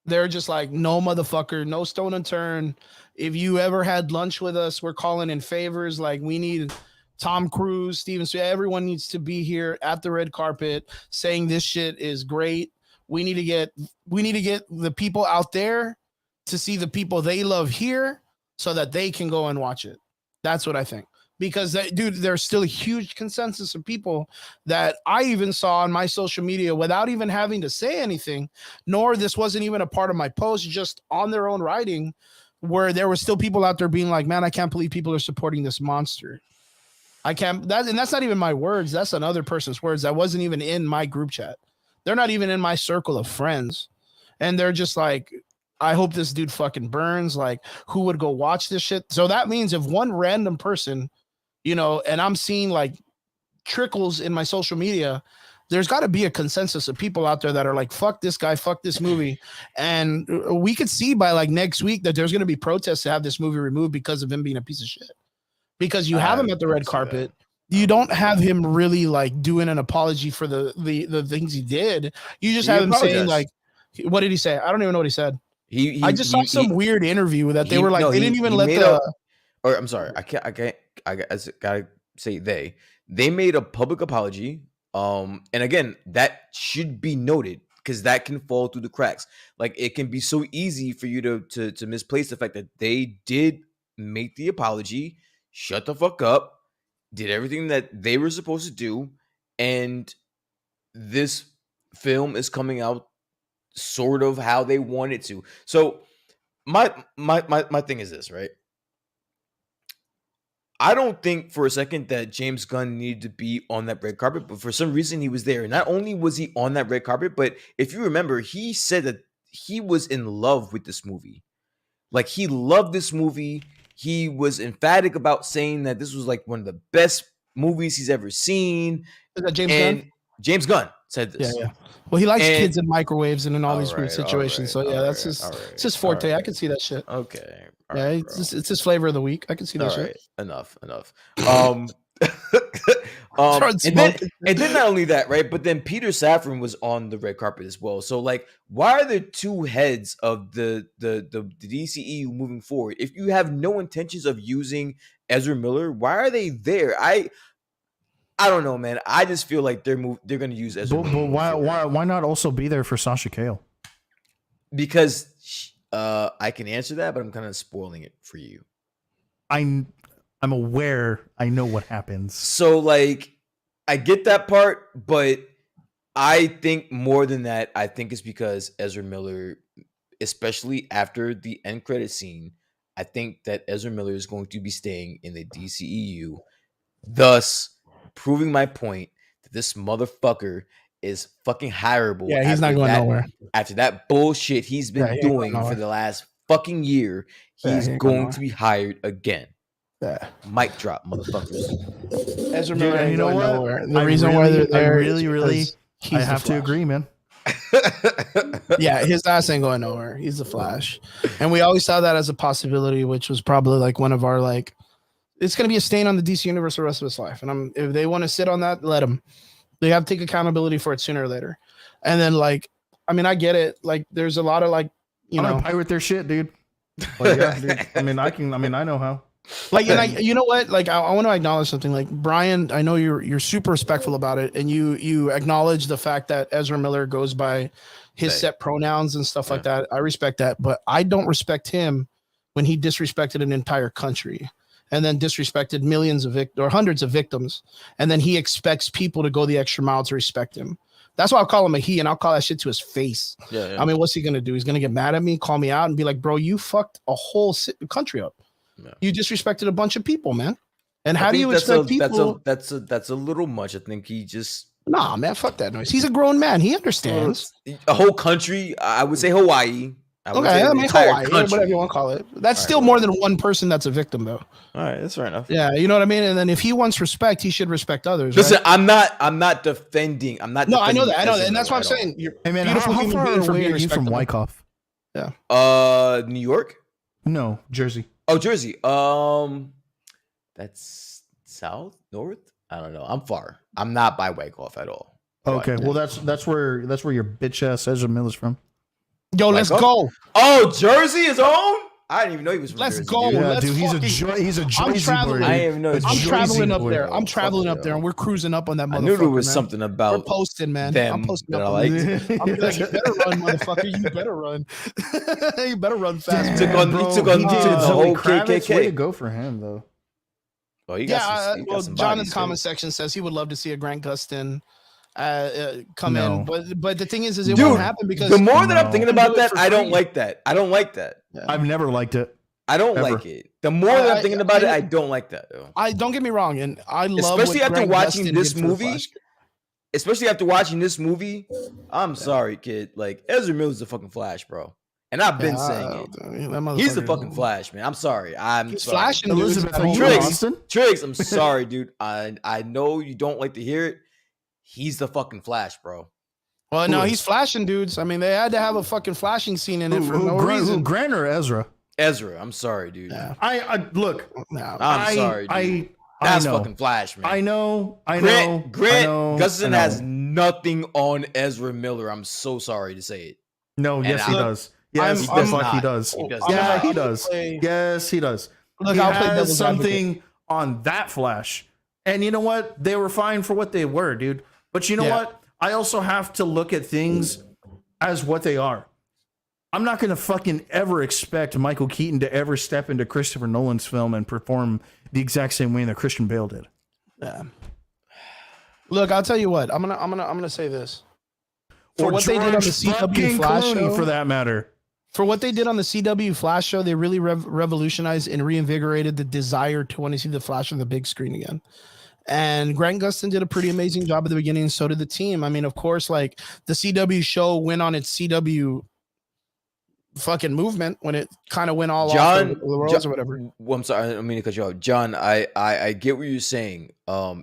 They're just like, no motherfucker, no stone unturned. If you ever had lunch with us, we're calling in favors. Like, we need Tom Cruise, Steven Spielberg. Everyone needs to be here at the red carpet saying this shit is great. We need to get the people out there to see the people they love here so that they can go and watch it. That's what I think. Because, dude, there's still a huge consensus of people that I even saw on my social media without even having to say anything, nor this wasn't even a part of my post, just on their own writing, where there were still people out there being like, man, I can't believe people are supporting this monster. I can't, and that's not even my words. That's another person's words. That wasn't even in my group chat. They're not even in my circle of friends. And they're just like, I hope this dude fucking burns. Like, who would go watch this shit? So that means if one random person, you know, and I'm seeing like trickles in my social media, there's got to be a consensus of people out there that are like, fuck this guy, fuck this movie. And we could see by like next week that there's going to be protests to have this movie removed because of him being a piece of shit. Because you have him at the red carpet. You don't have him really like doing an apology for the things he did. You just have him saying like, what did he say? I don't even know what he said. I just saw some weird interview that they were like, they didn't even let the. Or I'm sorry, I gotta say they made a public apology. And again, that should be noted because that can fall through the cracks. Like it can be so easy for you to misplace the fact that they did make the apology, shut the fuck up, did everything that they were supposed to do, and this film is coming out sort of how they want it to. So my thing is this, right? I don't think for a second that James Gunn needed to be on that red carpet, but for some reason he was there. Not only was he on that red carpet, but if you remember, he said that he was in love with this movie. Like he loved this movie. He was emphatic about saying that this was like one of the best movies he's ever seen. Is that James Gunn? James Gunn said this. Yeah. Well, he likes kids and microwaves and in all these weird situations. So yeah, that's it's his forte. I can see that shit. Okay. Yeah, it's his flavor of the week. I can see that shit. Enough. And then not only that, right? But then Peter Safran was on the red carpet as well. So like, why are there two heads of the DCEU moving forward? If you have no intentions of using Ezra Miller, why are they there? I don't know, man. I just feel like they're going to use Ezra Miller. But why not also be there for Sasha Cale? Because I can answer that, but I'm kind of spoiling it for you. I'm aware. I know what happens. So like, I get that part, but I think more than that, I think it's because Ezra Miller, especially after the end credit scene, I think that Ezra Miller is going to be staying in the DCEU, thus proving my point that this motherfucker is fucking hireable. Yeah, he's not going nowhere. After that bullshit he's been doing for the last fucking year, he's going to be hired again. Yeah. Mic drop, motherfuckers. Ezra Miller, you know what? Nowhere. The reason why they're there, I have to agree, man. Yeah, his ass ain't going nowhere. He's the Flash, and we always saw that as a possibility, which was probably like one of our like, it's gonna be a stain on the DC universe the rest of his life. And if they want to sit on that, let them. They have to take accountability for it sooner or later. And then like, I mean, I get it. Like, there's a lot of like, you know, pirate their shit, dude. Like, yeah, dude. I know how. Like, and you know what? Like, I want to acknowledge something. Like, Brian, I know you're super respectful about it, and you acknowledge the fact that Ezra Miller goes by his set pronouns and stuff like that. I respect that, but I don't respect him when he disrespected an entire country and then disrespected millions of or hundreds of victims, and then he expects people to go the extra mile to respect him. That's why I'll call him a he, and I'll call that shit to his face. I mean, what's he gonna do? He's gonna get mad at me, call me out, and be like, "Bro, you fucked a whole country up. You disrespected a bunch of people, man." And how do you expect people? That's a little much. I think he just man, fuck that noise. He's a grown man. He understands. A whole country. I would say Hawaii. Hawaii, whatever you want to call it. That's still more than one person that's a victim, though. All right, that's fair enough. Yeah, you know what I mean. And then if he wants respect, he should respect others. Listen, right? I'm not defending. I know that, and that's what I'm saying. Hey man, how far away are you from Wyckoff? Yeah. New York? No, Jersey. Oh, Jersey. That's south, north. I don't know. I'm far. I'm not by Wyckoff at all. Okay, well that's where your bitch ass Ezra Miller's from. Yo, let's go. Oh, Jersey is on? I didn't even know he was from Jersey. Let's go. Yeah, dude, he's a Jersey boy. I didn't even know. I'm traveling up there. I'm traveling up there, and we're cruising up on that motherfucker. I knew there was something about. We're posting, man. I'm posting up. I'm like, you better run, motherfucker. You better run. You better run fast. He took on the whole KKK. Way to go for him, though. Oh, he got some, well, some John in bodies, the comment section says he would love to see a Grant Gustin come in, but the thing is it won't happen because the more that I'm thinking about that, I don't like that. I don't like that. Yeah. I've never liked it. I don't like it. The more that I'm thinking about it, I don't like that. Though. I don't get me wrong, and I love especially after watching Gustin this movie. Especially after watching this movie, I'm sorry, kid. Like Ezra Miller's the fucking Flash, bro. And I've been saying it. He's the fucking Flash, man. I'm sorry. He's sorry. Flashing, Elizabeth Triggs, I'm sorry, dude. I know you don't like to hear it. He's the fucking Flash, bro. Well, no, he's flashing dudes. I mean, they had to have a fucking flashing scene in it for no reason. Grant or Ezra? Ezra, I'm sorry, dude. Yeah. I look. No, I'm sorry, dude. That's fucking Flash, man. I know. Grant Gustin has nothing on Ezra Miller. I'm so sorry to say it. No, yes, he does. Yes, he does. Yeah, he does. Yes, he does. Look, he has something on that Flash. And you know what? They were fine for what they were, dude. But you know what? I also have to look at things as what they are. I'm not going to fucking ever expect Michael Keaton to ever step into Christopher Nolan's film and perform the exact same way that Christian Bale did. Yeah. Look, I'll tell you what. I'm gonna say this. For what they did on the CW Flash show, for that matter. For what they did on the CW Flash show, they really revolutionized and reinvigorated the desire to want to see the Flash on the big screen again. And Grant Gustin did a pretty amazing job at the beginning, and so did the team. I mean, of course, like the CW show went on its CW fucking movement when it kind of went all off the worlds or whatever. Well, I'm sorry, I don't mean to cut you off, John. I get what you're saying.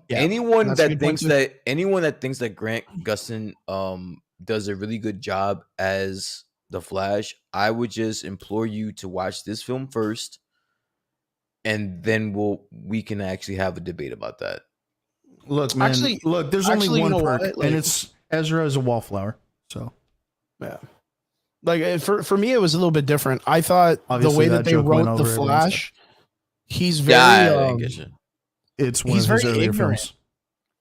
Anyone that thinks that Grant Gustin does a really good job as the Flash, I would just implore you to watch this film first, and then we can actually have a debate about that. Look, man. There's only one perk, and it's Ezra is a wallflower. So, yeah. Like for me, it was a little bit different. I thought the way that they wrote the Flash, he's very it's one of his earlier films.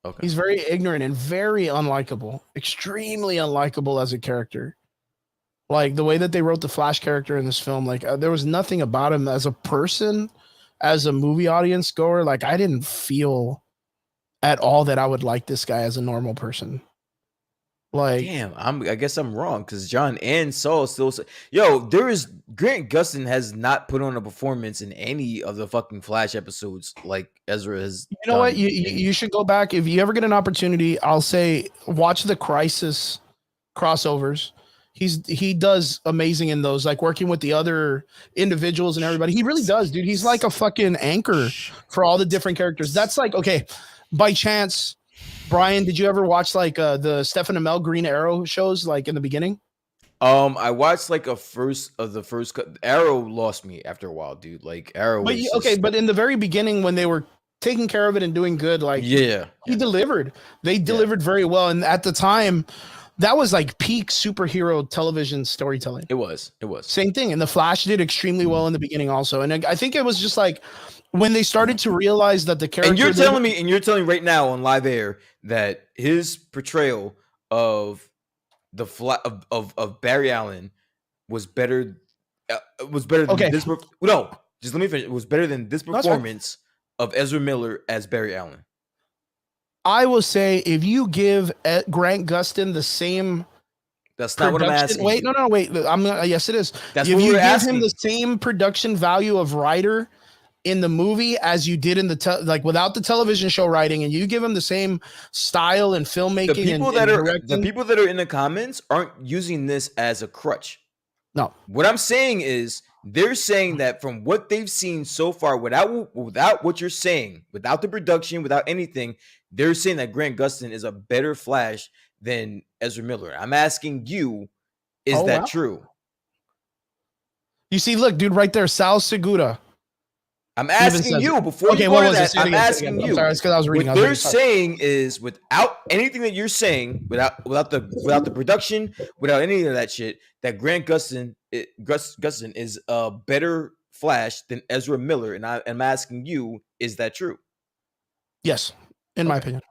Okay. He's very ignorant and very unlikable, extremely unlikable as a character. Like the way that they wrote the Flash character in this film, like there was nothing about him as a person, as a movie audience goer. Like I didn't feel at all that I would like this guy as a normal person. Like, damn, I guess I'm wrong because John and Saul still say, Grant Gustin has not put on a performance in any of the fucking Flash episodes like Ezra has. You know what? You should go back if you ever get an opportunity. I'll say watch the Crisis crossovers. He does amazing in those, like working with the other individuals and everybody. He really does, dude. He's like a fucking anchor for all the different characters. That's like, okay, by chance, Brian, did you ever watch like the Stephen Amell Green Arrow shows like in the beginning? I watched like Arrow lost me after a while, dude. Like Arrow. But in the very beginning when they were taking care of it and doing good, like he delivered. They delivered very well, and at the time, that was like peak superhero television storytelling. It was same thing, and the Flash did extremely well in the beginning also, and I think it was just like when they started to realize that the character. And you're telling me right now on live air that his portrayal of of Barry Allen was better. Than this. No, just let me finish. It was better than this performance of Ezra Miller as Barry Allen. I will say if you give Grant Gustin the same. That's not what I'm asking. Wait. Yes, it is. That's if what you we're give asking. him the same production value of writer in the movie as you did in the without the television show writing, and you give him the same style and filmmaking, the people that are in the comments aren't using this as a crutch. No, what I'm saying is they're saying that from what they've seen so far, without what you're saying, without the production, without anything, they're saying that Grant Gustin is a better Flash than Ezra Miller. I'm asking you, is that true? You see, look, dude, right there, Sal Segura. I'm asking you before you go to that. I'm asking you. Sorry, it's because I was reading. What they're saying is, without anything that you're saying, without the production, without any of that shit, that Grant Gustin is a better Flash than Ezra Miller, and I'm asking you, is that true? Yes, in my opinion.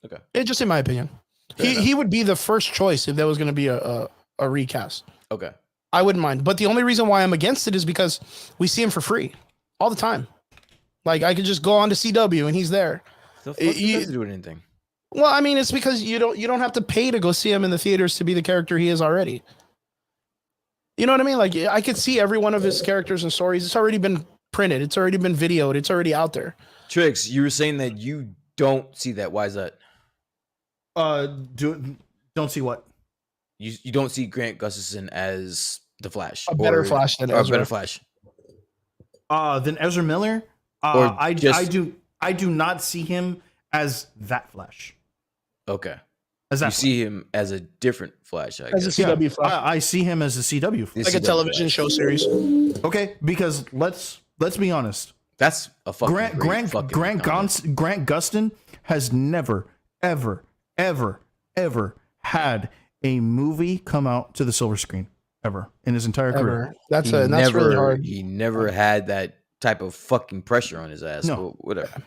Okay, just in my opinion, he would be the first choice if there was going to be a recast. Okay, I wouldn't mind, but the only reason why I'm against it is because we see him for free all the time. Like I could just go on to CW and he's there. The fuck he doesn't do anything. Well, I mean, it's because you don't have to pay to go see him in the theaters to be the character he is already. You know what I mean? Like I could see every one of his characters and stories. It's already been printed. It's already been videoed. It's already out there. Trix, you were saying that you don't see that. Why is that? Don't see what? You don't see Grant Gustafson as the Flash. A better Flash than Ezra. Ezra. A better Flash. Than Ezra Miller? I do not see him as that Flash. Okay. As that you see him as a different Flash, I guess. As a CW Flash. I see him as a CW Flash. Like a television show series. Okay, because let's be honest. That's a fucking Grant Gustin has never, ever had a movie come out to the silver screen ever in his entire career. That's really hard. He never had that type of fucking pressure on his ass. No, whatever.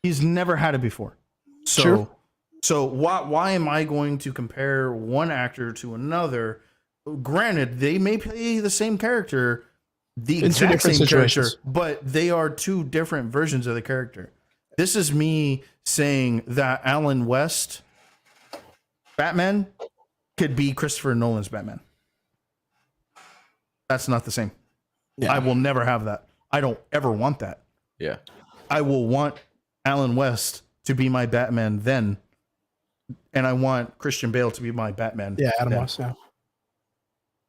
He's never had it before. So, True. So why am I going to compare one actor to another? Granted, they may play the same character, the exact same character, but they are two different versions of the character. This is me saying that Alan West Batman could be Christopher Nolan's Batman. That's not the same. Yeah. I will never have that. I don't ever want that. Yeah. I will want Alan West to be my Batman then, and I want Christian Bale to be my Batman. Yeah, Adam West.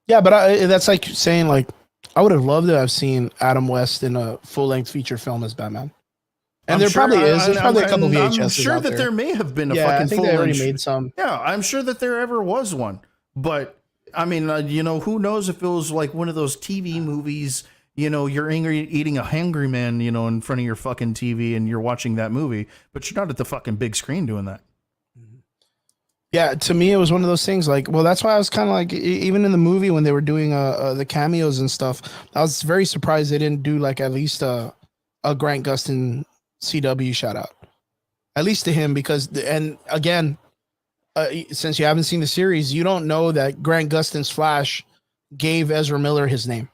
Yeah, but that's like saying like I would have loved to have seen Adam West in a full-length feature film as Batman. And there probably is. There's probably a couple VHSs. I'm sure that there may have been a fucking fucking full-length. They already made some. Yeah, I'm sure that there ever was one. But I mean, who knows if it was like one of those TV movies. You're eating a Hungry Man, in front of your fucking TV, and you're watching that movie, but you're not at the fucking big screen doing that. Yeah, to me, it was one of those things. Like, well, that's why I was kind of like, even in the movie when they were doing the cameos and stuff, I was very surprised they didn't do like at least a Grant Gustin CW shout out, at least to him, because and again, since you haven't seen the series, you don't know that Grant Gustin's Flash gave Ezra Miller his name.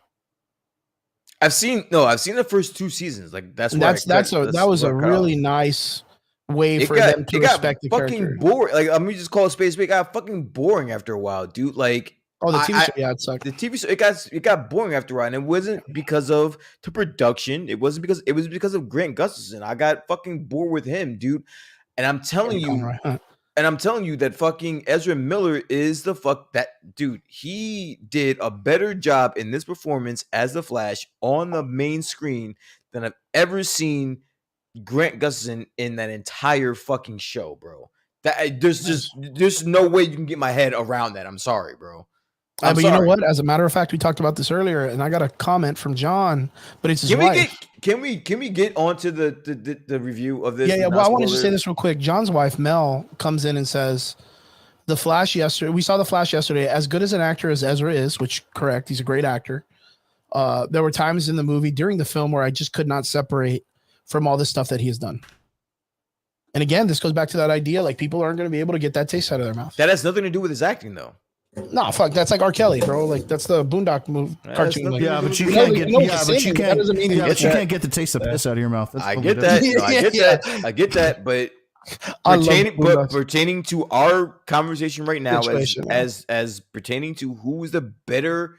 I've seen the first 2 seasons. Like that was a really nice way for them to respect the character. Fucking boring. Like let me just call it space. It got fucking boring after a while, dude. Like the TV show, it sucked. The TV show it got boring after a while, and it wasn't because of the production. It was because of Grant Gustafson. I got fucking bored with him, dude. And I'm telling you. And I'm telling you that fucking Ezra Miller is the fuck that dude. He did a better job in this performance as the Flash on the main screen than I've ever seen Grant Gustin in that entire fucking show, bro. That there's no way you can get my head around that. I'm sorry, bro. But you know what? As a matter of fact, we talked about this earlier, and I got a comment from John, but it's his wife. Can we get onto the review of this? Yeah. Well, I wanted to say this real quick. John's wife, Mel, comes in and says, "The Flash yesterday. We saw the Flash yesterday. As good as an actor as Ezra is, which correct, he's a great actor. There were times in the movie during the film where I just could not separate from all the stuff that he has done." And again, this goes back to that idea, like people aren't going to be able to get that taste out of their mouth. That has nothing to do with his acting, though. No, fuck. That's like R. Kelly, bro. Like that's the Boondock cartoon. Like, but you can't get. But you can't get the taste of piss out of your mouth. I get that. I get that. But pertaining to our conversation right now, as pertaining to who is the better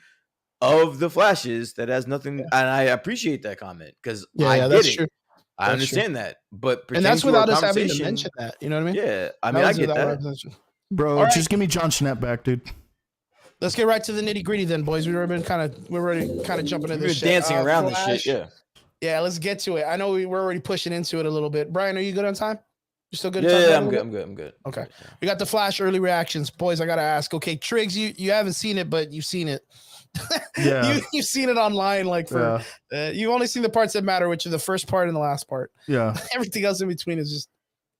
of the Flashes, that has nothing. And I appreciate that comment because I get it. True. I understand that, but and that's without us having to mention that. You know what I mean? Yeah, I mean I get that. Bro, just give me John Schnapp back, dude. Let's get right to the nitty gritty then, boys. We're already kind of jumping into this shit. Dancing around this shit, yeah. Yeah, let's get to it. I know we're already pushing into it a little bit. Brian, are you good on time? You still good? Yeah, I'm good. Okay. We got the Flash early reactions. Boys, I got to ask. Okay, Triggs, you haven't seen it, but you've seen it. Yeah. You've seen it online. Like you've only seen the parts that matter, which are the first part and the last part. Yeah. Everything else in between is just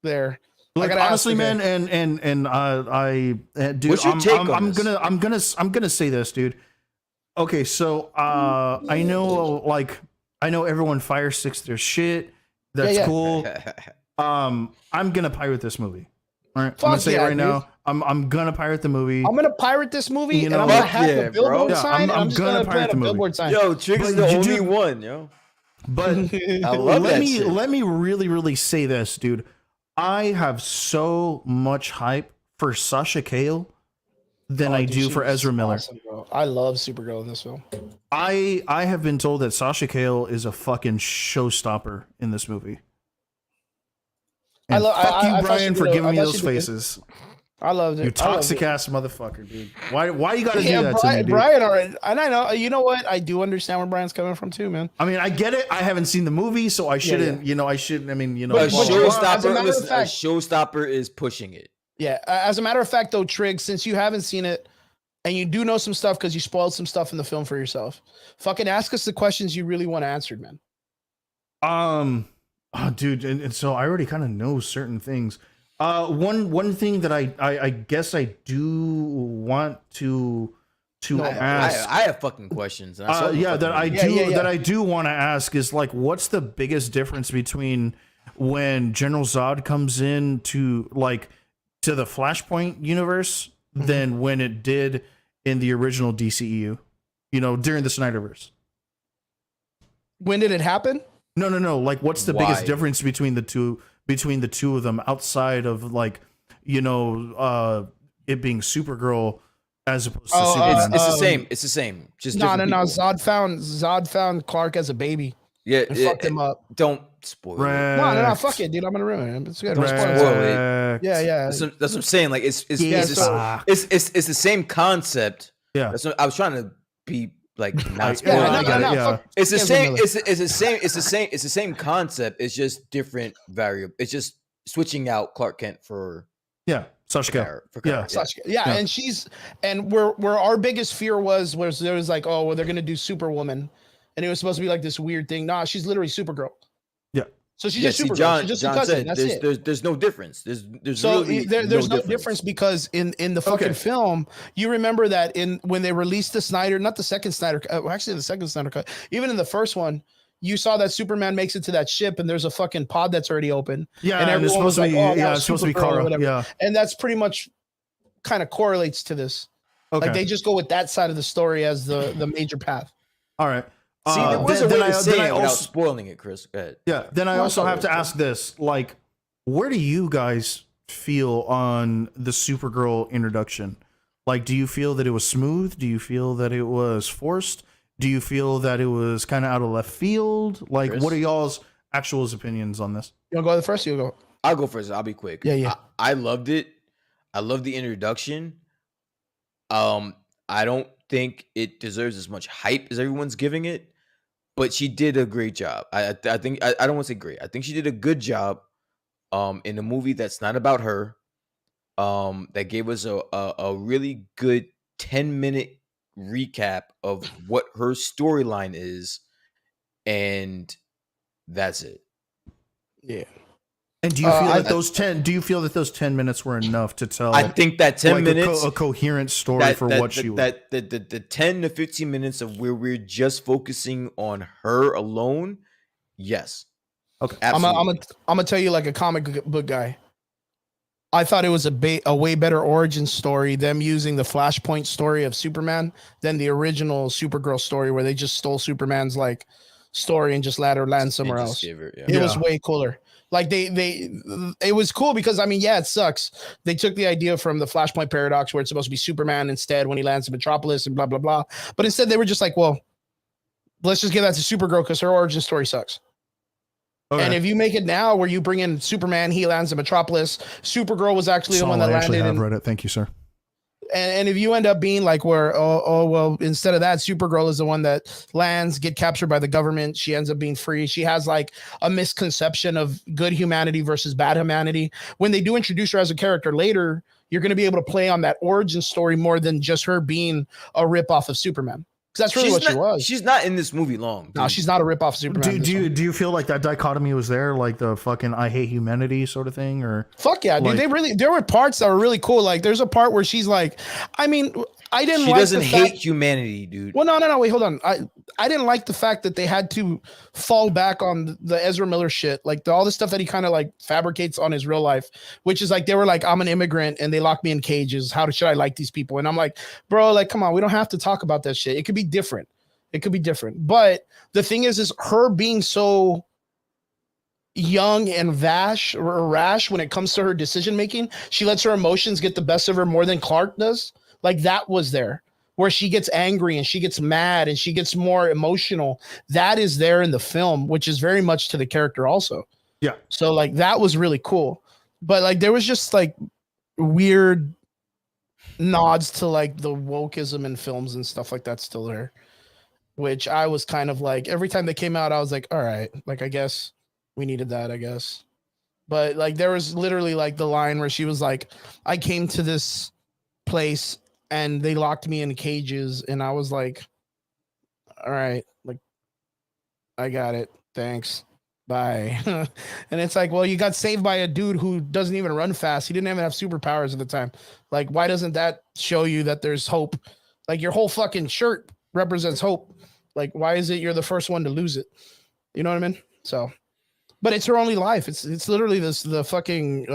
there. Like honestly, man, and I dude, what's your take on this? I'm gonna say this, dude. Okay, so I know everyone fire sticks their shit. That's cool. I'm gonna pirate this movie. All right, I'm gonna say it right now. I'm gonna pirate the movie. I'm gonna pirate this movie, and I'm gonna have the billboard sign. I'm just gonna plant a billboard sign. Yo, Trigger's the only one, yo. But I love let that shit. me really say this, dude. I have so much hype for Sasha Cale than I do for Ezra Miller. Awesome, I love Supergirl in this film. I have been told that Sasha Cale is a fucking showstopper in this movie. And fuck you, Brian, for giving me those faces. I loved it. You toxic ass motherfucker, dude. Why you gotta do that to me, dude? Brian, all right. And I know, you know what? I do understand where Brian's coming from too, man. I mean, I get it. I haven't seen the movie, so I shouldn't, I shouldn't, But showstopper is pushing it. Yeah. As a matter of fact, though, Trig, since you haven't seen it and you do know some stuff because you spoiled some stuff in the film for yourself, fucking ask us the questions you really want answered, man. Dude, and so I already kind of know certain things. One thing that I guess I do want to ask. I have fucking questions. That I do want to ask is like, what's the biggest difference between when General Zod comes in to the Flashpoint universe than when it did in the original DCEU? During the Snyderverse. When did it happen? No. Like, what's the biggest difference between the two of them outside of it being Supergirl as opposed to Superman? It's the same. Just no. Zod found Clark as a baby. Yeah, and fucked him up. Don't spoil it. No. Fuck it, dude. I'm gonna ruin it. It's good. Don't spoil it. Yeah. That's what I'm saying. Like, it's the same concept. Yeah. I was trying to be like not spoiling. It's the same concept. It's just different variable. It's just switching out Clark Kent for Sasha Cale. And where our biggest fear was there was like, oh, well, they're gonna do Superwoman, and it was supposed to be like this weird thing. Nah, she's literally Supergirl. Yeah. So she's just Supergirl. She's just John said there's no difference. There's no difference because in the fucking film, you remember that when they released the Snyder, not the second Snyder, actually the second Snyder cut, even in the first one, you saw that Superman makes it to that ship and there's a fucking pod that's already open. Yeah, and it's supposed to be it's supposed to be Kara. Yeah, and that's pretty much kind of correlates to this. Okay. Like they just go with that side of the story as the major path. All right. See, there was a way to say it without spoiling it, Chris. Go ahead. Yeah. Then I also have to ask this: like, where do you guys feel on the Supergirl introduction? Like, do you feel that it was smooth? Do you feel that it was forced? Do you feel that it was kind of out of left field? Like, Chris? What are y'all's actual opinions on this? You want to go first? You go. I'll go first. I'll be quick. Yeah. I loved it. I love the introduction. I don't think it deserves as much hype as everyone's giving it. But she did a great job. I think I don't want to say great. I think she did a good job in a movie that's not about her. That gave us a really good 10-minute recap of what her storyline is, and that's it. Yeah. And do you feel that those 10 minutes were enough to tell? I think that 10 minutes a coherent story for what she was. The 10 to 15 minutes of where we're just focusing on her alone. Yes. Okay. I'm gonna tell you like a comic book guy. I thought it was a way better origin story, them using the Flashpoint story of Superman than the original Supergirl story where they just stole Superman's like story and just let her land somewhere else. It was way cooler. Like it was cool because it sucks. They took the idea from the Flashpoint paradox where it's supposed to be Superman instead when he lands in Metropolis and blah blah blah. But instead they were just like, well, let's just give that to Supergirl because her origin story sucks. Okay. And if you make it now where you bring in Superman, he lands in Metropolis. Supergirl was actually the one that landed. I've read it. Thank you, sir. And if you end up being like where, well, instead of that, Supergirl is the one that lands, get captured by the government. She ends up being free. She has like a misconception of good humanity versus bad humanity. When they do introduce her as a character later, you're going to be able to play on that origin story more than just her being a ripoff of Superman. Because that's really she was. She's not in this movie long. No, she's not a ripoff of Superman. Do you feel like that dichotomy was there, like the fucking I hate humanity sort of thing, or fuck yeah, dude? There were parts that were really cool. Like there's a part where she's like, she doesn't hate humanity, dude. Well, no, wait, hold on. I didn't like the fact that they had to fall back on the Ezra Miller shit, like all the stuff that he kind of like fabricates on his real life, which is like they were like, I'm an immigrant and they locked me in cages. How should I like these people? And I'm like, bro, like, come on, we don't have to talk about that shit. It could be different. It could be different. But the thing is her being so young and rash when it comes to her decision making. She lets her emotions get the best of her more than Clark does. Like that was there where she gets angry and she gets mad and she gets more emotional. That is there in the film, which is very much to the character also. Yeah. So like that was really cool. But like there was just like weird nods to like the wokeism in films and stuff like that still there, which I was kind of like every time they came out, I was like, all right, like I guess we needed that, I guess. But like there was literally like the line where she was like, I came to this place and they locked me in cages, and I was like, all right, like I got it. Thanks. Bye. And it's like, well, you got saved by a dude who doesn't even run fast. He didn't even have superpowers at the time. Like, why doesn't that show you that there's hope? Like your whole fucking shirt represents hope. Like, why is it you're the first one to lose it? You know what I mean? So, but it's her only life. It's literally the fucking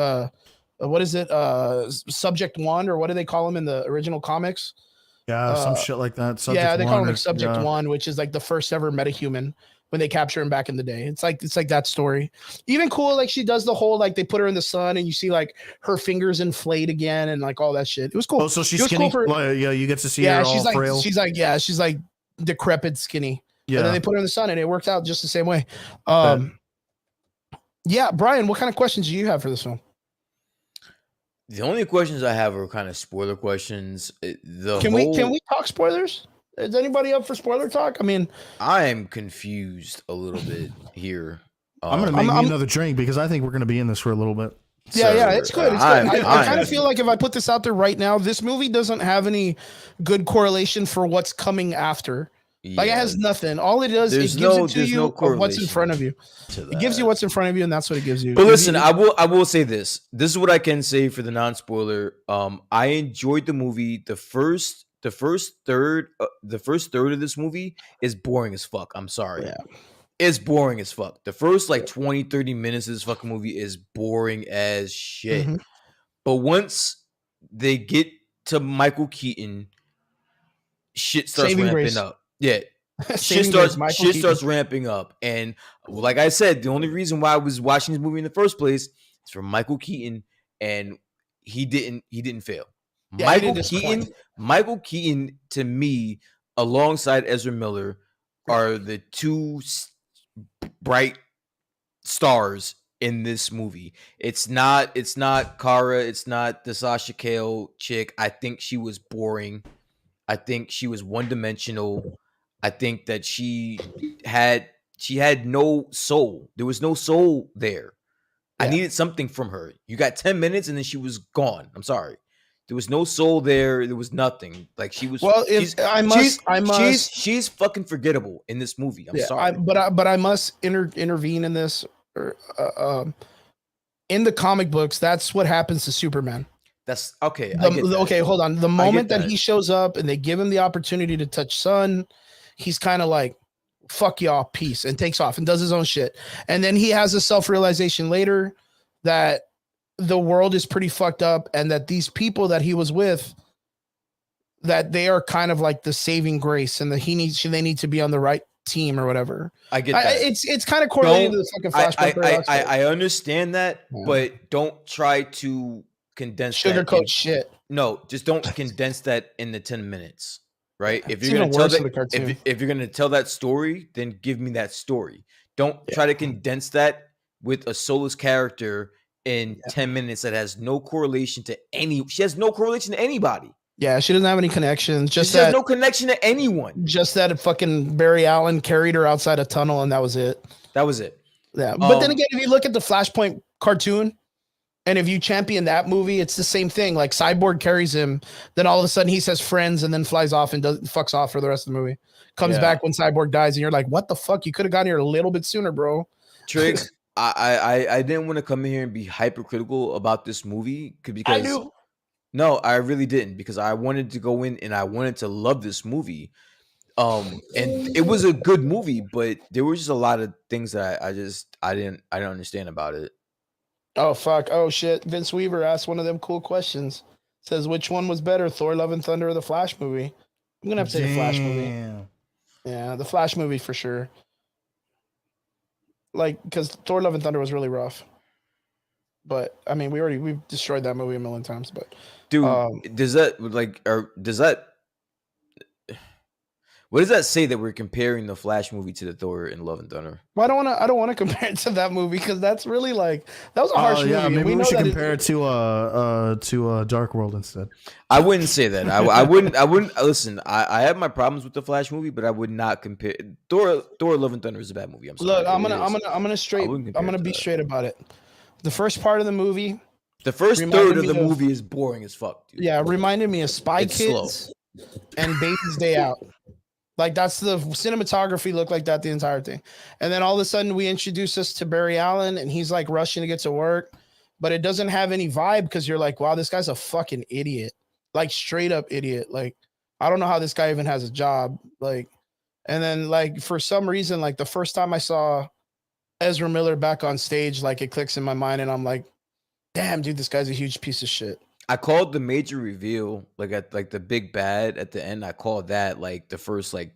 what is it? Subject One, or what do they call him in the original comics? Yeah, some shit like that. Subject they call him One like Subject One, which is like the first ever metahuman when they capture him back in the day. It's like that story. Even cool, like she does the whole like they put her in the sun and you see like her fingers inflate again and like all that shit. It was cool. Oh, so she's skinny. Cool yeah, you get to see her all like, frail. She's like decrepit, skinny. Yeah. And then they put her in the sun and it worked out just the same way. Yeah, Brian, what kind of questions do you have for this film? The only questions I have are kind of spoiler questions. Can we talk spoilers? Is anybody up for spoiler talk? I mean, I am confused a little bit here. I'm gonna make me another drink because I think we're gonna be in this for a little bit. Yeah, it's good. I kind of feel like if I put this out there right now, this movie doesn't have any good correlation for what's coming after. Like it has nothing. All it does, it gives it to you of what's in front of you. It gives you what's in front of you, and that's what it gives you. But listen, I will say this. This is what I can say for the non-spoiler. I enjoyed the movie. The first third of this movie is boring as fuck. I'm sorry. Yeah. It's boring as fuck. The first like 20, 30 minutes of this fucking movie is boring as shit. Mm-hmm. But once they get to Michael Keaton, shit starts ramping up. Yeah. Shit starts ramping up. And like I said, the only reason why I was watching this movie in the first place is for Michael Keaton, and he didn't fail. Yeah, Michael Keaton to me, alongside Ezra Miller, are the two bright stars in this movie. It's not Kara, it's not the Sasha Cale chick. I think she was boring. I think she was one-dimensional. I think that she had no soul. There was no soul there. Yeah. I needed something from her. You got 10 minutes and then she was gone. I'm sorry. There was no soul there. There was nothing. Like she was. Well, she's fucking forgettable in this movie. I'm sorry, but I must intervene in this. In the comic books, that's what happens to Superman. That's okay. Okay, hold on. The moment that he shows up and they give him the opportunity to touch Sun, he's kind of like, "Fuck y'all, peace," and takes off and does his own shit. And then he has a self-realization later that the world is pretty fucked up and that these people that he was with, that they are kind of like the saving grace and that they need to be on the right team or whatever. I get that. It's kind of correlated to the fucking Flashpoint. I understand that, but don't try to condense sugarcoat shit. No, just don't condense that in the 10 minutes, right? If you're gonna tell that story, then give me that story. Don't try to condense that with a soulless character in 10 minutes that has no correlation to she has no correlation to anybody. Yeah, she doesn't have any connections. She has no connection to anyone. Just that fucking Barry Allen carried her outside a tunnel and that was it. Yeah. But then again, if you look at the Flashpoint cartoon and if you champion that movie, it's the same thing. Like Cyborg carries him, then all of a sudden he says friends and then flies off and fucks off for the rest of the movie. Comes back when Cyborg dies and you're like, what the fuck? You could have gotten here a little bit sooner, bro. Triggs, I didn't want to come in here and be hypercritical about this movie because I do. No, I really didn't, because I wanted to go in and I wanted to love this movie. And it was a good movie, but there was just a lot of things that I didn't understand about it. Oh fuck. Oh shit. Vince Weaver asked one of them cool questions. Says which one was better, Thor Love and Thunder or the Flash movie? I'm gonna have to say the Flash movie. Yeah, the Flash movie for sure. Like, because Thor: Love and Thunder was really rough. But I mean, we've destroyed that movie a million times. But dude, does that what does that say that we're comparing the Flash movie to the Thor in Love and Thunder? Well, I don't want to compare it to that movie because that's really that was a harsh movie. Maybe we should compare it to Dark World instead. I wouldn't say that. I wouldn't listen. I have my problems with the Flash movie, but I would not compare Thor: Love and Thunder is a bad movie. I'm sorry. Look, I'm gonna be straight about it. The first part of the movie, the first third of the movie is boring as fuck, dude. Yeah, it reminded me of Spy Kids and Baby's Day Out. Like, that's the cinematography looked like that the entire thing. And then all of a sudden we introduce us to Barry Allen and he's like rushing to get to work, but it doesn't have any vibe because you're like, wow, this guy's a fucking idiot. Like, straight up idiot. Like, I don't know how this guy even has a job. Like, and then like for some reason, like the first time I saw Ezra Miller back on stage, like it clicks in my mind and I'm like, damn, dude, this guy's a huge piece of shit. I called the major reveal, like at like the big bad at the end. I called that like the first like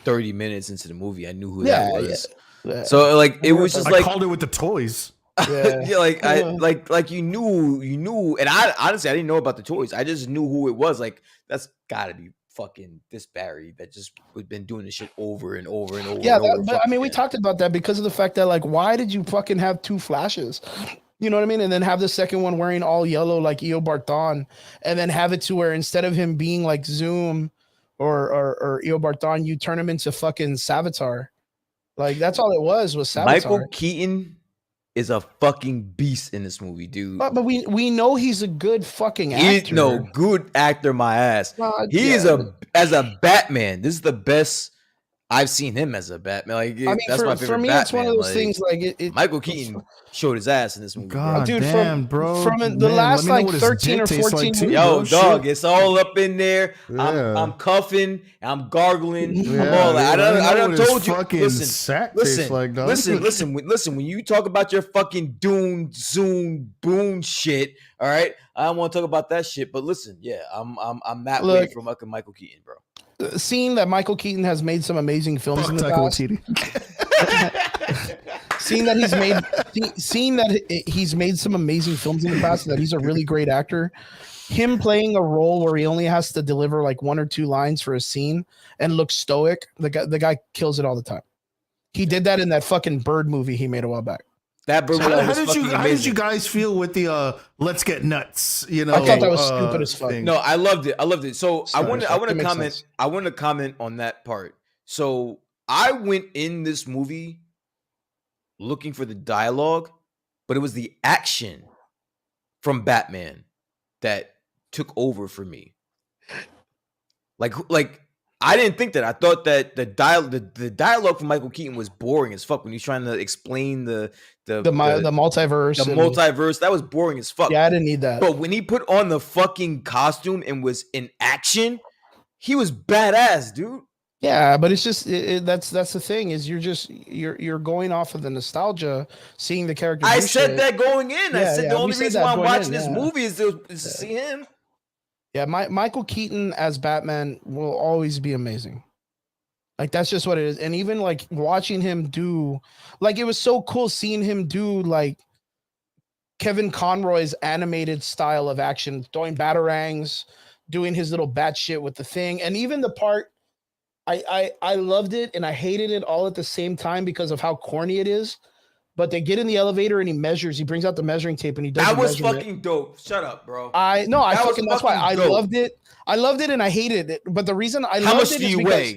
30 minutes into the movie. I knew who that was. Yeah. So like it was just I like called it with the toys. Yeah, yeah, like you knew, and I honestly I didn't know about the toys. I just knew who it was. Like, that's gotta be fucking this Barry that just been doing this shit over and over and over. Yeah, and over but I mean, we talked about that because of the fact that like, why did you fucking have two Flashes? You know what I mean? And then have the second one wearing all yellow like Eo Barthon, and then have it to where instead of him being like Zoom or Eo Barthon, you turn him into fucking Savitar. Like, that's all it was Savitar. Michael Keaton is a fucking beast in this movie, dude. But we know he's a good fucking actor. Good actor, my ass. As a Batman. This is the best I've seen him as a Batman. Like, I mean, that's my favorite for me, Batman. It's one of those things. Like, Michael Keaton showed his ass in this movie. God, dude, damn, from the last like 13 or 14 like yo, dog, it's all up in there. Yeah. I'm cuffing, I'm gargling. Yeah, I'm all like, I done told you. Listen. When you talk about your fucking Dune, Zoom, Boone shit, all right, I don't want to talk about that shit. But listen, yeah, I'm that way from fucking Michael Keaton, bro. Seeing that Michael Keaton has made some amazing films in the past. Seeing that he's made some amazing films in the past, that he's a really great actor. Him playing a role where he only has to deliver like one or two lines for a scene and look stoic, the guy kills it all the time. He did that in that fucking Bird movie he made a while back. That Bird movie how did you guys feel with the "Let's Get Nuts"? You know, I thought that was stupid as fuck. No, I loved it. So I want to comment. Sense. I want to comment on that part. So I went in this movie looking for the dialogue, but it was the action from Batman that took over for me. Like I didn't think that. I thought that the dialogue from Michael Keaton was boring as fuck when he's trying to explain the multiverse. The multiverse, that was boring as fuck. Yeah, I didn't need that. But when he put on the fucking costume and was in action, he was badass, dude. Yeah, but it's just that's the thing is you're going off of the nostalgia, seeing the character. I said that going in. I said the only reason why I'm watching this movie is to see him. Yeah, Michael Keaton as Batman will always be amazing. Like, that's just what it is. And even like watching him do, like, it was so cool seeing him do like Kevin Conroy's animated style of action, throwing batarangs, doing his little bat shit with the thing. And even the part, I loved it and I hated it all at the same time because of how corny it is. But they get in the elevator and he brings out the measuring tape and he does. That was fucking dope. Shut up, bro. That's why I loved it. I loved it and I hated it. But the reason I loved it is because,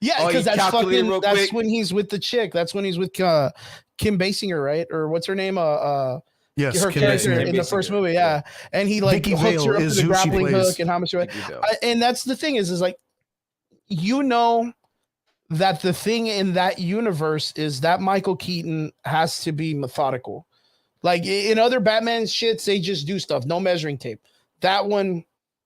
yeah, because that's when he's with the chick. That's when he's with Kim Basinger, right? Or what's her name? Yes, her character in the first movie, yeah. And he like hooks her up to the grappling hook and how much. And that's the thing is like, you know, that the thing in that universe is that Michael Keaton has to be methodical. Like in other Batman shits, they just do stuff, no measuring tape. That one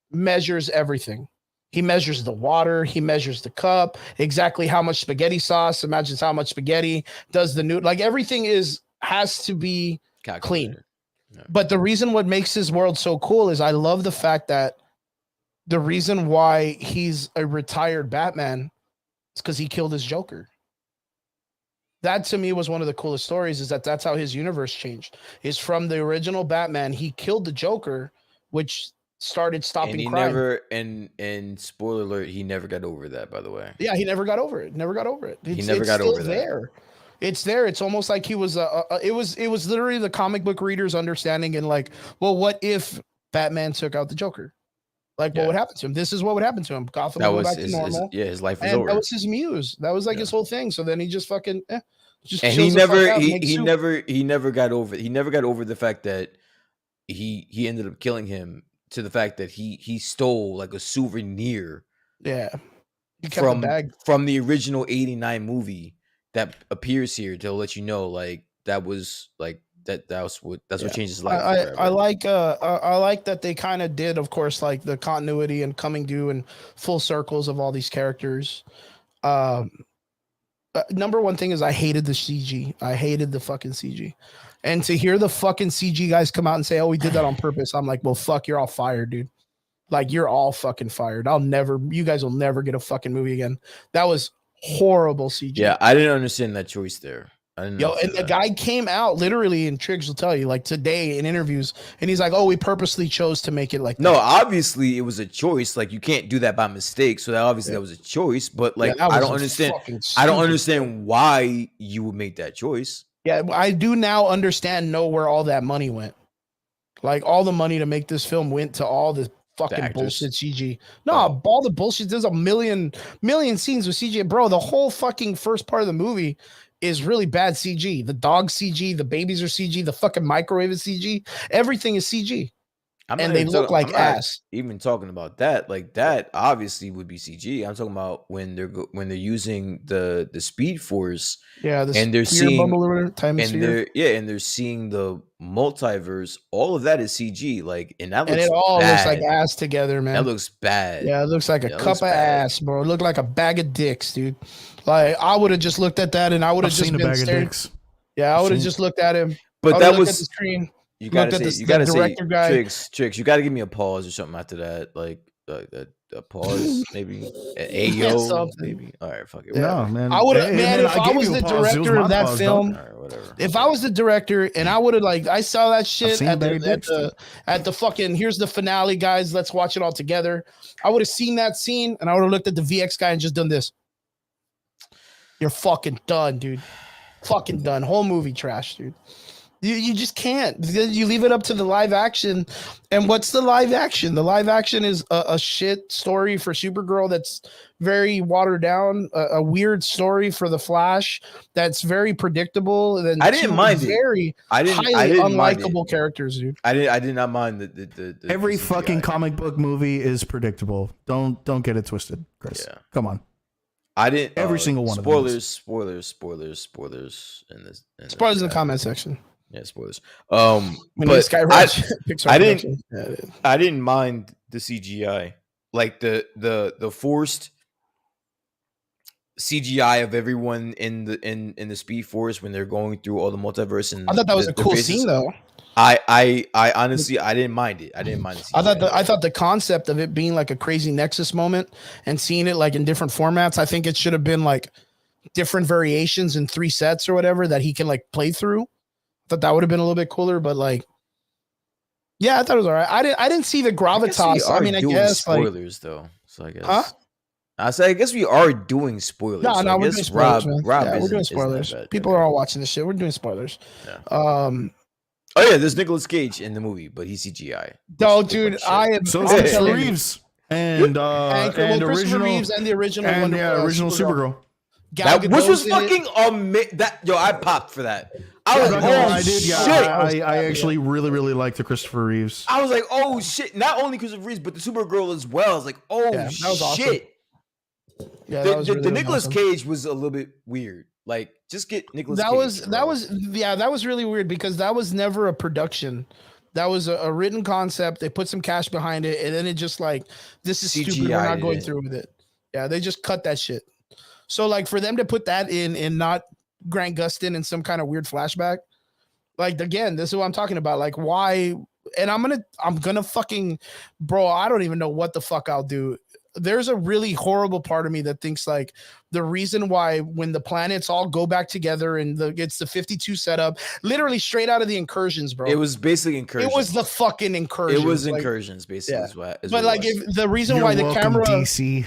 measures everything. He measures the water, he measures the cup, exactly how much spaghetti sauce, imagines how much spaghetti, does the new, like everything has to be clean. Yeah. But the reason what makes his world so cool is I love the fact that the reason why he's a retired Batman It's because he killed his Joker. That to me was one of the coolest stories, is that's how his universe changed. Is from the original Batman, he killed the Joker, which started stopping and he crime. Never, and spoiler alert, he never got over that, by the way. Yeah, he never got over it. Never got over it. He never got over that. There. It's there. It's almost like he was it was literally the comic book reader's understanding, and like, well, what if Batman took out the Joker? Like, what would happen to him? This is what would happen to him. Gotham would go back to normal. His life was over. That was his muse. That was like his whole thing. So then he just fucking just. And he never got over. He never got over the fact that he ended up killing him, to the fact that he stole like a souvenir. Yeah. He kept the bag from the original '89 movie that appears here to let you know, like, that was like. That's what changed his life. I like that they kind of did, of course, like the continuity and coming to and full circles of all these characters. Number one thing is I hated the CG. I hated the fucking CG. And to hear the fucking CG guys come out and say, "Oh, we did that on purpose," I'm like, "Well, fuck, you're all fired, dude. Like, you're all fucking fired. You guys will never get a fucking movie again." That was horrible CG. Yeah, I didn't understand that choice there. And the guy came out literally, and Triggs will tell you, like, today in interviews, and he's like, "Oh, we purposely chose to make it like that." No, obviously it was a choice. Like, you can't do that by mistake. So that obviously that was a choice. But like, I don't understand. I don't understand why you would make that choice. Yeah, I do now know where all that money went. Like, all the money to make this film went to all the fucking bullshit CG. No, all the bullshit. There's a million scenes with CG, bro. The whole fucking first part of the movie is really bad CG. The dog CG, the babies are CG, the fucking microwave is CG. Everything is CG. And they look like ass. Even talking about that, like, that obviously would be CG. I'm talking about when they're using the Speed Force. Yeah, and they're seeing they're seeing the multiverse. All of that is CG. Like, and that looks it all looks like ass together, man. That looks bad. Yeah, it looks like a cup of ass, bro. It looked like a bag of dicks, dude. Like, I would have just looked at that, and I would have just been staring. Yeah, I would have just looked at him. But that was at the screen. You gotta say, Tricks. You gotta give me a pause or something after that, like a pause, maybe an Ayo, maybe. All right, fuck it. No, man. I would have, man. If I was the director of that film, if I was the director, and I would have, like, I saw that shit at the fucking, here's the finale, guys. Let's watch it all together. I would have seen that scene, and I would have looked at the VX guy and just done this. You're fucking done, dude. Fucking done. Whole movie trash, dude. You just can't. You leave it up to the live action. And what's the live action? The live action is a shit story for Supergirl that's very watered down, a weird story for the Flash that's very predictable. And then I didn't mind it. Highly unlikable characters, dude. I did not mind the every fucking comic book movie is predictable. Don't get it twisted, Chris. Yeah. Come on. I didn't. Every single one of them. Spoilers in this. Spoilers in the comment section. Yeah, spoilers. But I didn't mind the CGI, like the forced CGI of everyone in the Speed Force when they're going through all the multiverse. And I thought that was a cool scene, though. I honestly, I didn't mind it. I didn't mind the CGI. I thought the concept of it being like a crazy Nexus moment and seeing it like in different formats. I think it should have been like different variations in 3 sets or whatever that he can like play through. Thought that would have been a little bit cooler, but like, yeah, I thought it was all right. I didn't see the gravitas. I guess spoilers though. So I guess, I guess we are doing spoilers. No, so we're doing spoilers. We're doing spoilers. People are all watching this shit. We're doing spoilers. Yeah. Oh yeah, there's Nicolas Cage in the movie, but he's CGI. No, dude, I am. So Christopher Reeves and Christopher Reeves and the original original Supergirl. Which was fucking amazing. I popped for that. I was like, I did. Yeah, I actually really liked the Christopher Reeves. I was like, oh shit! Not only Christopher Reeves, but the Supergirl as well. I was like, oh shit! Awesome. Yeah, the Nicolas Cage was a little bit weird. Like, just get Nicolas Cage. That was really weird because that was never a production. That was a written concept. They put some cash behind it, and then it just like, this is CGI, stupid. We're not going through with it. Yeah, they just cut that shit. So like for them to put that in and not Grant Gustin in some kind of weird flashback, like, again, this is what I'm talking about. Like, why? And I'm gonna fucking, bro, I don't even know what the fuck I'll do. there's a really horrible part of me that thinks like the reason why when the planets all go back together and it's the 52 setup, literally straight out of the Incursions, bro. It was basically Incursions. It was the fucking Incursions. It was Incursions, basically. Yeah. Is what but like, if the reason why the camera, DC.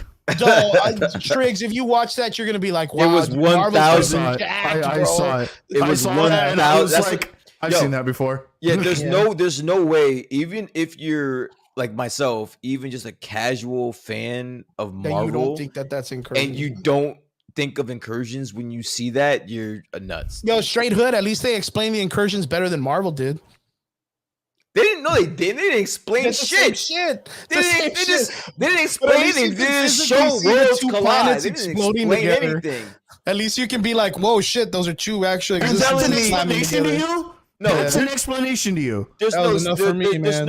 Triggs, if you watch that, you're gonna be like, wow, it was 1,000. I saw it. It was 1,000. Like, I've seen that before. Yeah, there's no way, even if you're like myself, even just a casual fan of Marvel, you don't think that's Incursions, and you don't think of Incursions when you see that, you're nuts. Yo, straight hood. At least they explained the Incursions better than Marvel did. They didn't know they didn't. They didn't explain shit. They didn't explain anything. They just show worlds collide. They didn't explain anything. At least you can be like, whoa, shit, those are two actually. Is that an explanation to you? No, it's an explanation to you. There's no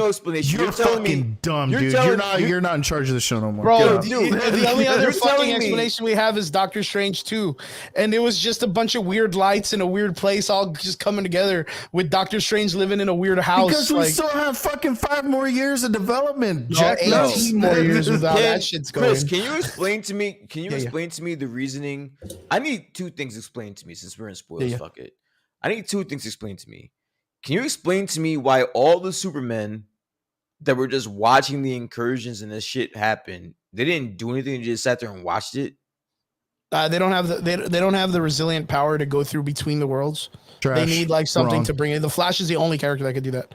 explanation. You're fucking dumb, dude. You're not in charge of the show no more. Bro, dude, the only other fucking explanation we have is Doctor Strange 2. And it was just a bunch of weird lights in a weird place all just coming together with Doctor Strange living in a weird house. Because we still have fucking 5 more years of development. Jack, 18 more years without that shit's going. Chris, can you explain to me? Can you explain to me the reasoning? I need 2 things explained to me since we're in spoilers. Fuck it. I need 2 things explained to me. Can you explain to me why all the Supermen that were just watching the Incursions and this shit happen, they didn't do anything, they just sat there and watched it? They don't have the resilient power to go through between the worlds. Trash. They need like something to bring in. The Flash is the only character that could do that.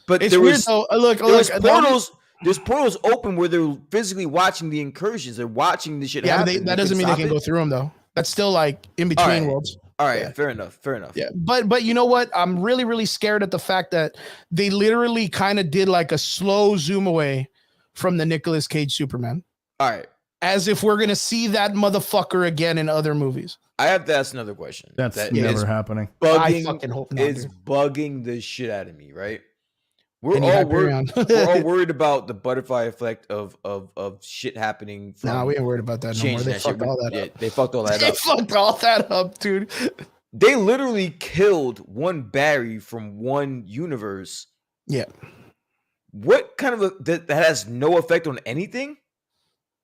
But it's weird though. Look, there's portals open where they're physically watching the Incursions. They're watching the shit happen. Yeah, that doesn't mean they can go through them though. That's still like in between worlds. All right, fair enough. Yeah, but you know what? I'm really, really scared at the fact that they literally kind of did like a slow zoom away from the Nicolas Cage Superman. All right. As if we're going to see that motherfucker again in other movies. I have to ask another question. That's never happening. I fucking hope not. It's bugging the shit out of me, right? We're all worried about the butterfly effect of shit happening. Nah, we ain't worried about that no more. They fucked all that up. They fucked all that up. They fucked all that up, dude. They literally killed one Barry from one universe. Yeah. What kind of that has no effect on anything?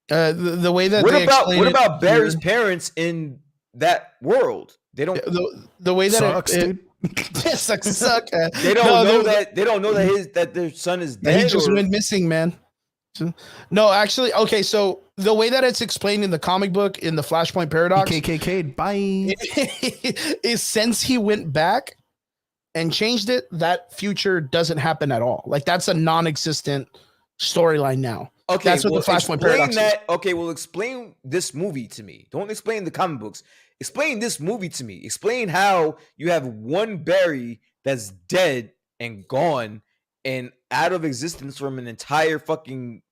The way that what about Barry's parents in that world? They don't. The way that sucks, dude. Suck. They don't know that their son is dead. He just went missing, man. No, actually, okay. So the way that it's explained in the comic book in the Flashpoint Paradox, KKK, bye, is since he went back and changed it, that future doesn't happen at all. Like that's a non-existent storyline now. Okay, that's what the Flashpoint Paradox is. Okay, well, explain this movie to me. Don't explain the comic books. Explain this movie to me. Explain how you have one Barry that's dead and gone and out of existence from an entire fucking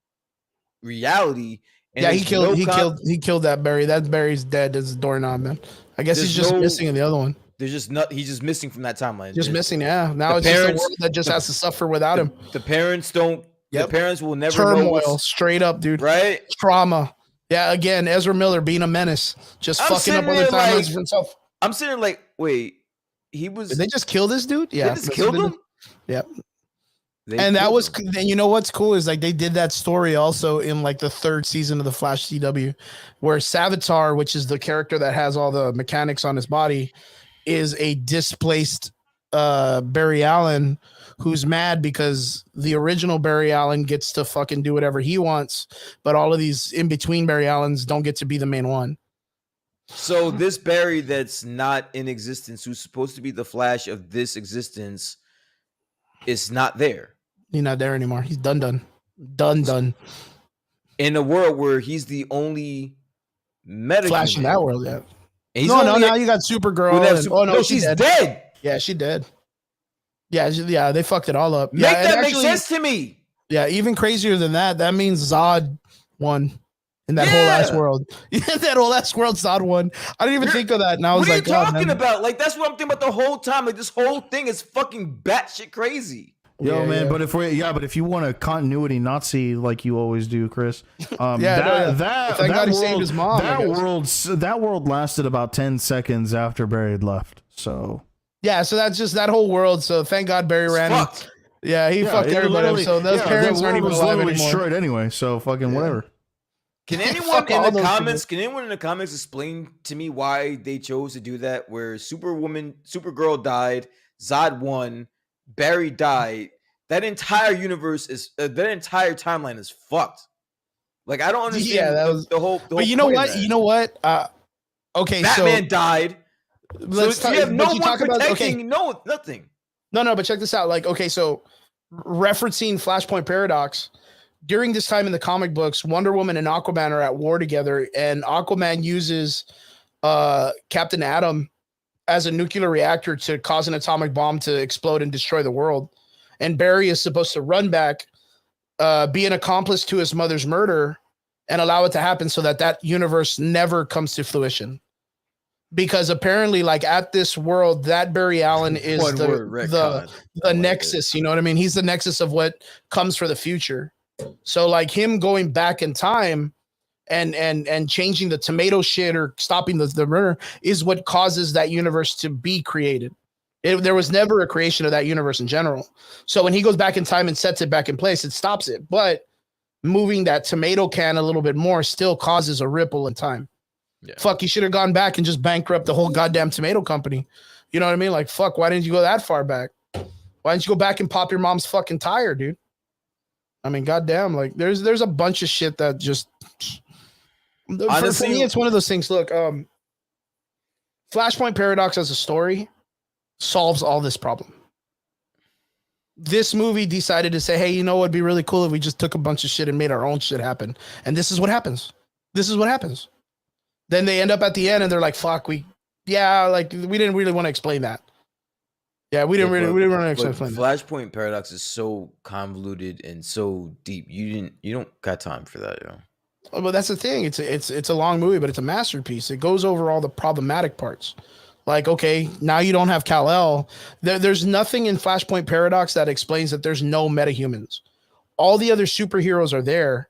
reality. And yeah, he killed that Barry. That Barry's dead as a doorknob, man. I guess he's just missing in the other one. He's just missing from that timeline. Just missing, yeah. Now it's just a world that just has to suffer without him. The parents don't. Yep. The parents will never turmoil, straight up, dude. Right? Trauma. Yeah, again, Ezra Miller being a menace, just fucking up other timelines for himself. I'm sitting like, wait, he was. Did they just kill this dude? Yeah, they just killed him. Yep. And that was, then you know what's cool is like they did that story also in like the 3rd season of the Flash CW, where Savitar, which is the character that has all the mechanics on his body, is a displaced Barry Allen who's mad because the original Barry Allen gets to fucking do whatever he wants, but all of these in between Barry Allens don't get to be the main one. So this Barry that's not in existence, who's supposed to be the Flash of this existence, is not there. He's not there anymore. He's done. In a world where he's the only medical Flash in that world, yeah. No, now you got Supergirl. No, she's dead. Yeah, she dead. Yeah, they fucked it all up. Make sense to me. Yeah, even crazier than that. That means Zod won in that whole ass world. That whole ass world, Zod won. I didn't even think of that. And I was like, what are you talking about? Like, that's what I'm thinking about the whole time. Like, this whole thing is fucking batshit crazy. Yo, man, but if you want a continuity Nazi like you always do, Chris, thank God he saved his mom. That world lasted about 10 seconds after Barry had left. So yeah, so that's just that whole world. So thank God Barry ran. Yeah, he fucked everybody up. So those parents aren't even alive anymore. Destroyed anyway. So fucking whatever. Can anyone in the comments? Can anyone in the comments explain to me why they chose to do that? Where Supergirl died, Zod won, Barry died. That entire universe is that entire timeline is fucked. Like I don't understand the whole. But you know what? You know what? Okay, Batman died. Let's so you have no one protecting. No, nothing. No. But check this out. Like, okay, so referencing Flashpoint Paradox. During this time in the comic books, Wonder Woman and Aquaman are at war together, and Aquaman uses Captain Atom as a nuclear reactor to cause an atomic bomb to explode and destroy the world. And Barry is supposed to run back, be an accomplice to his mother's murder, and allow it to happen so that universe never comes to fruition. Because apparently, like at this world, that Barry Allen is the nexus. You know what I mean? He's the nexus of what comes for the future. So like him going back in time and changing the tomato shit or stopping the murder is what causes that universe to be created. There was never a creation of that universe in general. So when he goes back in time and sets it back in place, it stops it. But moving that tomato can a little bit more still causes a ripple in time. Yeah. Fuck, you should have gone back and just bankrupt the whole goddamn tomato company. You know what I mean? Like, fuck, why didn't you go that far back? Why didn't you go back and pop your mom's fucking tire, dude? I mean, goddamn, like there's a bunch of shit that just honestly, for me, it's one of those things. Look, Flashpoint Paradox as a story solves all this problem. This movie decided to say, hey, you know what would be really cool if we just took a bunch of shit and made our own shit happen. And this is what happens. Then they end up at the end and they're like, fuck, we didn't really want to explain that. Yeah, we didn't want to explain that. Flashpoint Paradox is so convoluted and so deep. You don't got time for that, yo. Oh, but that's the thing. It's a long movie, but it's a masterpiece. It goes over all the problematic parts. Like, okay, now you don't have Kal-El. There's nothing in Flashpoint Paradox that explains that there's no metahumans. All the other superheroes are there.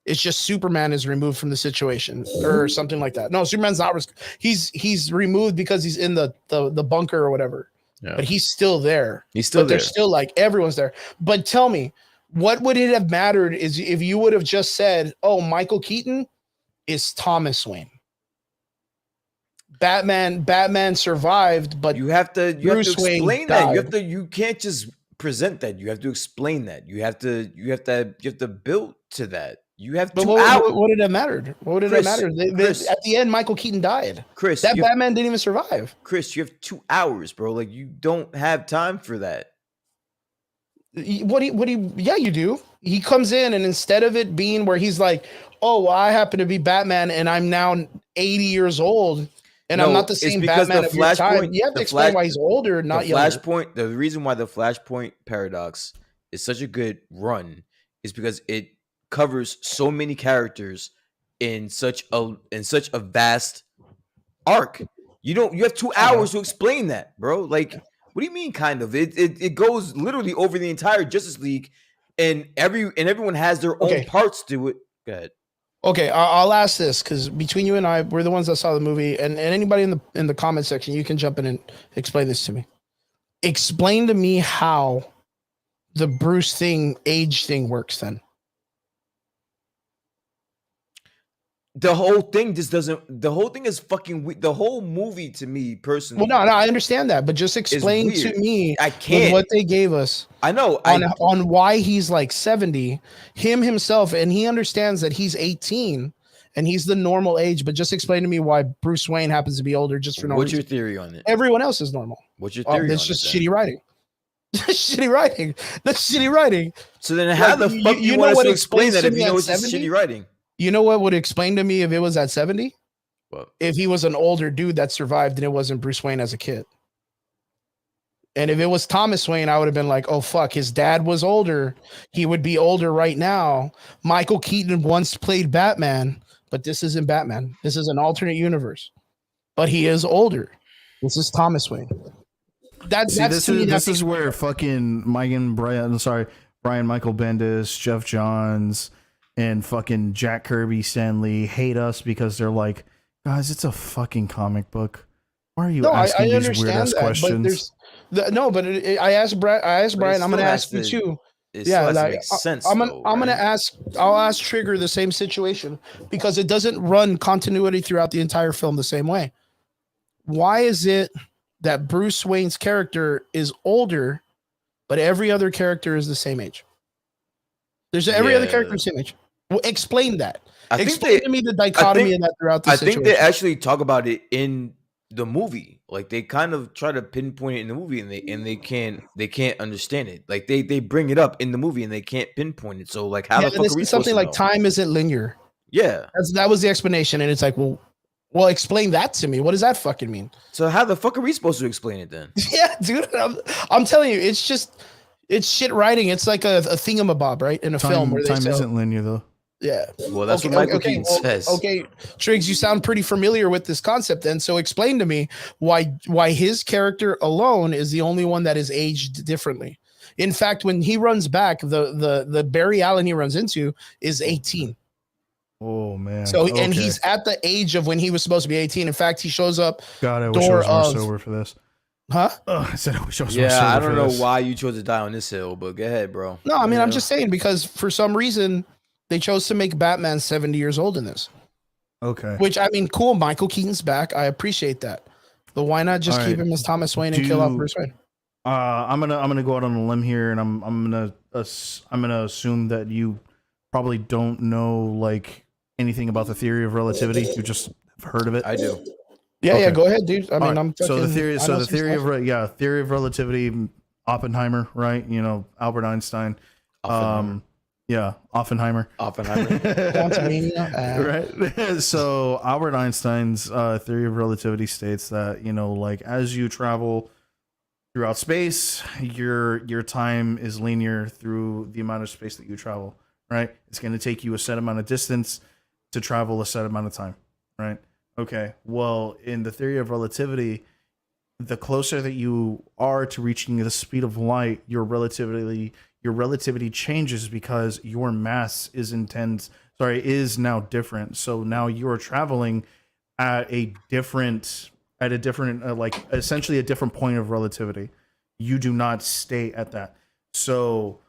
It's just Superman is removed from the situation or something like that. No, Superman's not. He's removed because he's in the bunker or whatever. Yeah. But he's still there. They're still like everyone's there. But tell me, what would it have mattered is if you would have just said, "Oh, Michael Keaton is Thomas Wayne." Batman survived, but you have to explain that. You can't just present that. You have to explain that. You have to build to that. You have to. What would it have mattered? What would it have mattered? At the end, Michael Keaton died. Chris, Batman didn't even survive. Chris, you have 2 hours, bro. Like you don't have time for that. Yeah, you do. He comes in and instead of it being where he's like, "Oh, well, I happen to be Batman and I'm now 80 years old and I'm not the same Batman of your time." You have to explain why he's older, not younger. The reason why the Flashpoint Paradox is such a good run is because it covers so many characters in such a vast arc. You have 2 hours to explain that, bro. Like, what do you mean? Kind of. It goes literally over the entire Justice League, and everyone has their own parts to it. Go ahead. Okay, I'll ask this because between you and I, we're the ones that saw the movie, and anybody in the comment section, you can jump in and explain this to me. Explain to me how the Bruce age thing works then. The whole thing just doesn't. The whole thing is fucking weird. The whole movie, to me personally. Well, no, I understand that, but just explain to me. I can't. What they gave us. I know on why he's like 70. Himself, and he understands that he's 18, and he's the normal age. But just explain to me why Bruce Wayne happens to be older just for no reason. What's your theory on it? Everyone else is normal. What's your theory? It's just shitty writing. Shitty writing. That's shitty writing. So then, how the fuck you want us to explain that if you know it's just shitty writing? You know what would explain to me if it was at 70? What? If he was an older dude that survived and it wasn't Bruce Wayne as a kid. And if it was Thomas Wayne, I would have been like, oh, fuck, his dad was older. He would be older right now. Michael Keaton once played Batman, but this isn't Batman. This is an alternate universe. But he is older. This is Thomas Wayne. This is where fucking Brian Michael Bendis, Jeff Johns, and fucking Jack Kirby, Stan Lee hate us because they're like, guys, it's a fucking comic book. Why are you asking these weird ass questions? I asked Brian. I'm going to ask you too. it still has to make sense. I'll ask Trigger the same situation because it doesn't run continuity throughout the entire film the same way. Why is it that Bruce Wayne's character is older, but every other character is the same age? There's every other character the same age. Well, explain that. Explain to me the dichotomy of that throughout the situation. I think they actually talk about it in the movie. Like they kind of try to pinpoint it in the movie, and they can't understand it. Like they bring it up in the movie and they can't pinpoint it. So like how the fuck are we supposed something to like know? Time isn't linear. Yeah, that was the explanation, and it's like, well, explain that to me. What does that fucking mean? So how the fuck are we supposed to explain it then? Yeah, dude, I'm telling you, it's shit writing. It's like a thingamabob, right? In a film where time isn't linear though. Yeah. Well, that's what Michael Keaton says. Okay, Triggs, you sound pretty familiar with this concept then. So explain to me why his character alone is the only one that is aged differently. In fact, when he runs back, the Barry Allen he runs into is 18. Oh man. So and he's at the age of when he was supposed to be 18. In fact, he shows up. God, I wish I was more sober for this. Huh? I said I wish I was more sober. Yeah, I don't know this. why you chose to die on this hill, but go ahead, bro. No, I mean, I'm just saying because for some reason they chose to make Batman 70 years old in this. Okay. Which, I mean, cool. Michael Keaton's back. I appreciate that. But why not just keep him as Thomas Wayne and kill off Bruce Wayne? I'm gonna go out on a limb here, and I'm gonna assume that you probably don't know like anything about the theory of relativity. You just have heard of it. I do. Yeah, go ahead, dude. I mean, the theory of relativity, Oppenheimer, right? You know, Albert Einstein. Oppenheimer. Right. So Albert Einstein's theory of relativity states that, you know, like as you travel throughout space, your time is linear through the amount of space that you travel, right? It's going to take you a set amount of distance to travel a set amount of time, right? Okay. Well, in the theory of relativity, the closer that you are to reaching the speed of light, your relativity changes because your mass is now different. So now you are traveling at a different like essentially a different point of relativity. You do not stay at that. So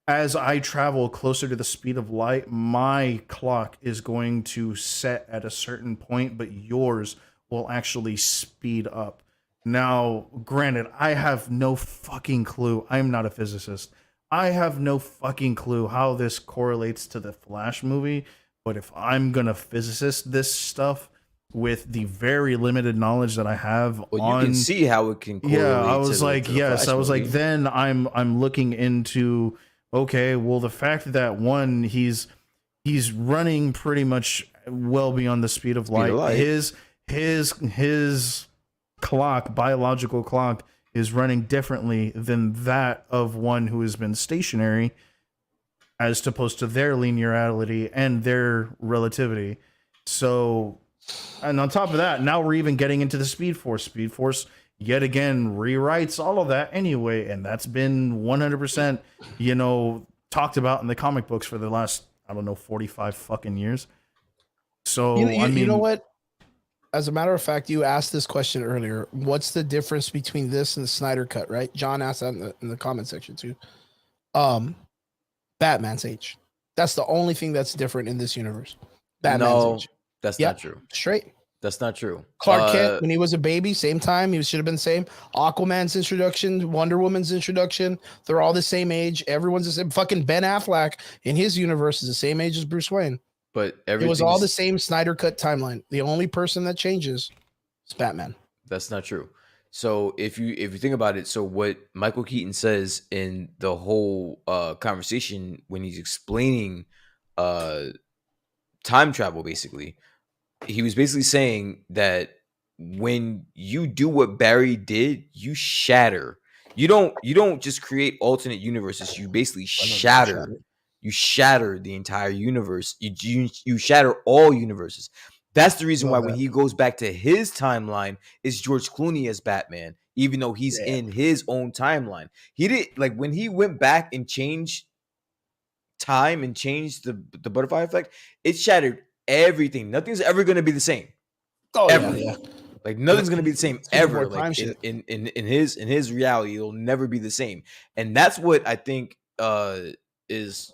as I travel closer to the speed of light, my clock is going to set at a certain point, but yours will actually speed up. Now, granted, I have no fucking clue. I'm not a physicist. I have no fucking clue how this correlates to the Flash movie, but if I'm gonna physicist this stuff with the very limited knowledge that I have, you can see how it can correlate. Yeah, I was like, yes, I was like, then I'm looking into, okay, well, the fact that one, he's running pretty much well beyond the speed of light. His clock, biological clock, is running differently than that of one who has been stationary, as opposed to their linearity and their relativity. So, and on top of that, now we're even getting into the Speed Force. Speed Force yet again rewrites all of that anyway, and that's been 100%, you know, talked about in the comic books for the last, I don't know, 45 fucking years. So I mean, you know what? As a matter of fact, you asked this question earlier. What's the difference between this and the Snyder Cut, right? John asked that in the comment section too. Batman's age. That's the only thing that's different in this universe. Batman's age. That's not true. Straight. That's not true. Clark Kent, when he was a baby, same time. He should have been the same. Aquaman's introduction, Wonder Woman's introduction. They're all the same age. Everyone's the same. Fucking Ben Affleck in his universe is the same age as Bruce Wayne. But it was all the same Snyder Cut timeline. The only person that changes is Batman. That's not true. So if you think about it, so what Michael Keaton says in the whole conversation when he's explaining time travel, basically, he was basically saying that when you do what Barry did, you shatter. You don't just create alternate universes. You basically shatter. You shatter the entire universe. You shatter all universes. That's the reason why when he goes back to his timeline, it's George Clooney as Batman, even though he's in his own timeline. He did, like, when he went back and changed time and changed the butterfly effect, it shattered everything. Nothing's ever going to be the same. Ever. Yeah. Like, nothing's going to be the same ever. Like, in his reality, it'll never be the same. And that's what I think is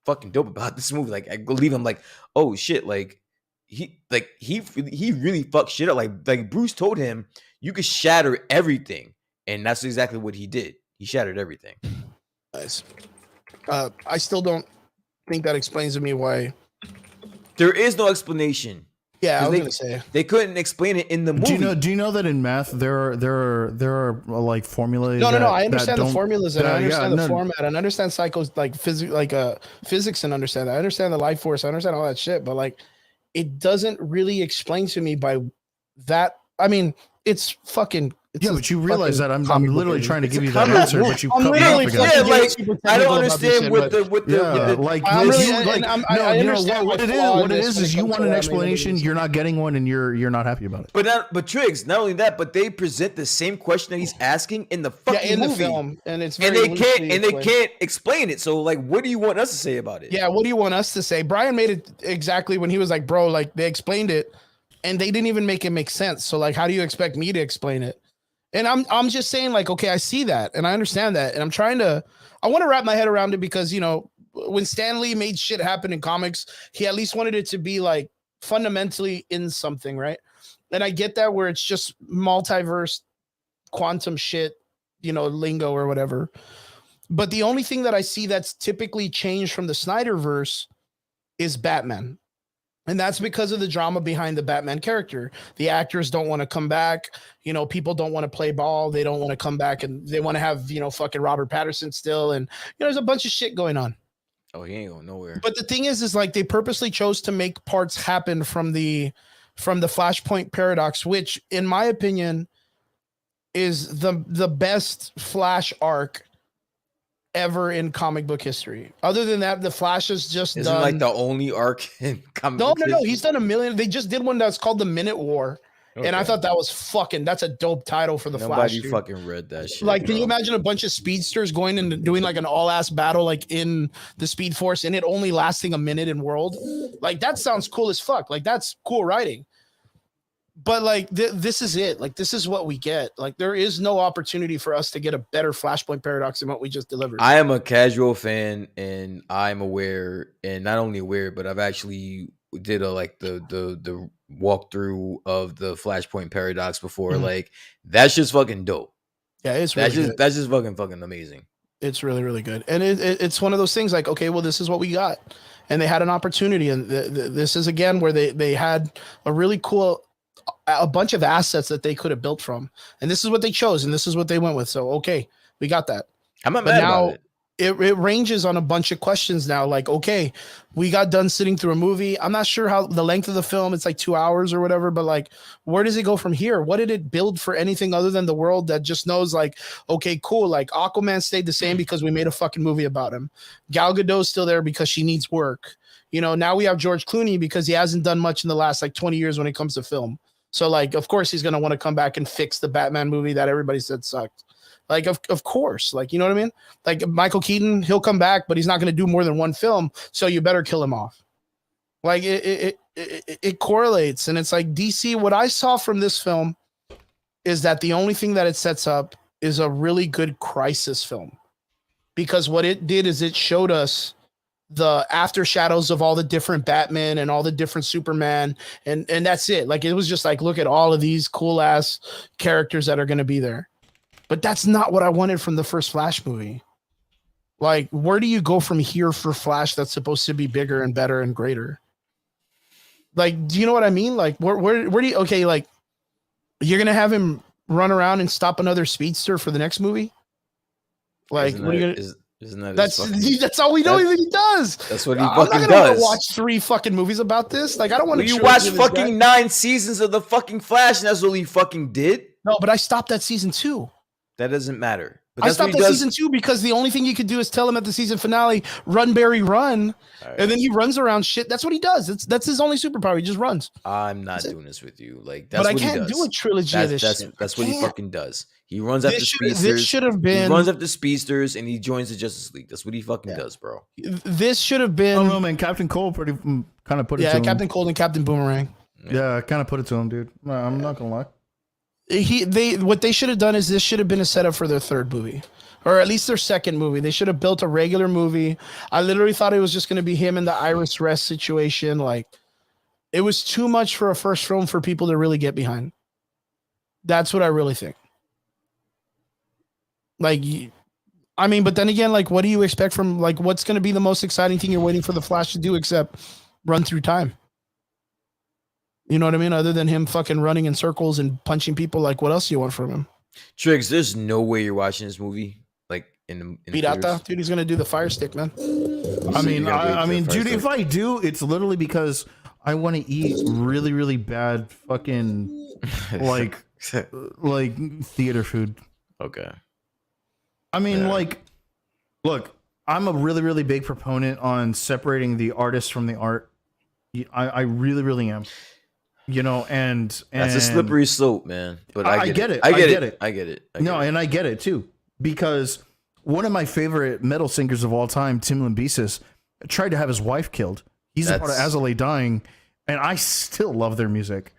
fucking dope about this movie. Like I believe I'm like, oh shit, like he really fucked shit up. Like Bruce told him you could shatter everything, and that's exactly what he did. He shattered everything. Nice. I still don't think that explains to me why. There is no explanation. Yeah, I was gonna say they couldn't explain it in the movie. Do you know that in math there are like formulas? No. I understand the formulas and I understand the format and I understand physics and understand that. I understand the life force. I understand all that shit, but like, it doesn't really explain to me by that. I mean, it's fucking. But you realize that I'm literally trying to give you that answer, but you cut me off again. Yeah, like I don't understand what the what it is you want an explanation, you're not getting one, and you're not happy about it. But Triggs, not only that, but they present the same question that he's asking in the fucking movie. The film, and they can't explain it. So like, what do you want us to say about it? Yeah, what do you want us to say? Brian made it exactly when he was like, bro, like they explained it, and they didn't even make it make sense. So like, how do you expect me to explain it? And I'm just saying, like, okay, I see that and I understand that. And I want to wrap my head around it because, you know, when Stan Lee made shit happen in comics, he at least wanted it to be like fundamentally in something, right? And I get that where it's just multiverse, quantum shit, you know, lingo or whatever. But the only thing that I see that's typically changed from the Snyderverse is Batman. And that's because of the drama behind the Batman character. The actors don't want to come back. You know, people don't want to play ball. They don't want to come back and they want to have, you know, fucking Robert Pattinson still. And, you know, there's a bunch of shit going on. Oh, he ain't going nowhere. But the thing is like they purposely chose to make parts happen from the Flashpoint paradox, which in my opinion is the best Flash arc ever in comic book history. Other than that, the Flash is just isn't like the only arc in comic book history. No, he's done a million. They just did one that's called the Minute War. Okay. And I thought that was that's a dope title for the Flash. Nobody fucking read that shit. Like, can you imagine a bunch of speedsters going and doing like an all-ass battle like in the Speed Force and it only lasting a minute in world? Like, that sounds cool as fuck. Like, that's cool writing. But like this is it. Like this is what we get. Like there is no opportunity for us to get a better Flashpoint paradox than what we just delivered. I am a casual fan, and I'm aware, and not only aware, but I've actually did the walkthrough of the Flashpoint paradox before. Mm-hmm. Like that's just fucking dope. Yeah, it's really that's just fucking amazing. It's really, really good, and it's one of those things. Like, okay, well, this is what we got, and they had an opportunity, and this is again where they had a really cool. A bunch of assets that they could have built from, and this is what they chose, and this is what they went with. So, okay, we got that. I'm not mad about it. It ranges on a bunch of questions now. Like, okay, we got done sitting through a movie. I'm not sure how the length of the film. It's like 2 hours or whatever, but like, where does it go from here? What did it build for anything other than the world that just knows like, okay, cool. Like Aquaman stayed the same because we made a fucking movie about him. Gal Gadot's still there because she needs work. You know, now we have George Clooney because he hasn't done much in the last like 20 years when it comes to film. So, like, of course, he's going to want to come back and fix the Batman movie that everybody said sucked. Like, of course. Like, you know what I mean? Like, Michael Keaton, he'll come back, but he's not going to do more than one film, so you better kill him off. Like, it correlates. And it's like, DC, what I saw from this film is that the only thing that it sets up is a really good crisis film. Because what it did is it showed us the after shadows of all the different Batman and all the different Superman. And that's it. Like, it was just like, look at all of these cool ass characters that are going to be there. But that's not what I wanted from the first Flash movie. Like, where do you go from here for Flash that's supposed to be bigger and better and greater? Like, do you know what I mean? Like, where do you, okay, like, you're going to have him run around and stop another speedster for the next movie? Like, what are you going to... That's all we know that he does. That's what he fucking does. Watch 3 fucking movies about this. Like, I don't want to. You watch fucking 9 seasons of the fucking Flash, and that's all he fucking did. No, but I stopped at season 2. That doesn't matter. But I stopped at season 2 because the only thing you could do is tell him at the season finale, "Run, Barry, run," right. And then he runs around shit. That's what he does. That's his only superpower. He just runs. I'm not doing this with you. Like, that's but what I can't do a trilogy of this shit. That's what he fucking does. He runs after speedsters. This should have been. He runs after speedsters and he joins the Justice League. That's what he fucking does, bro. This should have been. Oh no, man! Captain Cole kind of put it to him. Yeah, Captain Cold and Captain Boomerang. Yeah, kind of put it to him, dude. No, I'm not gonna lie. What they should have done is this should have been a setup for their third movie. or at least their second movie. They should have built a regular movie. I literally thought it was just going to be him in the Iris Rest situation. Like, it was too much for a first film for people to really get behind. That's what I really think. Like, I mean, but then again, like, what do you expect from, like, what's going to be the most exciting thing you're waiting for the Flash to do except run through time? You know what I mean? Other than him fucking running in circles and punching people, like, what else do you want from him? Triggs, there's no way you're watching this movie like in Pirata, dude, he's gonna do the fire stick, man. I mean, dude, if I do, it's literally because I want to eat really, really bad fucking like theater food. Okay. I mean, like, look, I'm a really, really big proponent on separating the artist from the art. I really, really am. You know, and that's a slippery slope, man. But I get it. I get it. And I get it too, because one of my favorite metal singers of all time, Tim Lambesis, tried to have his wife killed. He's a part of Azalea Dying, and I still love their music.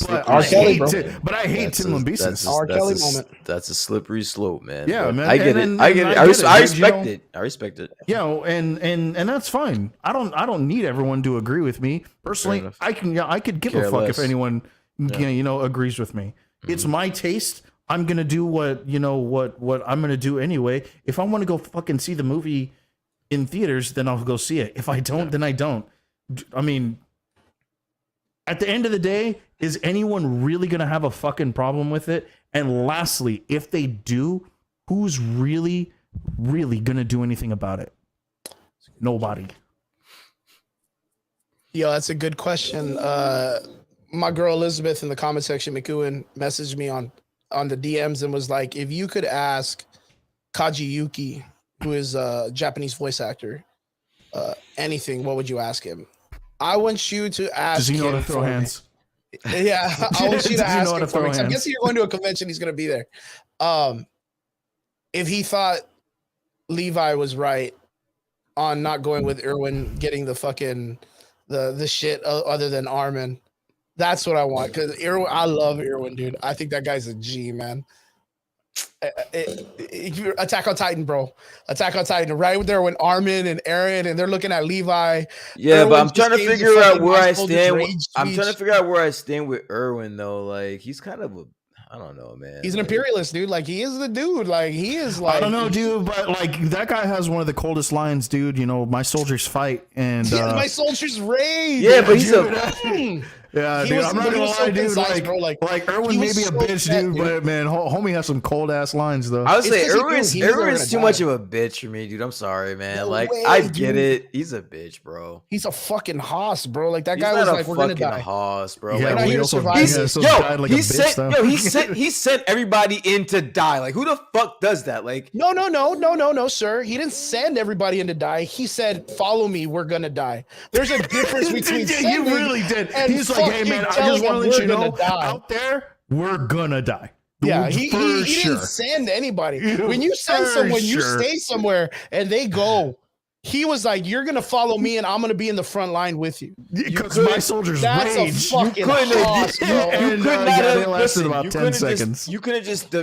But I hate Tim Lambesis. R. Kelly moment. That's a slippery slope, man. Yeah, man. I get it. I respect it. I respect it. You know, and that's fine. I don't need everyone to agree with me. Personally, I could give a fuck if anyone agrees with me. Mm-hmm. It's my taste. I'm gonna do what I'm gonna do anyway. If I want to go fucking see the movie in theaters, then I'll go see it. If I don't, then I don't. I mean, at the end of the day, is anyone really going to have a fucking problem with it? And lastly, if they do, who's really, really going to do anything about it? Nobody. Yo, that's a good question. My girl Elizabeth in the comment section, McEwen, messaged me on the DMs and was like, if you could ask Kaji Yuki, who is a Japanese voice actor, anything, what would you ask him? I want you to ask. Does he know how to throw hands? Yeah, I want you to ask him for me. I'm guessing you're going to a convention. He's going to be there. If he thought Levi was right on not going with Irwin, getting the fucking the shit other than Armin, that's what I want. Because Irwin, I love Irwin, dude. I think that guy's a G, man. Attack on Titan, bro. Attack on Titan, right there when Armin and Eren and they're looking at Levi. Yeah, Irwin, but I'm trying to figure out where I stand. I'm trying to figure out where I stand with Irwin, though. Like, he's kind of I don't know, man. He's an imperialist, dude. Like, he is the dude. Like, he is like. I don't know, dude, but like that guy has one of the coldest lines, dude. You know, my soldiers fight and my soldiers rage. Yeah, but he's yeah, dude, I'm not gonna lie, dude. Like Irwin may be a bitch, dude, but man, homie has some cold ass lines though. I would say Irwin's too much of a bitch for me, dude. I'm sorry, man. No like way, I get it. He's a bitch, bro. He's a fucking hoss, bro. Like that guy was like, we're gonna die. Hoss, bro. Yeah, like, he also died like a bitch, he sent everybody in to die. Like, who the fuck does that? Like, no, sir. He didn't send everybody in to die. He said, "Follow me. We're gonna die." There's a difference between you really did. He's like, hey man, I just want to let you know out there we're gonna die. Yeah, he didn't send anybody. When you send someone, you stay somewhere and they go. He was like, you're gonna follow me and I'm gonna be in the front line with you. Because my soldiers that's rage. A fucking hoss, bro. You could not have lasted about 10 seconds. You could have just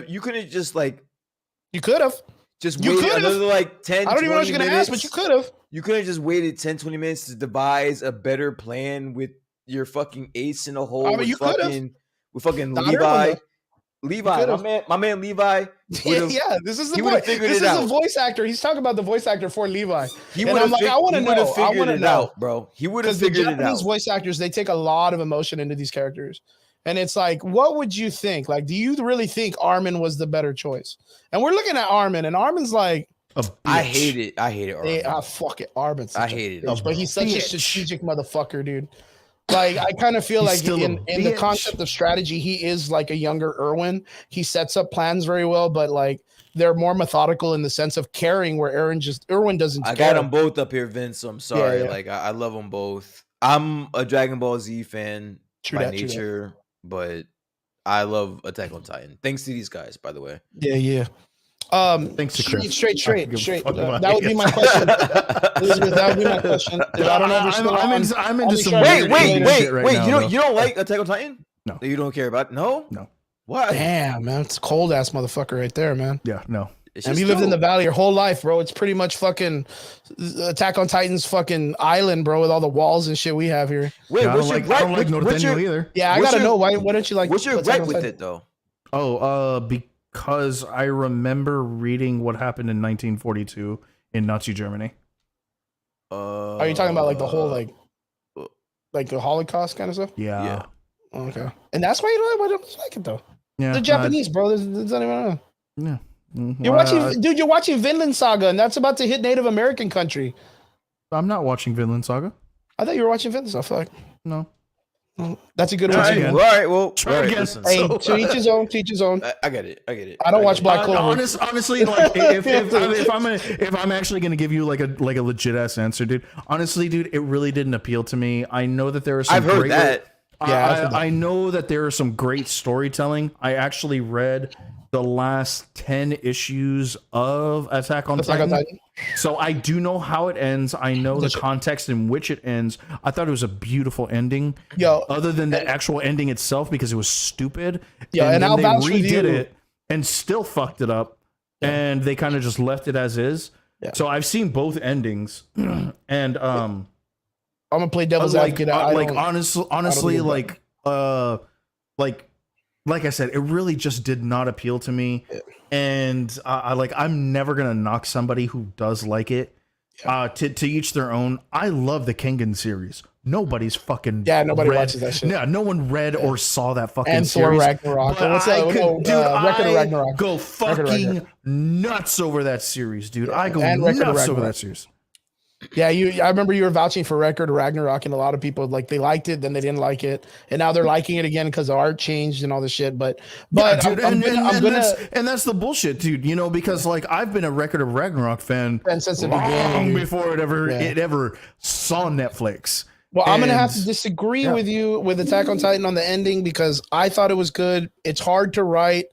like you could have just waited another like 10. I don't even know what you're gonna ask, but you could have. You could have just waited 10, 20 minutes to devise a better plan with your fucking ace in the hole. I mean, you could have. With fucking Levi. My man Levi. Yeah, this is the voice. This is a voice actor. He's talking about the voice actor for Levi. I want to know. I want to know, bro. He would have figured it out. Japanese voice actors, they take a lot of emotion into these characters. And it's like, what would you think? Like, do you really think Armin was the better choice? And we're looking at Armin, and Armin's like, I hate it. Armin. Fuck it. Armin's I hate it. But he's such a strategic motherfucker, dude. Like, I kind of feel like in the concept of strategy, he is like a younger Irwin. He sets up plans very well, but like they're more methodical in the sense of caring, where Irwin doesn't. I got them both up here, Vince. So I'm sorry. Yeah. Like I love them both. I'm a Dragon Ball Z fan by nature, but I love Attack on Titan. Thanks to these guys, by the way. Yeah. Thanks to Chris. Straight. That would be my question. Elizabeth, that would be my question. I don't know. I'm into some. Wait. You don't like Attack on Titan? No. You don't care about? No. No. Why? Damn, man, it's a cold ass motherfucker right there, man. Yeah. No. And you lived in the valley your whole life, bro. It's pretty much fucking Attack on Titan's fucking island, bro, with all the walls and shit we have here. Wait, I don't like Norteño either. Yeah, I gotta know why don't you like? What's your gripe with it though? Because I remember reading what happened in 1942 in Nazi Germany. Are you talking about like the whole like the Holocaust kind of stuff? Yeah. Okay. And that's why you don't like it though. Yeah. The Japanese, bro. There's not even know. Yeah. You're watching Vinland Saga, and that's about to hit Native American country. I'm not watching Vinland Saga. I thought you were watching Vinland Saga. I feel like no. That's a good one. All right, well, listen. Hey, to each his own. To each his own. I get it. I don't watch Black Clover. Honestly, like if I'm actually gonna give you like a legit ass answer, dude. Honestly, dude, it really didn't appeal to me. I know that there are some. I've heard that. I know that there is some great storytelling. I actually read the last 10 issues of Attack on Titan. So I do know how it ends. I know the context in which it ends. I thought it was a beautiful ending. Other than the actual ending itself, because it was stupid. And then I'll they vouch for redid you. it and still fucked it up. And they kind of just left it as is. So I've seen both endings. And I'm gonna play devil's advocate. Honestly, like I said, it really just did not appeal to me. And I'm never gonna knock somebody who does like it. To each their own. I love the Kengan series. Nobody's fucking nobody watches that shit. Yeah, no one read or saw that fucking and series. And Thor Ragnarok. Record of Ragnarok. Go fucking nuts over that series, dude. I go nuts over that series. Yeah, I remember you were vouching for Record of Ragnarok, and a lot of people they liked it, then they didn't like it, and now they're liking it again because the art changed and all this shit. But dude, that's the bullshit, dude. You know, because I've been a Record of Ragnarok fan since the beginning, before it ever saw Netflix. Well, I'm gonna have to disagree with you with Attack on Titan on the ending because I thought it was good. It's hard to write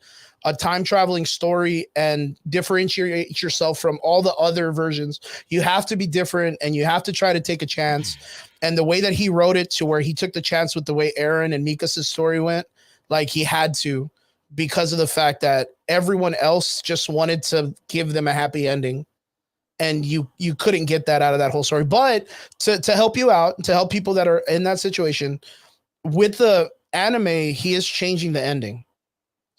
a time traveling story and differentiate yourself from all the other versions. You have to be different and you have to try to take a chance. And the way that he wrote it to where he took the chance with the way Eren and Mikas's story went, he had to, because of the fact that everyone else just wanted to give them a happy ending. And you couldn't get that out of that whole story. But to help you out, to help people that are in that situation, with the anime, he is changing the ending.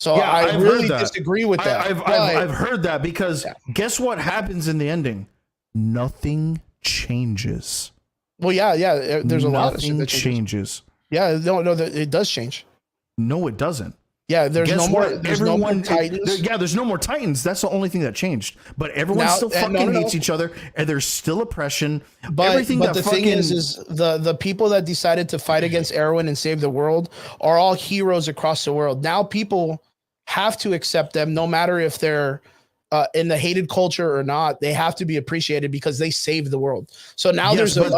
So I really disagree with that. I've heard that because guess what happens in the ending? Nothing changes. Well, yeah. There's a lot of shit that changes. Yeah, no, it does change. No, it doesn't. Yeah, there's no more Titans. There's no more Titans. That's the only thing that changed. But everyone still fucking hates each other, and there's still oppression. But the thing is the people that decided to fight against Erwin and save the world are all heroes across the world. Now people have to accept them, no matter if they're in the hated culture or not. They have to be appreciated because they saved the world. So now there was also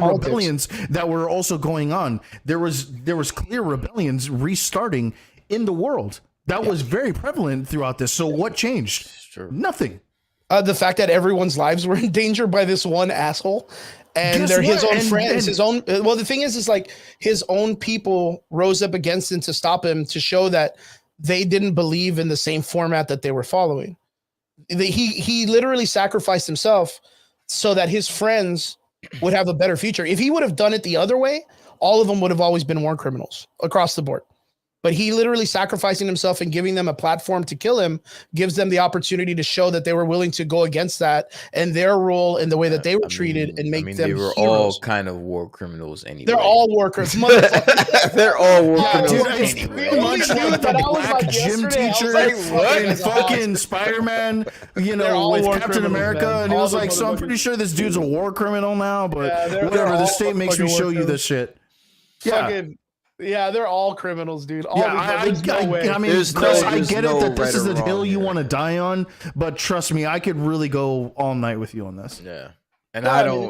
rebellions that were also going on. There was clear rebellions restarting in the world. That was very prevalent throughout this. So what changed? Nothing. The fact that everyone's lives were in danger by this one asshole. And they're his own friends, his own. Well, the thing is his own people rose up against him to stop him, to show that they didn't believe in the same format that they were following. He literally sacrificed himself so that his friends would have a better future. If he would have done it the other way, all of them would have always been war criminals across the board. But he literally sacrificing himself and giving them a platform to kill him gives them the opportunity to show that they were willing to go against that and their role in the way that they were treated and make them they were heroes. all kind of war criminals anyway. They're all war criminals. They're all war criminals dude, pretty much like the black gym teacher in fucking Spider-Man, with Captain America. And he was like, so I'm pretty sure this dude's a war criminal now, but whatever, the state makes me show you this shit. Yeah, they're all criminals, dude. I mean, Chris, I get it that this is the hill you want to die on, but trust me, I could really go all night with you on this. Yeah, and I don't.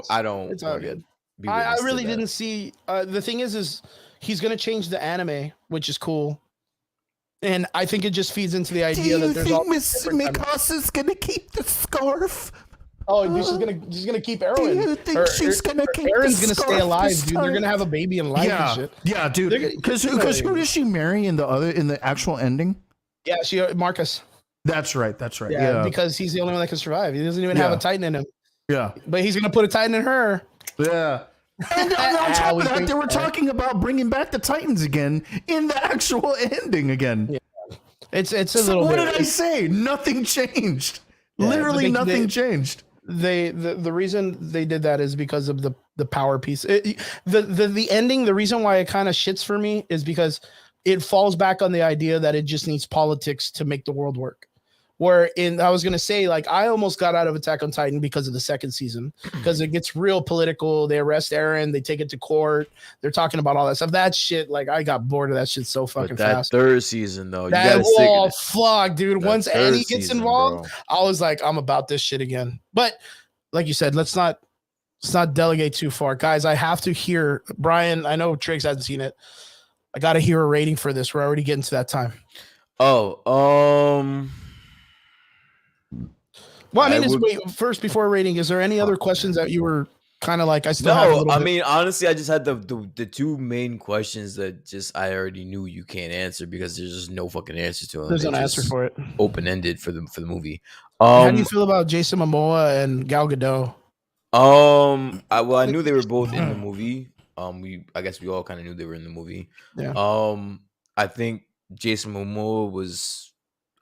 It's all good. I really didn't see. The thing is he's gonna change the anime, which is cool, and I think it just feeds into the idea that there's all. Miss Mikasa's gonna keep the scarf? Oh, she's gonna keep Erwin. Do you think she's gonna keep Erin's gonna stay alive, dude? They're gonna have a baby in life and shit. Yeah, dude. Because who does she marry in the actual ending? Yeah, Marcus. That's right. Yeah, because he's the only one that can survive. He doesn't even have a Titan in him. Yeah, but he's gonna put a Titan in her. Yeah. And on top of that, they were talking about bringing back the Titans again in the actual ending again. Yeah. It's a little. What did I say? Nothing changed. Yeah, literally nothing changed. The reason they did that is because of the power piece. The ending. The reason why it kind of shits for me is because it falls back on the idea that it just needs politics to make the world work. I was gonna say, like, I almost got out of Attack on Titan because of the second season, because it gets real political. They arrest Eren, they take it to court, they're talking about all that stuff. That shit, like, I got bored of that shit so fucking fast. Third season though, fuck, dude. Once Annie gets involved, bro. I was like, I'm about this shit again. But like you said, let's not delegate too far, guys. I have to hear Brian. I know Triggs hasn't seen it. I got to hear a rating for this. We're already getting to that time. Well, I mean, wait, first, before rating, is there any other questions that you were kind of like, I still have a little bit? Mean, honestly, I just had the two main questions that just I already knew you can't answer because there's just no fucking answer to them. There's no answer for it. Open-ended for the movie. How do you feel about Jason Momoa and Gal Gadot? I knew they were both in the movie. I guess we all kind of knew they were in the movie. Yeah. I think Jason Momoa was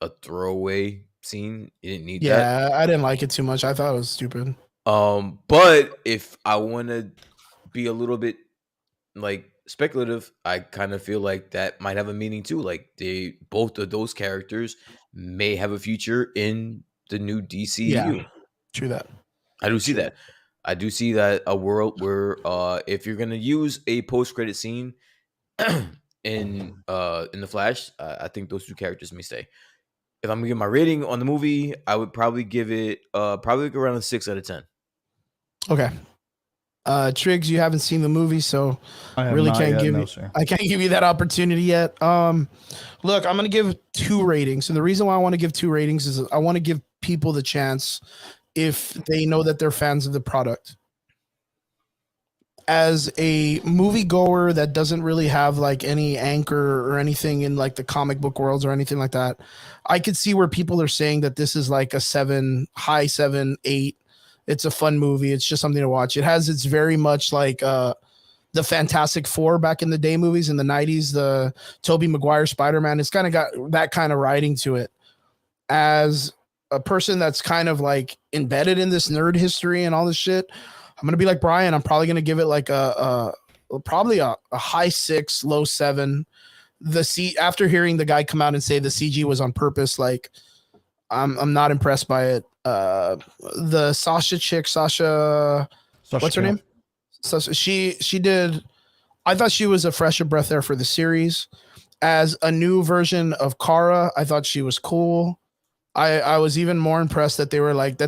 a throwaway scene. You didn't need that. Yeah, I didn't like it too much. I thought it was stupid. But if I want to be a little bit like speculative, I kind of feel like that might have a meaning too. Like both of those characters may have a future in the new DCU. Yeah, true that. I do see that. I do see that a world where if you're gonna use a post-credit scene in the Flash, I think those two characters may stay. If I'm gonna give my rating on the movie, I would probably give it probably around a 6 out of 10. Okay. Triggs, you haven't seen the movie, so I really can't I can't give you that opportunity yet. Look, I'm gonna give 2 ratings, and the reason why I want to give 2 ratings is I want to give people the chance if they know that they're fans of the product. As a moviegoer that doesn't really have like any anchor or anything in like the comic book worlds or anything like that, I could see where people are saying that this is like a 7, high 7, 8. It's a fun movie. It's just something to watch. It's very much like the Fantastic Four back in the day movies in the 90s, the Tobey Maguire Spider-Man. It's kind of got that kind of writing to it. As a person that's kind of like embedded in this nerd history and all this shit, I'm going to be like Brian. I'm probably going to give it like probably a high 6, low 7. After hearing the guy come out and say the CG was on purpose, like I'm not impressed by it. The Sasha chick, Sasha what's her name? Sasha, she did. I thought she was a fresh of breath there for the series. As a new version of Kara, I thought she was cool. I was even more impressed that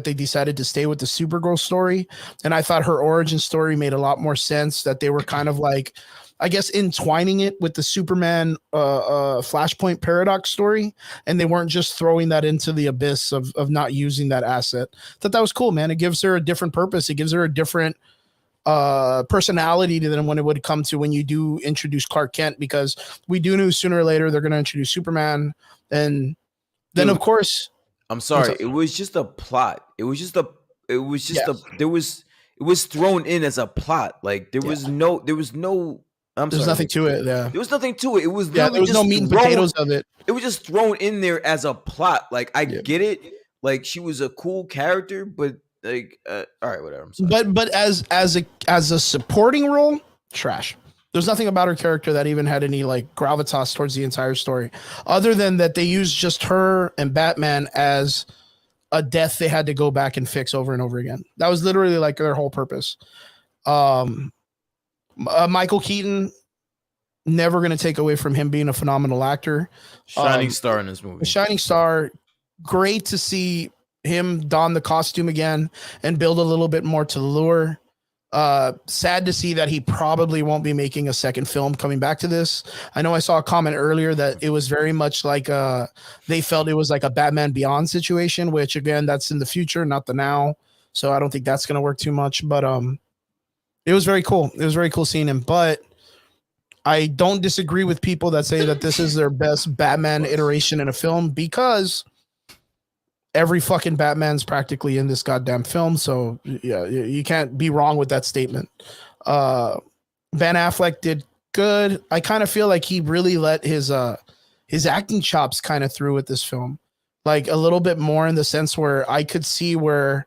they decided to stay with the Supergirl story. And I thought her origin story made a lot more sense, that they were kind of like, I guess, entwining it with the Superman Flashpoint paradox story. And they weren't just throwing that into the abyss of not using that asset. Thought that was cool, man. It gives her a different purpose. It gives her a different personality than when it would come to when you do introduce Clark Kent, because we do know sooner or later they're going to introduce Superman. And then, of course... I'm sorry. It was just a plot. It was thrown in as a plot. Like there was nothing to it. Yeah. There was nothing to it. It was there was no meat and potatoes of it. It was just thrown in there as a plot. Like I get it. Like she was a cool character, but like all right, whatever. I'm sorry. But as a supporting role, trash. There's nothing about her character that even had any like gravitas towards the entire story, other than that they used just her and Batman as a death they had to go back and fix over and over again. That was literally like their whole purpose. Michael Keaton, never going to take away from him being a phenomenal actor. Shining star in this movie. A shining star. Great to see him don the costume again and build a little bit more to the lure. Sad to see that he probably won't be making a second film coming back to this. I know I saw a comment earlier that it was very much like they felt it was like a Batman Beyond situation, which again, that's in the future, not the now. So I don't think that's going to work too much, but it was very cool. It was very cool seeing him, but I don't disagree with people that say that this is their best Batman iteration in a film, because every fucking Batman's practically in this goddamn film. So yeah, you can't be wrong with that statement. Ben Affleck did good. I kind of feel like he really let his acting chops kind of through with this film, like a little bit more in the sense where I could see where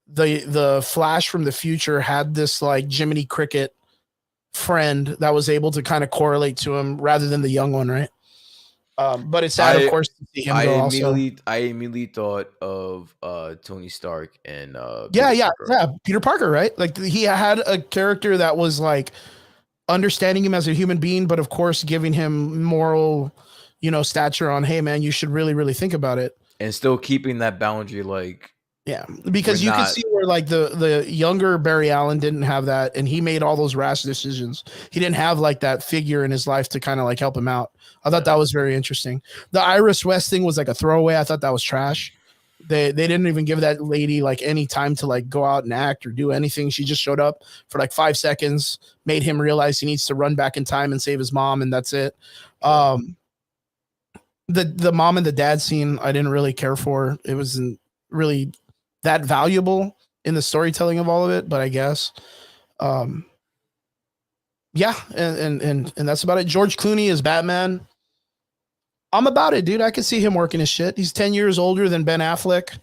the Flash from the future had this like Jiminy Cricket friend that was able to kind of correlate to him rather than the young one, right? But it's sad, of course, to see him go also. I immediately thought of Tony Stark and Peter Parker, right? Like he had a character that was like understanding him as a human being, but of course giving him moral, stature on, hey man, you should really, really think about it. And still keeping that boundary, like, yeah, because you can see where like the younger Barry Allen didn't have that, and he made all those rash decisions. He didn't have like that figure in his life to kind of like help him out. I thought that was very interesting. The Iris West thing was like a throwaway. I thought that was trash. They didn't even give that lady like any time to like go out and act or do anything. She just showed up for like 5 seconds, made him realize he needs to run back in time and save his mom, and that's it. The mom and the dad scene I didn't really care for. It wasn't really that valuable in the storytelling of all of it, but I guess yeah, and that's about it. George Clooney is Batman. I'm about it, dude. I could see him working his shit. He's 10 years older than Ben Affleck.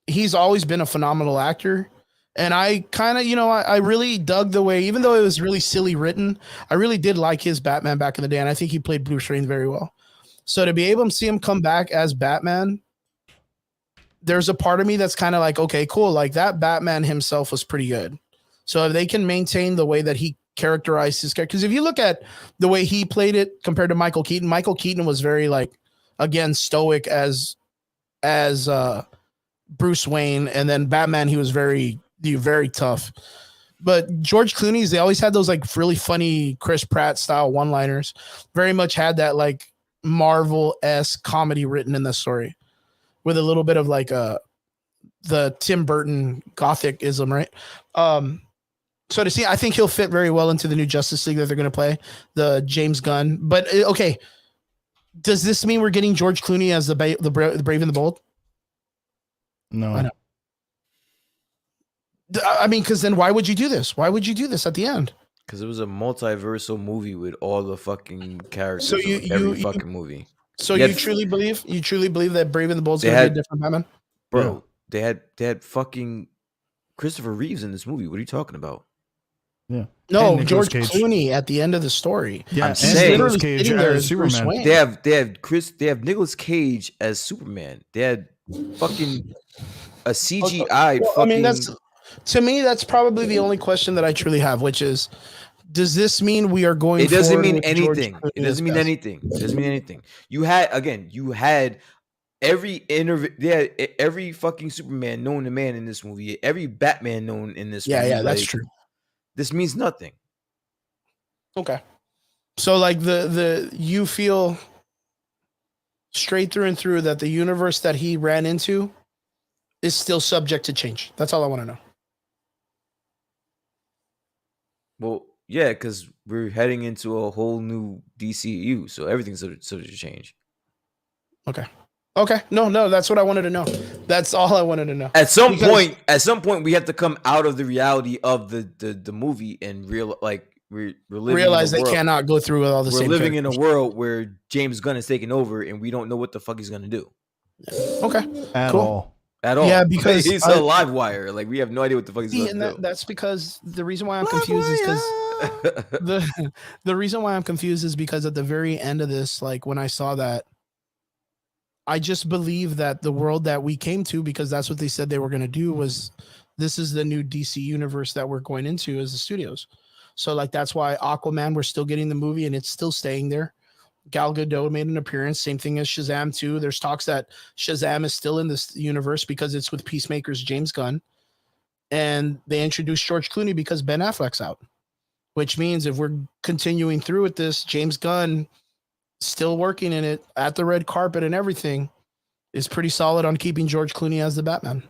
He's always been a phenomenal actor. And I kind of, I really dug the way, even though it was really silly written, I really did like his Batman back in the day. And I think he played Bruce Wayne very well. So to be able to see him come back as Batman, there's a part of me that's kind of like, okay, cool. Like that Batman himself was pretty good. So if they can maintain the way that he characterized his character, because if you look at the way he played it compared to Michael Keaton was very like, again, stoic as Bruce Wayne. And then Batman, he was very tough. But George Clooney's, they always had those like really funny Chris Pratt style one-liners. Very much had that like Marvel-esque comedy written in the story, with a little bit of like the Tim Burton Gothic-ism, right? So to see, I think he'll fit very well into the new Justice League that they're going to play, the James Gunn. But okay, does this mean we're getting George Clooney as the Brave and the Bold? No. I know. I mean, because then why would you do this? Why would you do this at the end? Because it was a multiversal movie with all the fucking characters of every fucking movie. So you truly believe that Brave and the Bold's going to be a different Batman? Bro, yeah. they had fucking Christopher Reeves in this movie. What are you talking about? Yeah. No, George Clooney at the end of the story. Yeah, I'm saying Nicolas Cage as Superman. They have Nicolas Cage as Superman. They had fucking a CGI. I mean, to me, that's probably the only question that I truly have, which is, does this mean we are going? It doesn't mean anything. It doesn't mean anything. It doesn't mean anything. You had every fucking Superman known to man in this movie. Every Batman known in this movie. Yeah, that's true. This means nothing. Okay. So like you feel straight through and through that the universe that he ran into is still subject to change. That's all I want to know. Well, yeah, because we're heading into a whole new DCU, so everything's subject to change. Okay. No, that's what I wanted to know. That's all I wanted to know. At some point, we have to come out of the reality of the movie and realize they cannot go through with all the same. We're living in a world where James Gunn is taking over, and we don't know what the fuck he's gonna do. Okay, at all. Yeah, because he's a live wire. Like, we have no idea what the fuck he's gonna do. That's because the reason why I'm confused is because the reason why I'm confused is because at the very end of this, like when I saw that, I just believe that the world that we came to, because that's what they said they were going to do, was this is the new DC universe that we're going into as the studios. So like, that's why Aquaman, we're still getting the movie and it's still staying there. Gal Gadot made an appearance. Same thing as Shazam 2. There's talks that Shazam is still in this universe because it's with Peacemaker's James Gunn. And they introduced George Clooney because Ben Affleck's out, which means if we're continuing through with this, James Gunn still working in it at the red carpet and everything is pretty solid on keeping George Clooney as the Batman.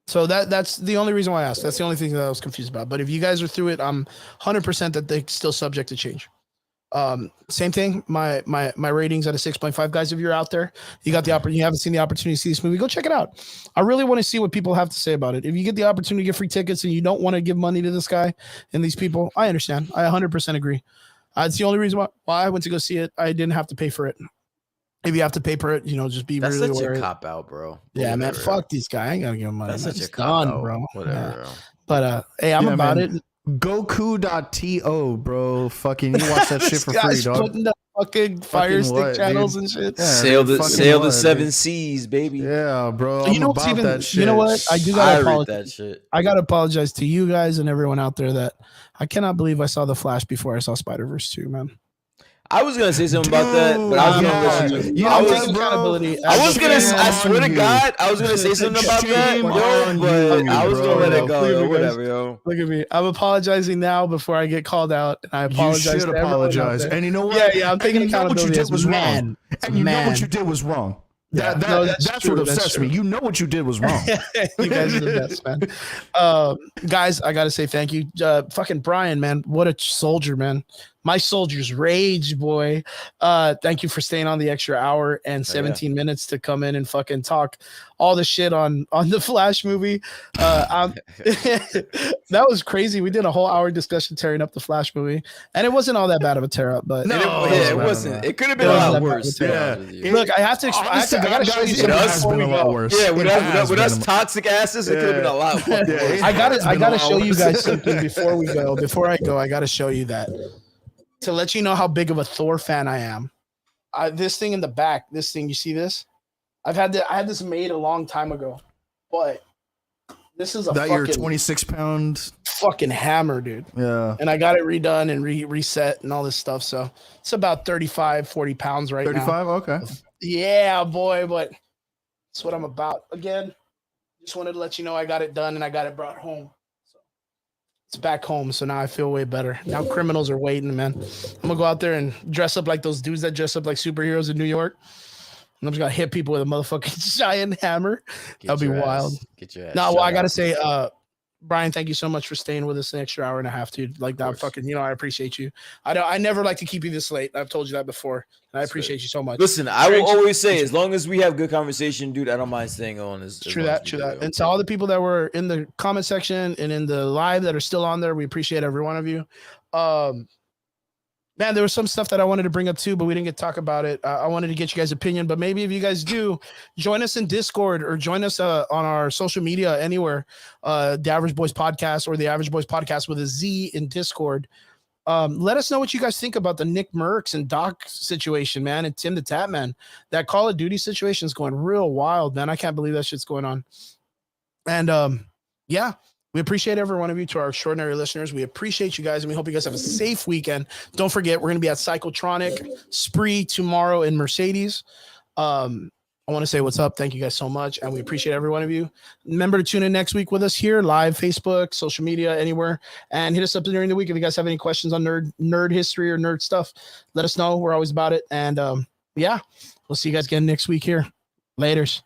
So that's the only reason why I asked. That's the only thing that I was confused about. But if you guys are through it, I'm 100% that they're still subject to change. Same thing. My ratings at a 6.5. Guys, if you're out there, you got the opportunity, you haven't seen the opportunity to see this movie, go check it out. I really want to see what people have to say about it. If you get the opportunity to get free tickets and you don't want to give money to this guy and these people, I understand. I 100% agree. It's the only reason why I went to go see it. I didn't have to pay for it. If you have to pay for it, just be That's really such aware. a cop out, bro. Yeah, man. Fuck these guys. I ain't gotta give them money. That's such a cop out, bro. Whatever, yeah. bro. But hey, I'm about man. it. Goku.to, bro. Fucking, you watch that shit for free, dog. Putting the fucking Fire Stick what, channels dude? and shit. Yeah, sail the what, seven dude? seas, baby. Yeah, bro. You know what's even? That shit. You know what? I do gotta apologize. That shit. I gotta apologize to you guys and everyone out there that I cannot believe I saw The Flash before I saw Spider-Verse 2, man. I was gonna say something about that, but I was gonna let you. I was accountability. I was gonna. I swear to God, I was gonna say something about that, yo. But I was gonna let it go, yo. Whatever, yo. Look at me. I'm apologizing now before I get called out, and I apologize. You should apologize. And you know what? Yeah, I'm taking accountability. What you did was wrong. And you know what you did was wrong. That's what upsets me. You know what you did was wrong. You guys are the best, man. Guys, I gotta say thank you. Fucking Brian, man, what a soldier, man. My soldier's rage, boy. Thank you for staying on the extra hour and 17 minutes to come in and fucking talk all the shit on the Flash movie. That was crazy. We did a whole hour discussion tearing up the Flash movie, and it wasn't all that bad of a tear up. But it wasn't. It could have been a lot worse. Look, I have to. I gotta show you something before we go. Yeah, with us toxic asses, it could have been a lot worse. I gotta show you guys something before we go. Before I go, I gotta show you that. To let you know how big of a Thor fan I am. This thing in the back, you see this? I had this made a long time ago, but this is that your 26-pound fucking hammer, dude. Yeah. And I got it redone and reset and all this stuff. So it's about 35, 40 pounds right 35? now. 35? Okay. Yeah, boy, but that's what I'm about. Again, just wanted to let you know I got it done and I got it brought home. It's back home, so now I feel way better. Now criminals are waiting, man. I'm gonna go out there and dress up like those dudes that dress up like superheroes in New York. And I'm just gonna hit people with a motherfucking giant hammer. That'll be wild. Get your ass. No, well, I gotta say, Brian, thank you so much for staying with us an extra hour and a half, dude. Like that, fucking, I appreciate you. I never like to keep you this late. I've told you that before, and I appreciate you so much. Listen, I will always say, as long as we have good conversation, dude, I don't mind staying on. True that. And to all the people that were in the comment section and in the live that are still on there, we appreciate every one of you. Man, there was some stuff that I wanted to bring up too, but we didn't get to talk about it. I wanted to get you guys' opinion, but maybe if you guys do, join us in Discord or join us on our social media anywhere, the Average Boys Podcast or the Average Boys Podcast with a Z in Discord. Let us know what you guys think about the Nick Merckx and Doc situation, man, and Tim the Tap Man. That Call of Duty situation is going real wild, man. I can't believe that shit's going on. And yeah. We appreciate every one of you, to our extraordinary listeners. We appreciate you guys, and we hope you guys have a safe weekend. Don't forget, we're going to be at Cyclotronic Spree tomorrow in Mercedes. I want to say what's up. Thank you guys so much, and we appreciate every one of you. Remember to tune in next week with us here, live, Facebook, social media, anywhere, and hit us up during the week if you guys have any questions on nerd history or nerd stuff. Let us know. We're always about it. And yeah, we'll see you guys again next week here. Laters.